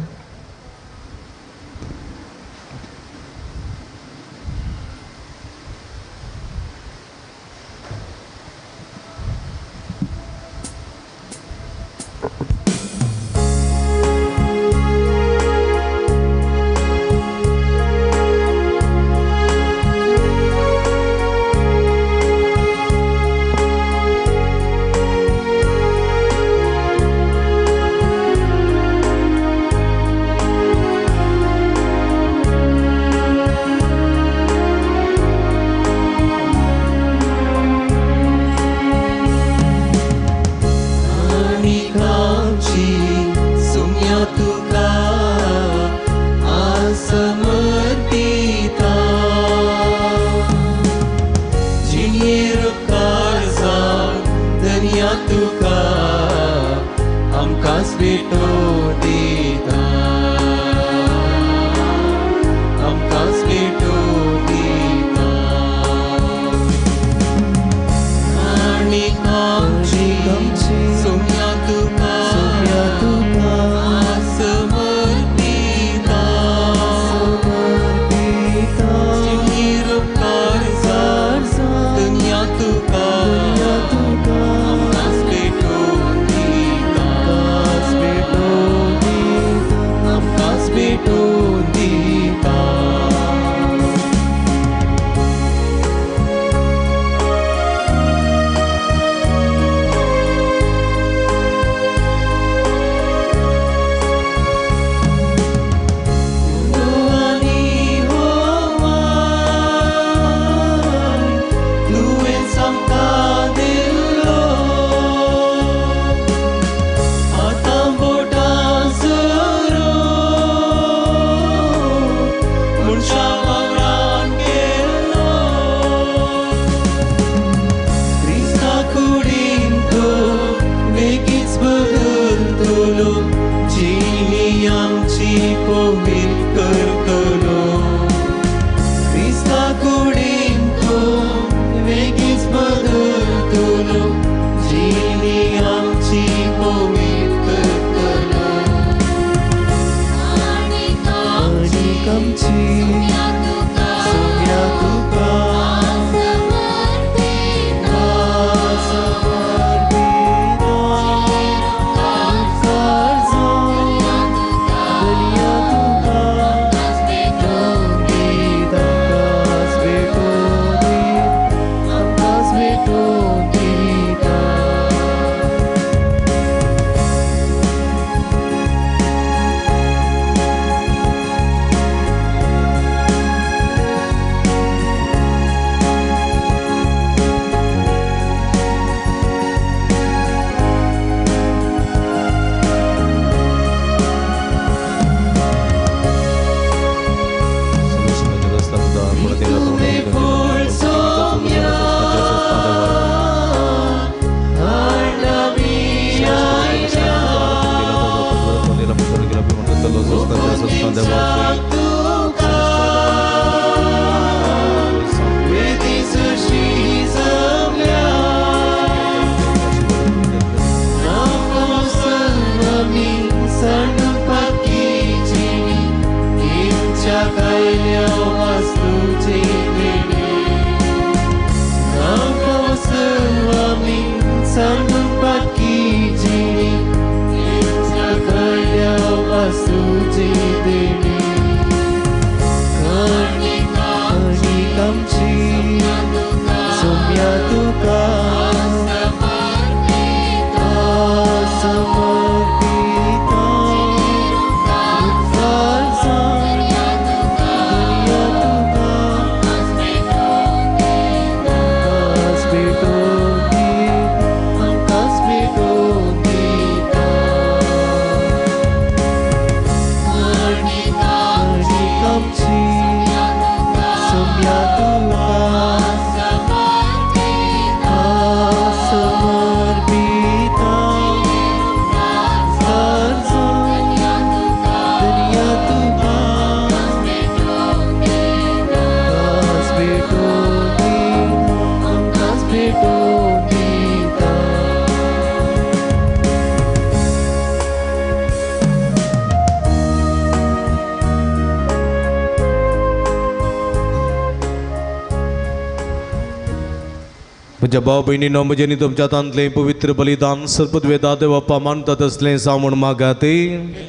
म्हज्या भाव भयणीनो म्हजेनी तुमच्या हातांतलें पवित्र बलिदान सर्पद्वेदा बाप्पा मानतात असलें सावण मागाते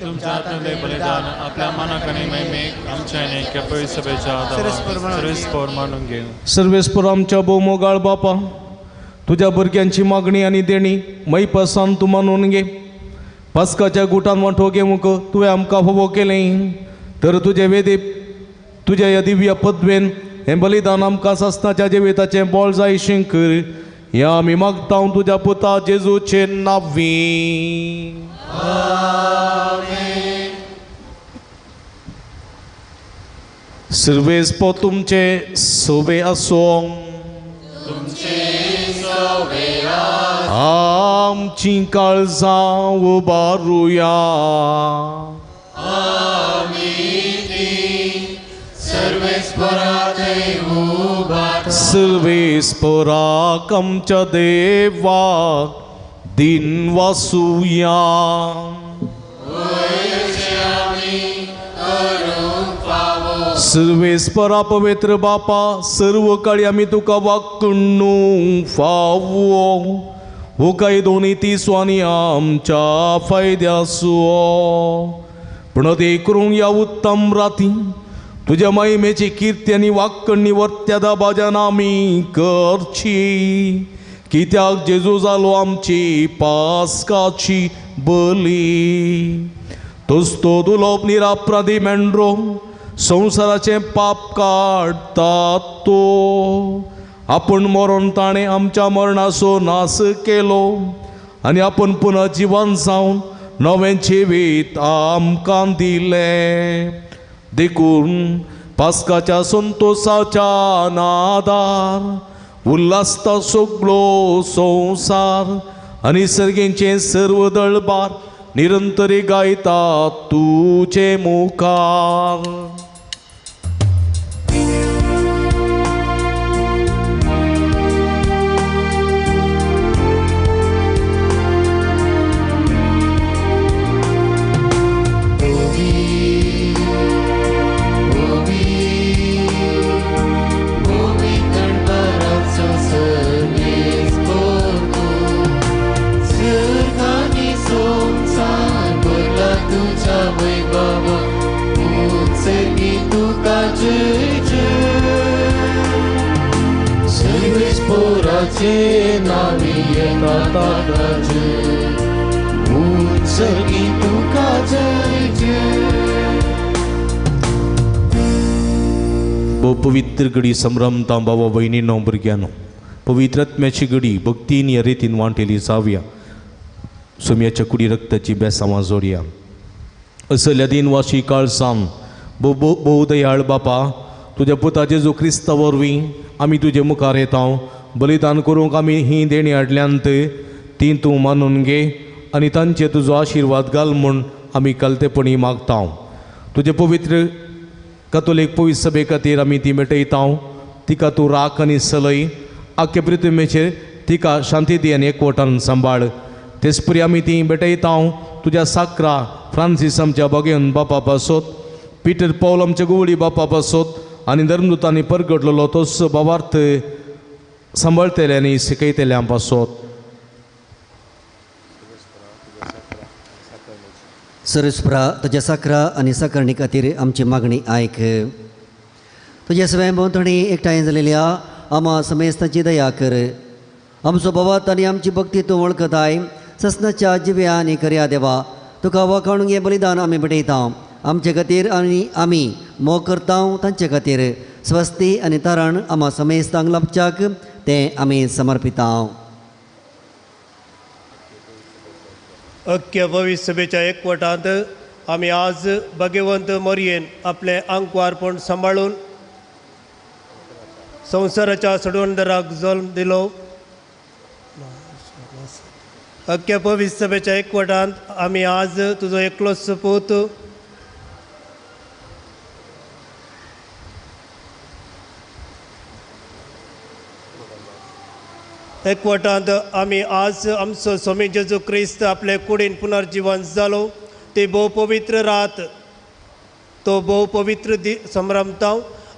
तुमच्या हातांतलें बलिदान आपल्या मनाक आनी महिमेक आमच्या आनी केपय सभेच्या सर्वेस्पर मानून घे. सर्वेस्पर आमच्या भोवमोगाळ बापा तुझ्या भुरग्यांची मागणी आनी देणी मैपसान तूं मानून घे. पास्काच्या गुटान वांटो घे मुख तुवें आमकां फोबो केलें तर तुजे वेदे तुज्या ह्या दिव्य पदवेन हें बलिदान आमकां सस्ताच्या जिविताचें बोळ जायशें कर. हें आमी मागता तुज्या पुता जेजूचे नांवी. सर्वेस्पर तुमचे सोबे आसूं आमची काळजां उबारुया. सर्वेस्पराक आमच्या देवाक दिन वासुया. सर्वेस्परा पवित्र बापा सर्व काळी आमी तुका वाकणू फावो हो काय दोन्ही तिसवानी आमच्या फायद्यासो पण ते करून या उत्तम राती तुझ्या महिमेची कीर्ती आनी वाकणणी वर्त्यादा बाजान आमी करची. कित्याक जेजू जालो आमची पास्काची बली. तोच तो दुलोप निरापराधी मेंढरो संवसाराचे पाप काडटा तो. आपण मरण ताणें आमच्या मरणाचो नाश केलो आनी आपण पुनः जिवन जावन नवें जिवीत आमकां दिलें. देखून पास्काच्या संतोषाच्या नादार उल्हासता सगळो संवसार आनी सर्गेंचे सर्व दळबार निरंतरी गायता तुजे मुखार. सर्वेस्पराचे नावी येता ताज उंचगी तुका जय जय. पवित्र घडी संभ्रमता बाबा भयणीनो भुरग्यानो पवित्रात्म्याची घडी भक्तीन ह्या रितीन वांटेली जावया. सोम्याच्या कुडी रक्ताची बेसांवां जोडया. असल्या दिनवाशी काळजान भोव दयाळ बापा तुज्या पुता जेजू क्रिस्ता वरवीं आमी तुजे मुखार येता. बलिदान करूंक आमी ही देणी हाडल्यांत ती तूं मानून घे आनी तांचे तुजो आशिर्वाद घाल म्हूण आमी कलतेपणी मागता. तुजे पवित्र कॅथोलीक पवित्र सभे खातीर आमी ती मेटयता. तिका तूं राख आनी सलय आख्खे पृथ्वीचेर तिका शांती दी आनी एकवटान सांबाळ. तेच परी आमी ती भेटयता तुज्या साकरा फ्रांसीस आमच्या भगेन बापा पासत पिटर पौल आमच्या गुवळी बापा पासत आनी धर्मदुतांनी परगटलेलो तोच भावार्थ सांबाळटले आनी शिकयतल्या पासत. सर्वेस्परा तुज्या साकरा आनी साकरणी खातीर आमची मागणी आयक. तुज्या सगळ्या भोंवतणी एकठांय जालेल्या आम्हा समेस्तांची दया कर. आमचो बोवात आनी आमची भक्ती तूं वळखताय. ससनाच्या जिव्या आनी करया देवा तुका वाखाणूंक हें बलिदान आमी भेटयता. आमचे खातीर आनी आमी मोग करता तांचे खातीर स्वस्ती आनी तारण आम्हा समेस्तांक लाभच्याक तें आमी समर्पिता. अख्ख्या भविष्य सभेच्या एकवटांत आमी आज भगवंत मोरयेन आपलें आंकवारपण सांबाळून संवसाराच्या सडवंडराक जल्म दिलो. अख्ख्या भविष्य सभेच्या एकवटांत आमी आज तुजो एकलोच पूत एकवटांत आमी आज आमचो स्वामी जेजू क्रिस्त आपले कुडीन पुनर्जीवन जालो. ती भोव पवित्र रात तो भोव पवित्र संभ्रमता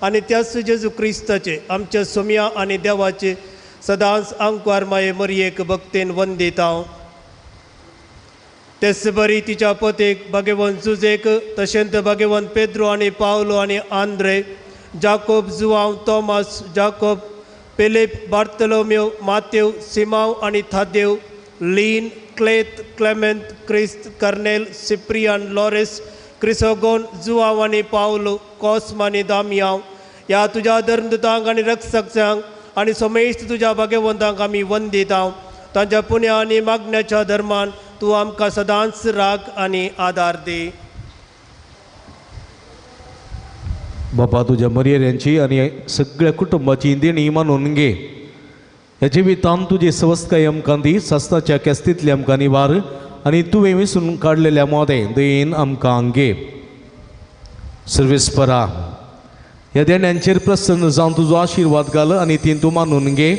आनी त्याच जेजू क्रिस्ताचे आमच्या सोम्या आनी देवाचे सदांच आमकां माये मरयेक भक्तीन वंदीत हांव. तेच बरी तिच्या पतीक भगवंत जुजेक तशेंच भगवंत पेद्रो आनी पावलो आनी आंद्रे, जाकोब जुआंव तोमास, जाकोब फिलीप, बार्तलोम्यो, मातेव, सिमांव आनी थादेव, लीन, क्लेत, क्लेमेंत, क्रिस्त, कर्नेल, सिप्रियान, लॉरेस, क्रिसोगोन, जुआंव आनी पावलो, कॉस्म आनी दामियांव, ह्या तुज्या धर्मदुतांक आनी रक्षकांक आनी समेस्त तुज्या भगवंतांक आमी वंदीत हांव. तांच्या पुण्या आनी मागण्याच्या धर्मान तूं आमकां सदांच राग आनी आदार दी. बापा तुझ्या मर्यादांची आणि सगळ्या कुटुंबाची देणी मानून घे. ह्या जिवितांत तुझी स्वस्थकाय आमकां दी, सस्ताच्या केस्तींतली आमकां निवार आनी तुवें विसरून काडलेल्या मोदें दयेन आमकां घे. सर्वेस्परा ह्या देण्यांचेर प्रसन्न जावन तुजो आशिर्वाद घाल आनी ती तूं मानून घे.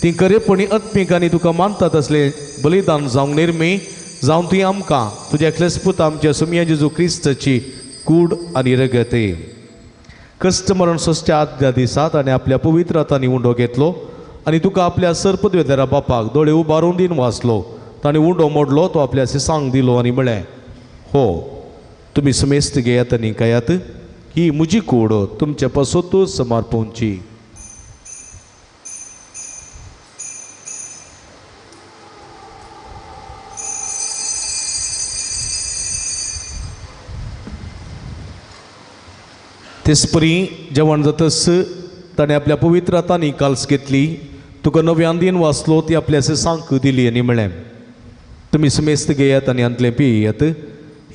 ती खरेपणी आत्मीक आनी तुका मानतात असले बलिदान जावंक निर्मी जावन ती आमकां तुज्या एकलेच आमच्या सुमया जेजू क्रिस्ताची कूड आनी रगत. कश्ट मरण सोंसच्या आदल्या दिसात आनी आपल्या पवित्र हातांनी उंडो घेतलो आनी तुका आपल्या सर्पद्वेदरा बापाक दोळे उबारून दिन वाचलो. ताणें उंडो मोडलो, तो आपल्या सिसांक दिलो आनी म्हळें, हो तुमी समेस्त घेयात आनी खायात, ही म्हजी कूड तुमच्या पासोतूच समर्पोवची. तेसपरी जेवण जातस ताणें आपल्या पवित्र हातांनी काल्स घेतली, तुका नव्यान दिन वाचलो, ती आपल्या सिसांक दिली आनी म्हळें, तुमी समेस्त घेयात आनी अंतलें पियेयात,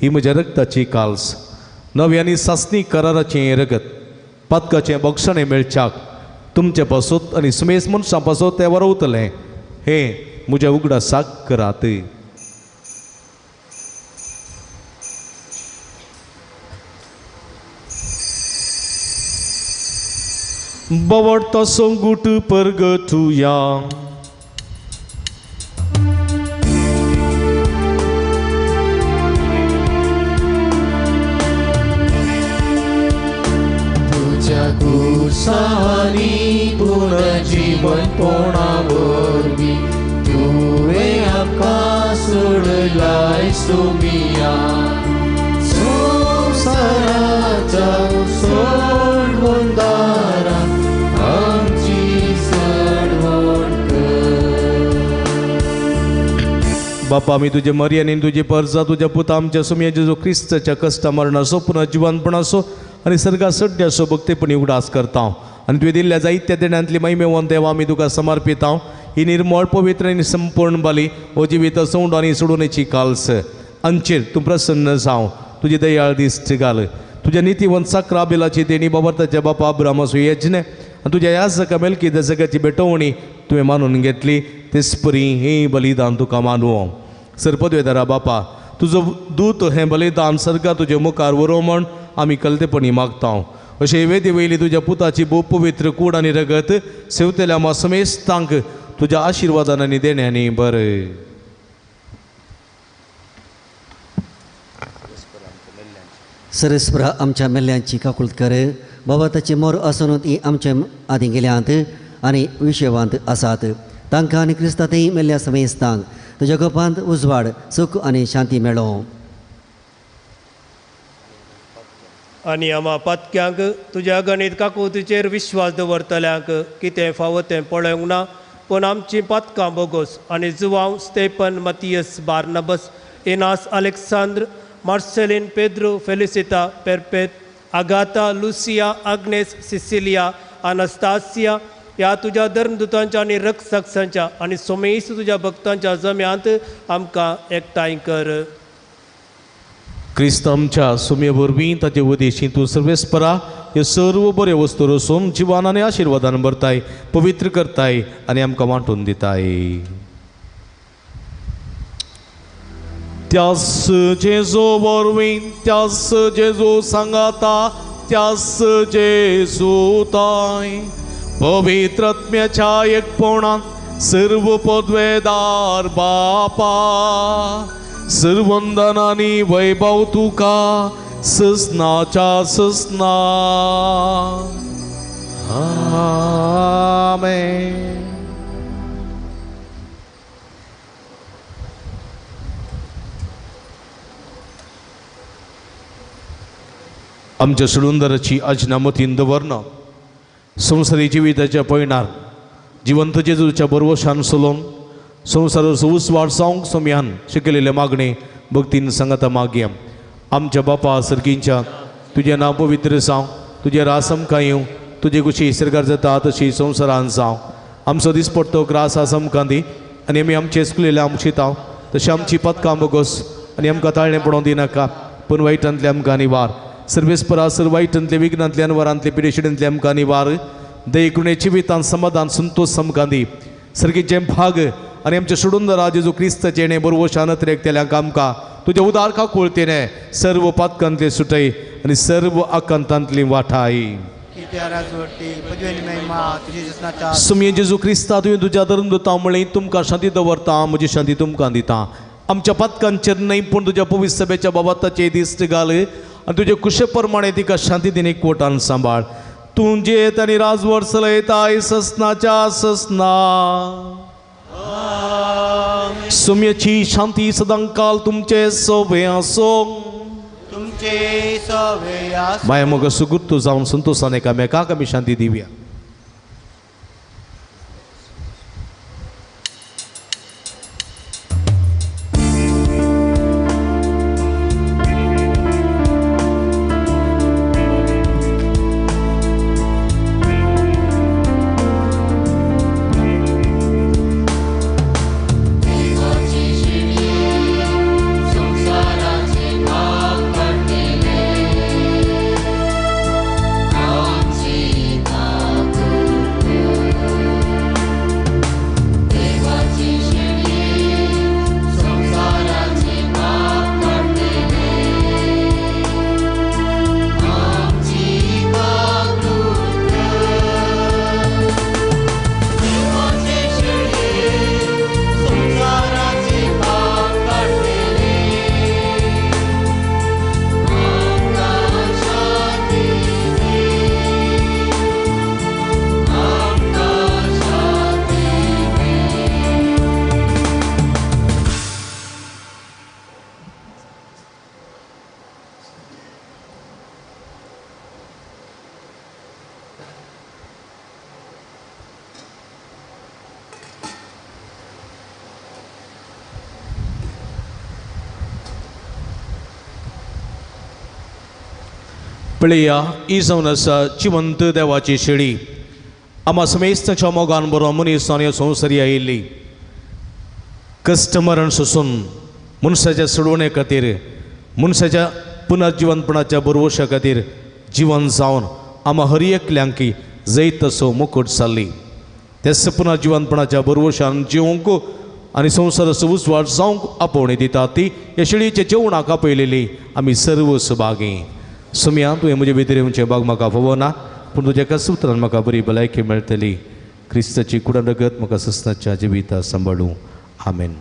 ही म्हज्या रगताची काल्स, नव्यानी सासणी कराराचें रगत, पातकाचें बक्षणें मेळच्याक तुमचे पासोत आनी समेस्त मनशां पासोत तें वरवतलें, हें म्हज्या उगडासाक करात. Bawarta songgut pergetuya तुझ्या कुसानी पुनर्जीवन पोणावरवी तुवें आमकां सोडलाय सोमिया संवसाराच्या सोडवंदारा बापा आमी तुजे मर्यादेन तुजी परजा तुज्या पुता आमच्या सुमया जेजू क्रिस्ताच्या कश्टा मरणाचो पुन्हा जिवंतपणाचो आनी सर्गा सड्याचो भक्तीपणी उगडास करता आनी तुवें दिल्ल्या जायत्या देण्यांतली महिमेवंत देवा आमी तुका समर्पिता. ही निर्मळ पवित्र आनी संपूर्ण बाली हो जिवीत सोंड आनी सोडूनेची काल्स हांचेर तूं प्रसन्न जावं, तुजी दयाळ दिश्ट घाल. तुज्या नितीवंत साकराबेलाची देणी बाबरताच्या बापा अब्रामाचो यज्ञ आनी तुज्या याजका मेल्कीदेसाची बेटवणी तुवें मानून घेतली, तेसपरी हें बलिदान तुका मानूं. सर्पद्वेदरा बापा तुजो दूत हें बलिदान सर्गा तुजे मुखार व्हरो म्हण आमी कलतेपणी मागता. अशे वेदी वयली तुज्या पुताची भोव पवित्र कूड आनी रगत सेवतेल्या आमा समेस्तांक तुज्या आशिर्वादान आनी देण्यांनी बर. सरस्परा आमच्या मेल्ल्यांची काकुळट कर. बाबा ताचे मोर आसून ती आमच्या आदी गेल्यांत आनी विशेवांत आसात. तांकां आनी क्रिस्तांतय मेल्ल्या समेस्तांक तुज्या गोपांत उजवाड सूख आनी शांती मेळो. आनी आमा पातक्यांक तुज्या गणित काकुतीचेर विश्वास दवरतल्यांक कितें फावो तें पळोवंक ना, पूण आमचीं पातकां बोगोस आनी जुवांव स्टेपन, मतियस, बार्नबस, इनास, Alexander, Marcellin, Pedro, Felicity, Perpetua, Agatha, Lucia, Agnes, Cecilia, Anastasia ह्या तुज्या धर्मदुतांच्या आनी रक्षकांच्या आनी समेस्त तुज्या भक्तांच्या जम्यांत आमकां एकठांय कर. क्रिस्त आमच्या सुमये वरवीं ताचे उदेशी तूं सर्वेस्परा ह्यो सर्व बऱ्यो वस्तू रचून जिवान आनी आशिर्वादान भरताय, पवित्र करताय आनी आमकां वांटून दिताय. त्यास जेजो वरवीं, त्यास जेजो सांगाता, त्यास जेजूताय पवित्र आत्म्याच्या एकपणान सर्व पदवेदार बापा सर्वंदनानी वैभव तुका ससनाच्या ससना. आमेन. आमच्या सुडुंदराची अजनामतीन दवरना संवसारी जिविताच्या पयणार जिवंत जेजूच्या बरोवशान सोलोवन संवसाराचो उसवाड जावंक सोम्यान शिकलेले मागणे भक्तीन सांगता मागया आमच्या बापा सर्गींच्या तुजें नांव पवित्र जावं तुजें रास आमकां येवं तुजे कुशी सरकार जाता तशी संवसारान जावं आमचो दिसपट्टो ग्रास आसा आमकां दी आनी आमी आमचे सुकलेले आमचिताव तशें आमची पदकां बोगोस आनी आमकां ताळणें पडोवंक दिनाका पूण वायटांतले आमकां निवार सर्वेस्परा सर वायटांतले विघ्नांतल्यान वरांतले पिडेशिडेंतले आमकां निवार दयेकुणे जिवितांत समाधान संतोष आमकां दी सर्गीचे भाग आनी आमचे सुडुंदरा जेजू क्रिस्ताचे जेणे बरोबर शानत रेखतेल्यांक आमकां तुज्या उदारका कोळतेने सर्व पातकांतले सुटय आनी सर्व आकांतांतली वाठाय सुमये जेजू क्रिस्ता तुवें तुज्या धर्म दिता म्हळें तुमकां शांती दवरता म्हजी शांती तुमकां दिता आमच्या पतकांचेर न्हय पूण तुज्या पवित्र सभेच्या बाबताचे दिश्ट घाल आनी तुजे कुशे प्रमाणे तिका शांती दिने एकवटान सांबाळ तूं जेत आनी राजवट चलयताय ससनाच्या ससना सुमयेची शांती सदांकाल तुमचे सोबे आसो तुमचे सोबे आसो माया मोग सुगुर्त जावन संतोषान एकामेकाक आमी शांती दिवया पळया ही जावन आसा जिवंत देवाची शेळी आमा समेस्ताच्या मोगान बरो मनीस आनी संवसारी आयिल्ली कस्टमरान सोसून मनशाच्या सोडवणे खातीर मनशाच्या पुनर्जिवनपणाच्या बरोवशा खातीर जिवन जावन आमा हर एकल्यांक जैत असो मुकुट जाल्ली तेच पुनर्जिवनपणाच्या बरोवशान जिवंक आनी संवसाराचो उजवाड जावंक आपोवणी दिता ती ह्या शेळयेच्या जेवणाक आपयलेली आमी सर्व सुभागी सुमया तुवें म्हजे भितर येवचें भाग म्हाका फोव ना पूण तुज्या एका सुत्रान म्हाका बरी भलायकी मेळटली क्रिस्ताची कुडरगत म्हाका ससनाच्या जिविता सांबाळूं आमेन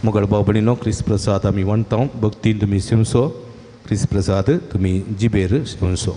मोगळ बाबडीनो क्रिस्त प्रसाद आमी वणटां भक्तीन तुमी शिवसो क्रिस्त प्रसाद तुमी जिबेर शिवसो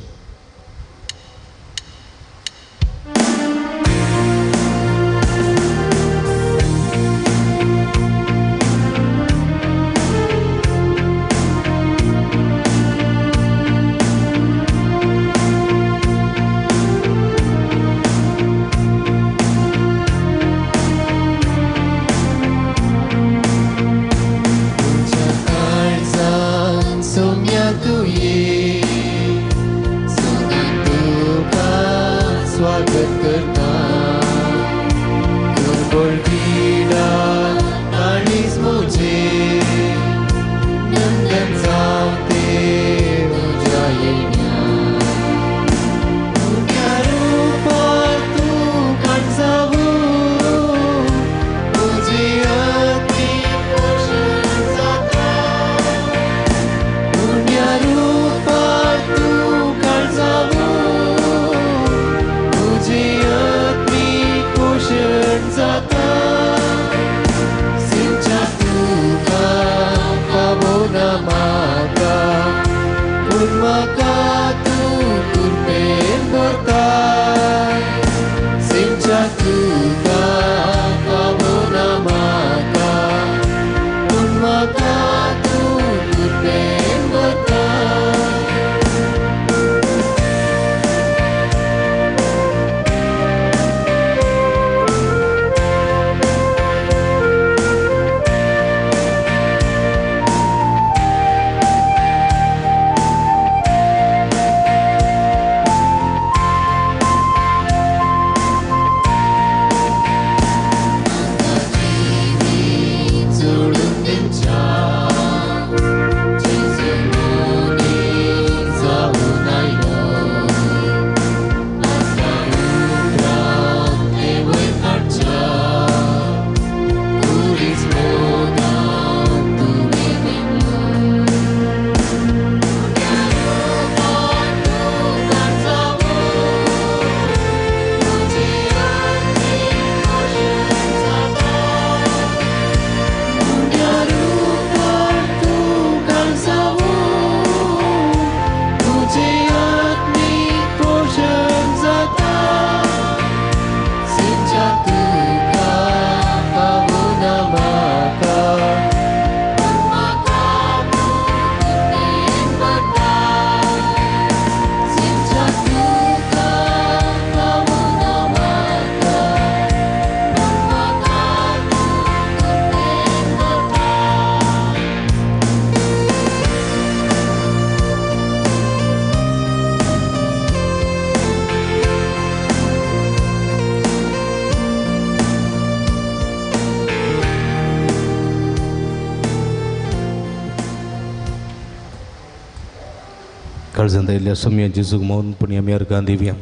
काळजांत आयिल्ल्या सम्य जेजूक मौनपणी आमी अर्गां दिवया.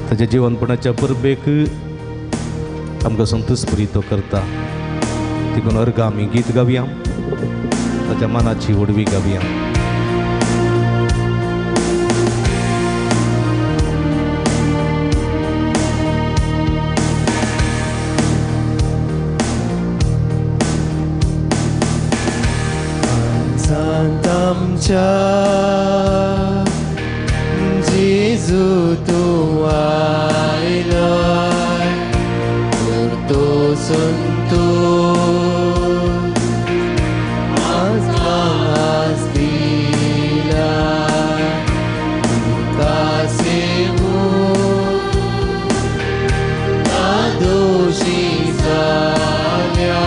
ताच्या जिवनपणाच्या परबेक आमकां संतोश बरी तो करता. देखून अर्गां आमी गीत गावया, ताच्या मनाची वडवी गावया. आमच्या जेजू तूं आयलाय, करतो संतोष आस दिलाय, तुका सेवूंक नादोशी जाल्या.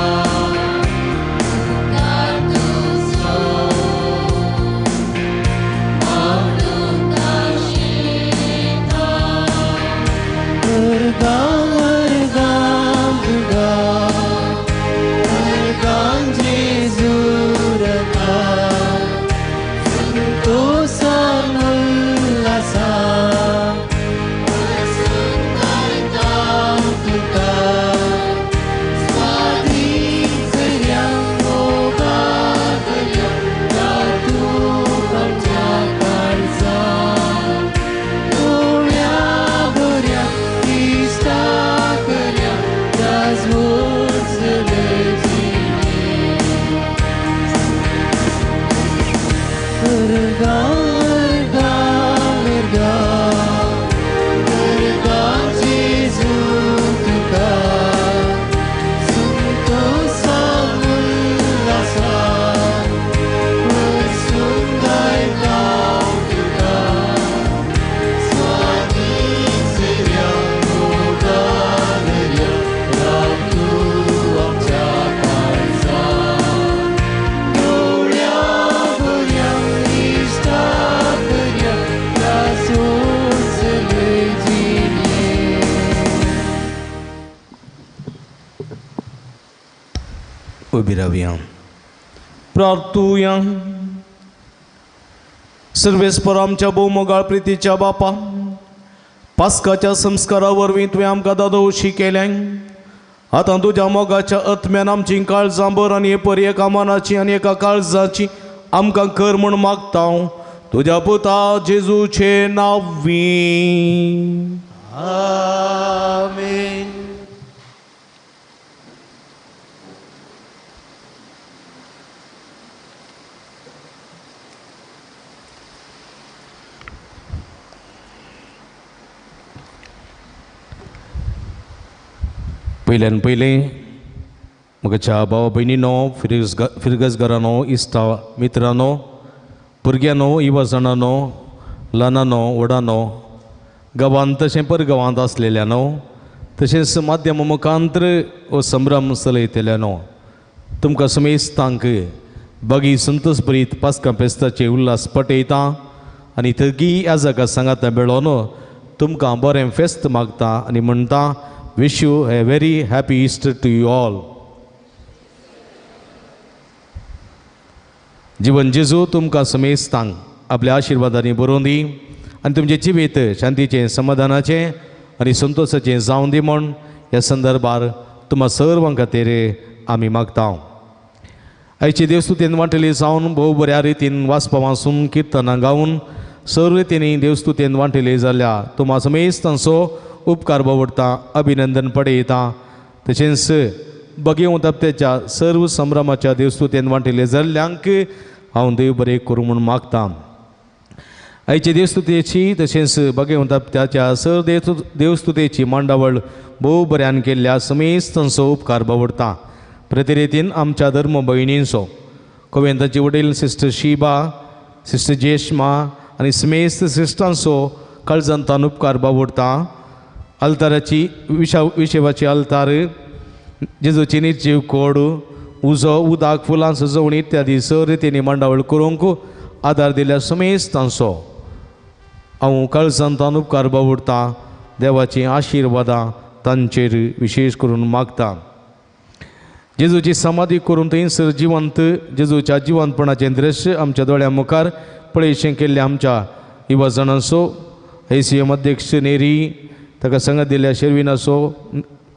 उबी रावया, प्रार्थूया. सर्वेस्पर आमच्या भोवमोगाळ प्रितीच्या बापा, पास्काच्या संस्कारा वरवीं तुवें आमकां दादोशी केलें. आतां तुज्या मोगाच्या आत्म्यान आमची काळजां भर आनी एपर एका मनाची आनी एका काळजाची आमकां कर म्हूण मागता तुज्या पुता जेजूचे नांवीं. आमीन. पयल्यान पयलें म्हज्या भावा भयणीनो, फिरगजगारांनो, इश्टा मित्रांनो, भुरग्यांनो, युवा जाणांनो, ल्हानांनो, व्हडांनो, गांवांत तशें परगांवांत आसलेल्यानो, तशेंच माध्यम मुखांतर हो संभ्रम चलयतल्यानो, तुमकां समेस्तांक बागी संतोश भरीत पास्का फेस्ताचे उल्हास पटयता आनी थगी ह्या जागा सांगाता मेळोन तुमकां बरें फेस्त मागता आनी म्हणटा, wish you a very happy Easter to you all. जीवन जेजू तुमकां समेस्तांक आपल्या आशिर्वादांनी बरोवन दी आनी तुमचें जिवीत शांतीचें, समाधानाचें आनी संतोशाचें जावं दी म्हूण ह्या संदर्भार तुम्हा सर्वां खातीर आमी मागता. आयचे देवस्तुतेन वांटली जावन भोव बऱ्या रितीन वाचपां वाचून किर्तनां गावन सर्व रितीनी देवस्तुतेन वांटली जाल्या तुम्हा समेस्तांचो उपकार बावडटा, अभिनंदन पडयता. तशेंच बगे उतप्त्याच्या सर्व संभ्रमाच्या देवस्तुतेन वांटिल्ले जाल्ल्यांक हांव देव बरें करूं म्हूण मागता. आयचे देवस्तुतेची तशेंच बगे उतप्त्याच्या सर देवस्तुतेची मांडावळ भोव बऱ्यान केल्ल्या समेस्तांचो उपकार बावडटा. प्रतिरितीन आमच्या धर्म भयणींचो कोवेंताची वडील सिस्टर शिबा, सिस्टर जेश्मा आनी समेस्त सिस्टांचो काळजांतान उपकार बावडटा. अल्ताराची विशेवाची अल्तार, जेजूची निर्जीव कोड, उजो, उदक, फुलां सजवणी इत्यादी सर रितीनी मांडावळ करूंक आदार दिल्या समेस्तांचो हांव काळजांतान उपकार बावडटा. देवाची आशिर्वादां तांचेर विशेश करून मागता. जेजूची समाधी करून थंयसर जिवंत जेजूच्या जिवंतपणाचें दृश्य आमच्या दोळ्यां मुखार पळयशें केल्लें आमच्या युवा जाणांचो ACM अध्यक्ष नेरी ताका संगत दिल्ल्या शेरवीन असो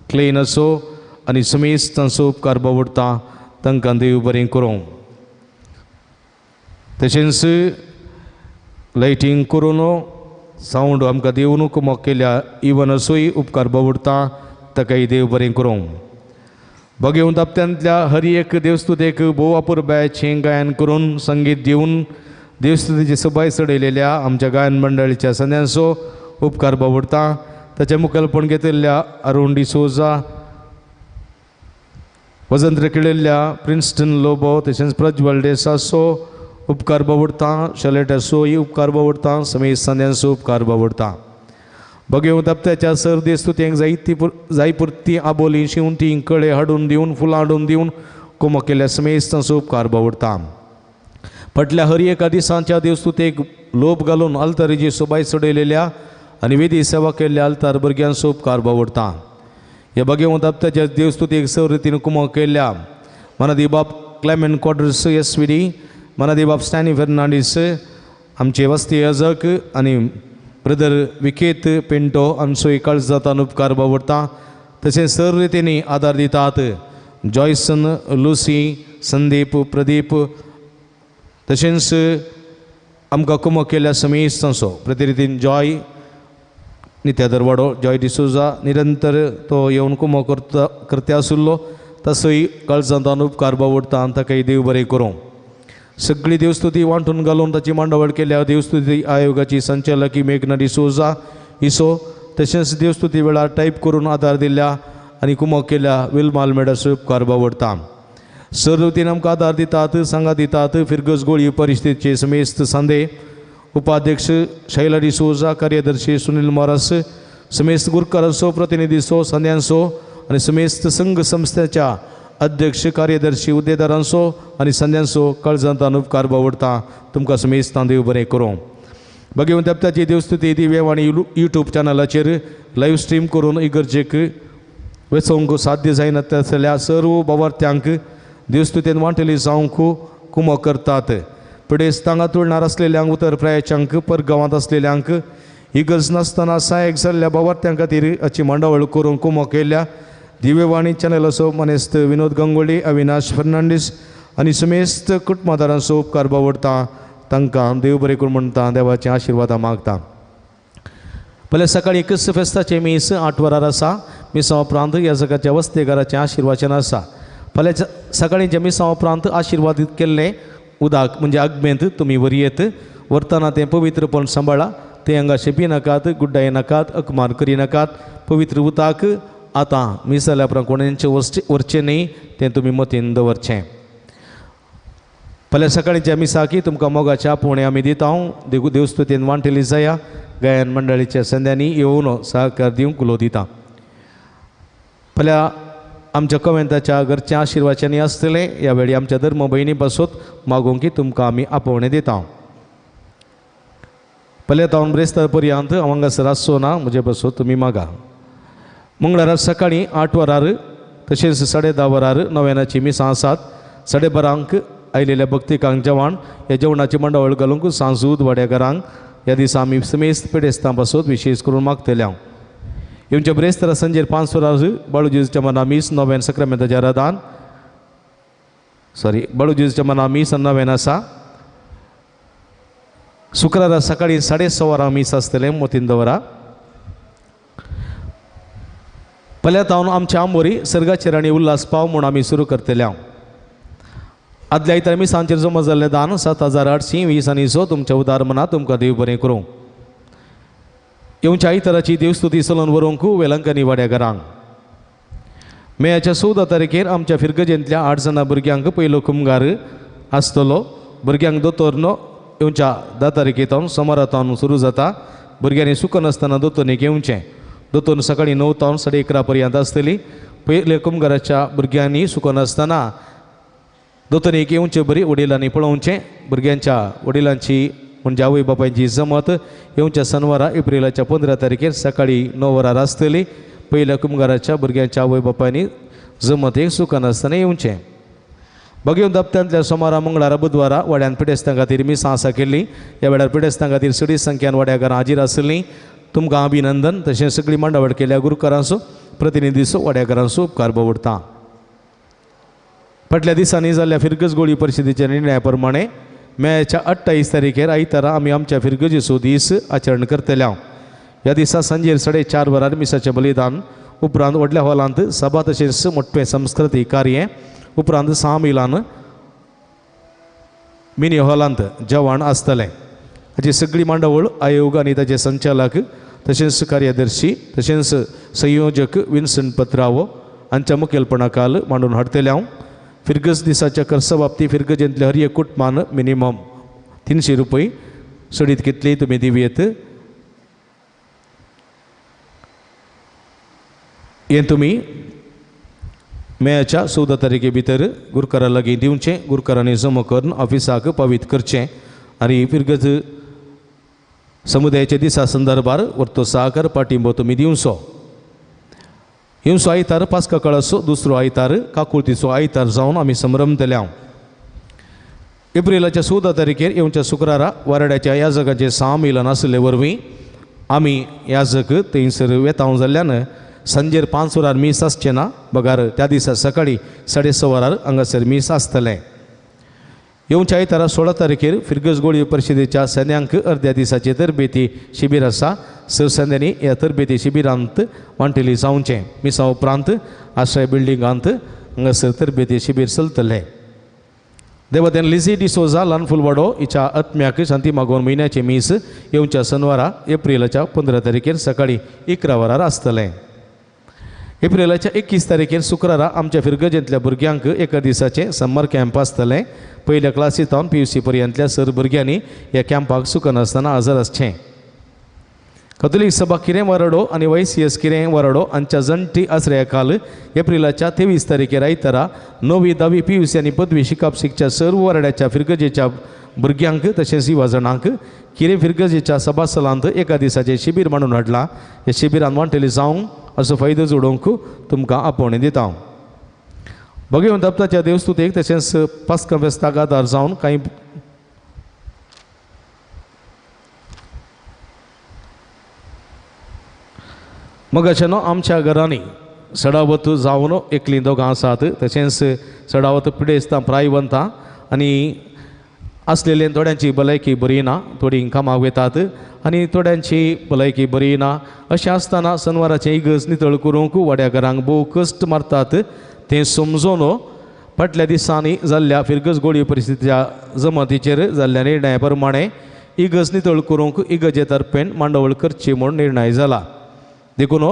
क्लेन असो आनी समेस्त तांचो उपकार बावडटा तांकां देव बरें करूं. तशेंच लायटींग करून सावंड आमकां देवनूक मोग केल्या इवन असोय उपकार बावडटा ताकाय देव बरें करूं. भगेवन ताप्त्यांतल्या हर एक देवस्तुतेक भोव अपुरबायचें गायन करून संगीत दिवन देवस्तुतेची सबाय चडयलेल्या आमच्या गायन मंडळीच्या सगळ्यांचो उपकार बावडटा. ताचे मुखेलपण घेतिल्ल्या अरुण डिसोजा, वजंत्र केळिल्ल्या प्रिन्स्टन लोबो, तशेंच प्रज्वल देसासो उपकार बावडटा. शलेट असोय उपकार बावडटा. समेस्त संद्यांचो उपकार बावडटा. भगेव दप्त्याच्या सर देस्तुतेक जाय पुरती आबोली शिवंती कळे हाडून दिवन फुलां हाडून दिवन कोमो केल्या समेस्तांचो उपकार बावडटा. फाटल्या हर एका दिसांच्या देवस्तुतेक लोप घालून आल्तारीची सोबाय चडयलेल्या आनी वेदी सेवा केल्ल्या आल्तार भुरग्यांचो उपकार बावडटा. ह्या भगेव दप्त्याच्या देवस्तुतेक सर रितीन कुमो केल्ल्या मनादी बाब क्लेमेंट क्वार्टर्स SVD, मनादी बाब स्टॅनी फेर्नांडीस, आमचे वस्ती अजक आनी ब्रदर विकेत पिंटो आमचोय काळजातान उपकार बावडटा. तशेंच सर रितींनी आदार दितात जॉयसन, लुसी, संदीप, प्रदीप, तशेंच आमकां कुमो केल्या समेस्तांचो प्रतिरितीन जॉय नित्या दरवाडो, जॉय डिसोजा निरंतर तो येवन कुमो करता आशिल्लो तसोय काळजातान उपकार बावडटा. ताकाय देव बरें करूं. सगळी देवस्तुती वांटून घालून ताची मांडावळ केल्या देवस्तुती आयोगाची संचालकी मेघना डिसोजा इसो, तशेंच देवस्तुती वेळार टायप करून आदार दिल्या आनी कुमो केल्या विल्मा आल्मेडाचो उपकार बावडटा. सर रितीन आमकां आदार दितात, सांगात दितात. फिरगस गोळी परिस्थितीचे समेस्त सांदे उपाध्यक्ष शैला डिसोजा, कार्यदर्शी सुनील मोरास, समेस्त गुरकारांचो प्रतिनिधीचो सांद्यांचो आनी समेस्त संघ संस्थेच्या अध्यक्ष कार्यदर्शी उद्देदारांचो आनी संद्यांचो काळजांतान उपकार बावडटा. तुमकां समेस्तां देव बरें करूं. भगेवन दप्त्याची देवस्तुती दिव्यवाणी YouTube चॅनलाचेर लायव्ह स्ट्रीम करून इगर्जेक वेचोवंक साध्य जायनासलेल्या सर्व भावार्थ्यांक देवस्तुतेन वांटली जावंक कुमो करतात. पिडेस्त तांगा तुळणार असलेल्यांक, उत्तर प्रायाच्यांक, परगांवांत असलेल्यांक, इगर्ज नासतना सहाय्यक जाल्ल्या भावार्थ्यां खातीर हाची मांडावळ करून कुमो केल्या दिव्यवाणी चॅनलाचो मनेस्त विनोद गंगोळी, अविनाश फर्नांडीस आनी समेस्त कुटुंबदारांचो उपकार बावडटा. तांकां देव बरें करूं म्हणटा देवाचे आशिर्वाद मागता. फाल्यां सकाळीं क्रिस्त फेस्ताचे मीस 8 वरार आसा. मिसां उपरांत ह्या जगाच्या वस्तेकाराचें आशिर्वाचन आसा. फाल्यां सकाळींच्या मिसां उपरांत आशिर्वादीत केल्लें उदक म्हणजे अग्मेंत तुमी व्हरयेत. व्हरतना तें पवित्रपण सांबाळा. तें हांगा शेपी नाकात, गुड्डाय नाकात, अकमार करी नाकात. पवित्र उदक आतां मीस जाल्या उपरांत कोणाचें व्हरचें न्ही, तें तुमी मतीन दवरचें. फाल्यां सकाळींच्या मिसाकी तुमकां मोगाच्या पोवणे आमी दिता. देवस्तुतेन वांटली जाया. गायन मंडळीच्या संद्यांनी येवन सहकार दिवंक उलो दिता. फाल्यां आमच्या कमेंताच्या घरचें आशिर्वाचांनी आसतलें. ह्या वेळी आमच्या धर्म भयणी बसोत मागूंक की तुमकां आमी आपोवणें दिता. फाल्यां तावन ब्रेस्तार पर्यंत हांव हांगासर आसचो ना, म्हजे बसोत तुमी मागा. मंगळारा सकाळीं 8 वरार तशेंच 10:30 वरार नव्यानाची मिसां आसात. 12:30 आयलेल्या भक्तिकांक जेवण. ह्या जेवणाची मंडावळ घालूंक सांजूद वाड्याकारांक ह्या दिसा आमी समेस्त पेडेस्तां बसोत विशेश करून मागतले. हांव येवच्या ब्रेस्तारा संजेर 5 वरार बाळूजेच्या मना मीस नव्यान सक्रामेंताचें रादान बाळूजेच्या मना मीस नव्यान आसा. शुक्रारा सकाळीं 6:30 वरां मीस आसतलें मोतीन दवरा. फाल्यां तावन आमच्या आंबोरी सर्गाचेर आनी उल्हास पाव म्हूण आमी सुरू करतले. हांव आदल्या आयतार मिसांचेर जमा जाल्लें दान 7,820 आनी तुमच्या उदार मनात तुमकां देव बरें करूं. येवच्या आयताराची देवस्तुती चलोवन व्हरूंक वेलंकनी वाड्याकारांक. मेयाच्या 14 तारखेर आमच्या फिरगजेंतल्या 8 जाणां भुरग्यांक पयलो कुमगार आसतलो. भुरग्यांक दोतोरनो येवच्या 10 तारखेतावन सोमारातावन सुरू जाता. भुरग्यांनी सुकन आसतना दोतोरनीक येवचें. दोतोर सकाळीं 9 तावन 11:30 पर्यंत आसतली. पयले कुमगाराच्या भुरग्यांनी सुकन आसतना दोतोरनीक येवचें बरी वडिलांनी पळोवचें. भुरग्यांच्या वडिलांची म्हणजे आवय बापायची जमत येवच्या शनिवारा एप्रिलाच्या 15 तारखेर सकाळीं 9 वरार आसतली. पयल्या कुमगाराच्या भुरग्यांच्या आवय बापायनी जमत एक सुखान आसतना येवचें. भगेवन दप्त्यांतल्या सोमारा मंगळारा बुधवारा वाड्यान पिडेस्तां खातीर मिसां आसा केल्ली. ह्या वेळार पिडेस्तां खातीर चडी संख्यान वाड्याकारां हाजीर आसलीं. तुमकां अभिनंदन. तशेंच सगळी मांडावळ केल्ल्या गुरुकारांचो प्रतिनिधीचो वाड्याकारांचो उपकार भोगवडटा. फाटल्या दिसांनी जाल्ल्या फिरगज गोळी परिशदेच्या निर्णया प्रमाणे मेच्या 28 तारखेर आयतारा आमी आमच्या फिरगजीचो दीस आचरण करतले. ह्या दिसा सांजेर 4:30 वरार मिसाचें बलिदान उपरांत व्हडल्या हॉलांत सभा तशेंच मोठे संस्कृतीक कार्य उपरांत 6 मिलान मिनी हॉलांत जेवण आसतलें. हाची सगळी मांडावळ आयोग आनी ताचे संचालक तशेंच कार्यदर्शी तशेंच संयोजक विन्संट पत्रावो हांच्या मुखेलपणाखाल मांडून हाडतले. फिरगज दिसाच्या खर्च बाबतीत फिरगजेंतल्या हर एक कुटुंबान मिनिमम 300 रुपये सडीत कितली तुमी दिवयेत. हें तुमी मेच्या 14 तारखे भितर गुरकारा लागीं दिवचें. गुरकारांनी जमा करून ऑफिसाक पावीत करचें आनी फिरगज समुदायाच्या दिसा संदर्भार वर्तो सहकार पाठिंबो तुमी दिवचो. येवचो आयतार पास्का काळाचो दुसरो आयतार काकुळतीचो आयतार जावन आमी संभ्रमतले. एप्रिलाच्या 14 तारखेर येवच्या शुक्रारा वाराड्याच्या याजकाचें 6 मिलन आसले वरवीं आमी याजक थंयसर वेताव जाल्ल्यान सांजेर 5 वरार मीस आसचें ना. बगार त्या दिसा सकाळीं 6:30 वरार हांगासर मीस आसतलें. येवच्या आयतारा 16 तारखेर फिरगज गोळी परिशदेच्या सैन्यांक अर्ध्या दिसाचे तरबेती शिबीर आसा. सरसैन्यांनी ह्या तरबेती शिबिरांत वांटेली जावचें. मिसा उपरांत आश्रय बिल्डिंगांत हांगासर तरबेती शिबीर चलतलें. देवतेन लिझी डिसोजा ल्हान फुलवाडो हिच्या आत्म्याक शांती मागोवन म्हयन्याचे मीस येवच्या शनिवारा एप्रिलाच्या 15 तारखेर सकाळीं 11 वरार आसतलें. एप्रिलाच्या 21 तारखेर शुक्रारा आमच्या फिरगजेंतल्या भुरग्यांक एका दिसाचें समर कॅम्प आसतलें. पयल्या क्लासींतावन PUC पर्यंतल्या सर भुरग्यांनी ह्या कॅम्पाक सुखान आसतना हजर आसचें. कथोलीक सभा किरें वराडो आनी YCS किरें वराडो हांच्या जंटी आश्रया खाल एप्रिलाच्या 23 तारखेर आयतारा 9वी 10वी PUC आनी पदवी शिकप शिकच्या सर्व वराड्याच्या फिरगजेच्या भुरग्यांक तशेंच युवा जाणांक किरें फिरगजेच्या सभास्थलांत एका दिसाचें शिबीर मांडून हाडलां. ह्या शिबिरांत वांटेली जावंक असो फायदो जोडोवंक तुमकां आपोवणें दिता. भगवंत दत्ताच्या देवस्तुतेक तशेंच पास्का फेस्ताक आदार जावन कांय मगाच्यान आमच्या घरांनी सडावत जावन एकलीं दोगां आसात. तशेंच सडावत पिडेस्तां प्रायवंतां आनी आसलेले थोड्यांची भलायकी बरी ना. थोडीं कामाक वतात आनी थोड्यांची भलायकी बरी ना. अशें आसतना शेनवाराचें इगर्ज नितळ करूंक वाड्याकारांक भोव कश्ट मारतात. तें समजून फाटल्या दिसांनी जाल्ल्या फिरगज गोळी परिस्थितीच्या जमतीचेर जाल्ल्या निर्णया प्रमाणे इगर्ज नितळ करूंक इगर्जे तर्फेन मांडावळ करची म्हूण निर्णय जाला. देखून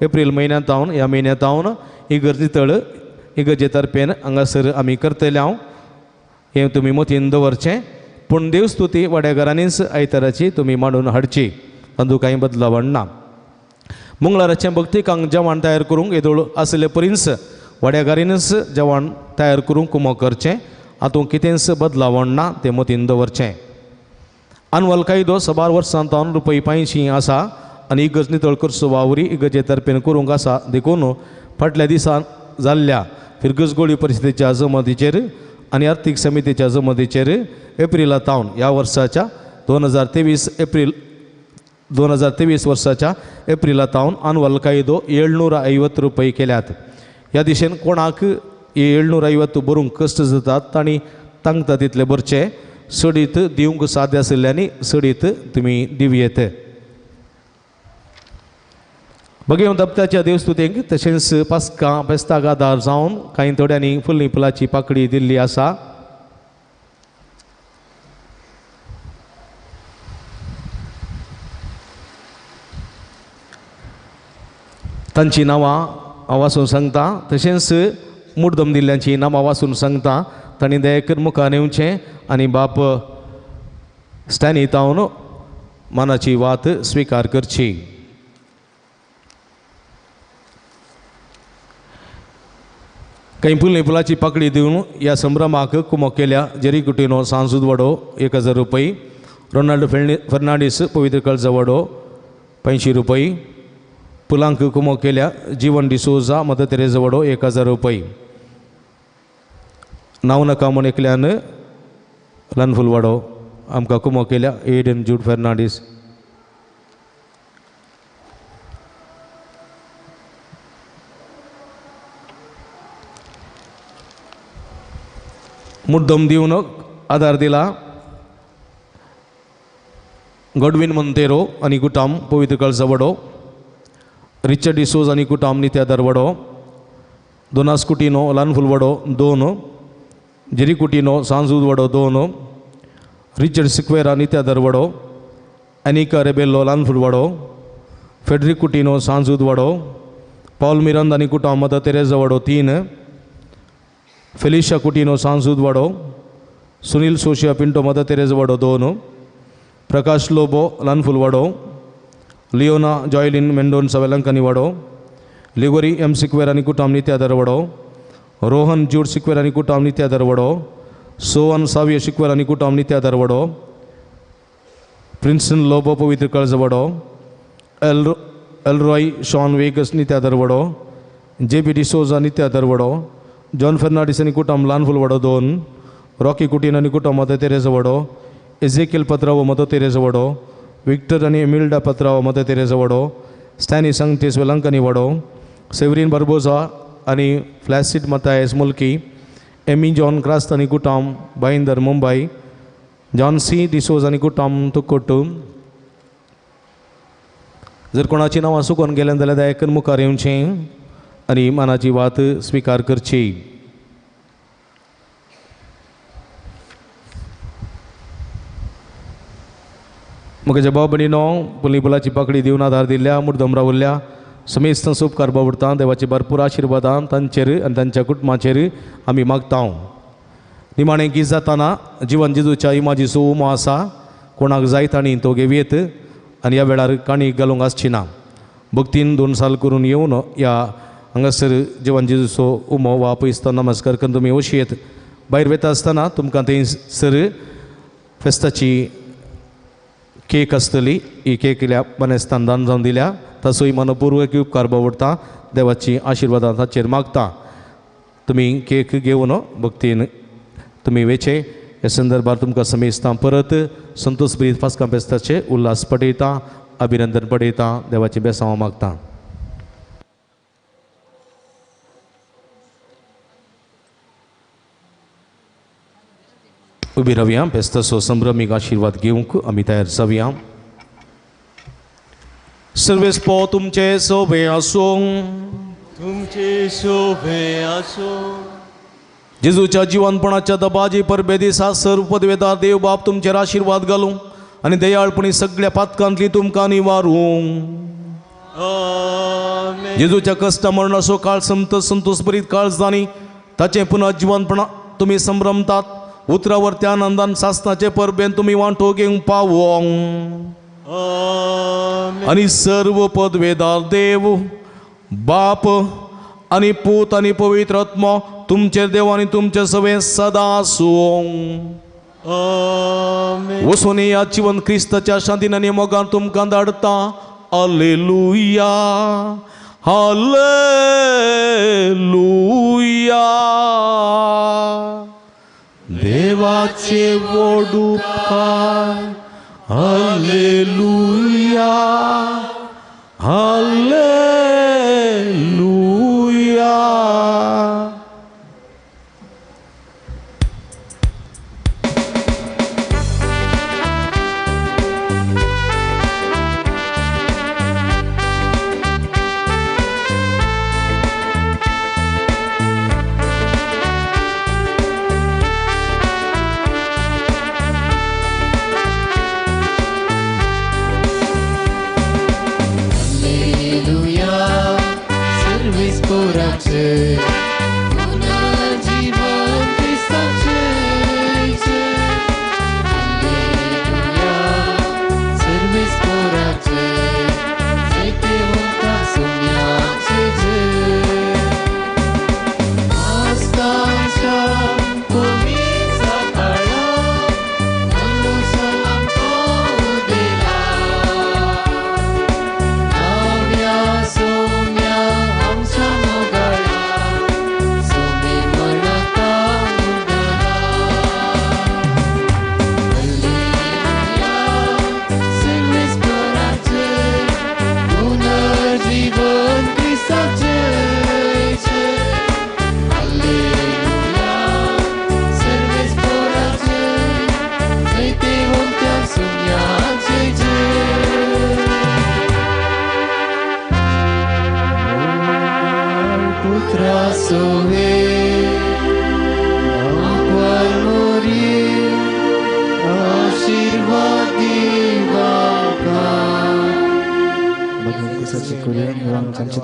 एप्रील म्हयन्यांतावन ह्या म्हयन्यांतावन इगर्ज नितळ इगर्जे तर्फेन हांगासर आमी करतले. हें तुमी मतीन दवरचें. पूण देवस्तुती वाड्याकारांनीच आयताराची तुमी मांडून हाडची. तातूंत कांय बदलावण ना. मंगळाराचें भक्तीकांक जेवण तयार करूंक येदोळ आसले परीस वाड्याकारीनच जेवण तयार करूंक कुमो करचें. हातूंत कितेंच बदलावण ना तें मतीन दवरचें. आनवल कायदो 12 वर्सांतावन ₹85 आसा आनी इगर्ज नितळ करचो वावरी इगर्जे तर्फेन करूंक आसा. देखून फाटल्या दिसान जाल्ल्या फिरगज गोळी परिस्थितीच्या जमतीचेर आनी आर्थीक समितीच्या जमतीचेर एप्रिलांतावन ह्या वर्साच्या 2023 वर्साच्या एप्रिलांतावन आनवल कायदो ₹750 केल्यात. ह्या दिशेन कोणाक 750 भरूंक कश्ट जातात तांणी तांकता तितले भरचे. सडीत दिवंक साध्य आशिल्ल्यांनी सडीत तुमी दिवयेत. भगवंत दत्ताच्या देवस्तुतेक तशेंच पास्का फेस्ताक आदार जावन कांय थोड्यांनी फुल्ली फुलाची पाकळी दिल्ली आसा. तांची नांवां हांव वाचून सांगता. तशेंच मुर्दम दिल्ल्यांची नांवां वाचून सांगता. तांणी दयेकर मुखार येवचें आनी बाप स्टॅनी तावन मानाची वात स्विकार करची. कांय फुल्ली फुलाची पाकळी दिवन ह्या संभ्रमाक कुमो केल्या. जेरी कुटिनो सांसूद वाडो ₹1000, रोनाल्ड फर्नांडीस पवित्र कळजा वाडो ₹85, पुलांक कुमो केल्या जीवन डिसोजा मदर तेरेसा वडो 1000 रुपये नाव नका म्हण एकल्यान लनफुल वडो आमकां कुमो केल्या एडन जूड फेर्नांडीस मुद्दम दिवन आधार दिला गॉडविन मोंतेरो आनी कुटाम पवित्र कळसा वडो रिचर्ड डिसोज आनी कुटाम नित्य आधार वडो दोनास कुटिनो लानफुल वडो 2 जेरी कुटिनो सांजूद वडो 2 रिचर्ड सिक्वेरा नित्य आधार वडो अनिका रेबेल्लो लानफुल वडो फेडरिक कुटिनो सांजूद वडो पॉल मिरंद आनी कुटाम मदर तेरेसा वडो 3 फेलिशा कुटिनो सांजूद वडो सुनील सोशिया पिंटो मदर तेरेसा वडो 2 प्रकाश लोबो लानफुल वडो लियोना जॉयलिन मेंडोन्सा वेलंकनी वडो लिगोरी एम सिक्वेर आनी कुटाम नित्य आधार वडो रोहन जूड सिक्वेर आनी कुटाम नित्य आधार वडो सोवन सावियो सिक्वेर आनी कुटाम नित्य आधार वडो प्रिंसन लोबो पवित्र कळस वडो एलरॉय शॉन वेगस नित्य आधार वडो जेबी डिसोजा नित्य आधार वडो जॉन फेर्नांडीस आनी कुटाम लानफुल वडो 2 रॉकी कुटीन आनी कुटाम मदर तेरेसा वडो एजेकियल पत्रावो मदर तेरेसा वडो विक्टर आनी एमिल्डा पत्रावो मदर तेरेसा वडो स्टॅनी संगतीस वेलंकनी वडो सेवरीन बार्बोजा आनी फ्लॅसिड मतायस मुल्की एमी जॉन क्रास्त आनी कुटाम बाईंदर मुंबई जॉन सी डिसोज आनी कुटाम तुकोट्टू जर कोणाची नांवां चुकोवन गेल्यान जाल्यार दयाकन मुखार येवचें आनी मानाची वात स्विकार करची मुखाच्या भाव भयणीनो पुली पुलाची पाकडी दिवन आधार दिल्ल्या मुर्दम रावल्ल्या समेस्त उपकार बावडटा देवाचे भरपूर आशिर्वादान तांचेर आनी तांच्या कुटुंबाचेर आमी मागता निमाणें गीत जाताना जिवन जेजूच्या इमाजी सोमो आसा कोणाक जाय ताणी तो घेवयेत आनी ह्या वेळार काणी घालूंक आसची ना भक्तीन 2 साल करून येवन ह्या हांगासर जिवन जेजूचो उमो वा पयसतो नमस्कार करून तुमी वशयेत भायर वयता आसतना तुमकां थंयसर फेस्ताची केक आसतली ही केक बनेस्तान दान जावन दिल्या तसोय मनपूर्वक उपकार बावडटा देवाची आशिर्वादां ताचेर मागता तुमी केक घेवन भक्तीन तुमी वेचे ह्या संदर्भात तुमकां समेस्तां परत संतोष प्रीत पास्का फेस्ताचे उल्हास पटयता अभिनंदन पटयता देवाची बेसांवां मागता उबी रावया फेस्ताचो संभ्रमीक आशिर्वाद घेवंक आमी तयार जावया सर्वेस्पो तुमचे सोबे आसूं तुमचे शोभे आसो जेजूच्या जीवनपणाच्या दबाजी परबे दिसा सर्व पदवेदार देव बाप तुमचेर आशिर्वाद घालूं आनी दयाळपणी सगळ्या पातकांतली तुमकां निवारूं जेजूच्या कश्ट मरणाचो काळ संत संतोष बरीत काळ जाणी ताचें पुनः जीवनपणा तुमी संभ्रमतात उतरावरत्या आनंदान सासनाचे परबेन तुमी वांटो घेवंक पावोंक आनी सर्व पदवेदार देव बाप आनी पूत आनी पवित्र आत्मा तुमचेर देव आनी तुमचे सवे सदा आसूं वचून ह्या जीवन क्रिस्ताच्या शांतीन आनी मोगान तुमकां धाडता हालेलुया हालेलुया देवाचे व्हड उपकार हालेलुया हालेलुया Yes.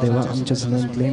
देवा आमच्या सणांतले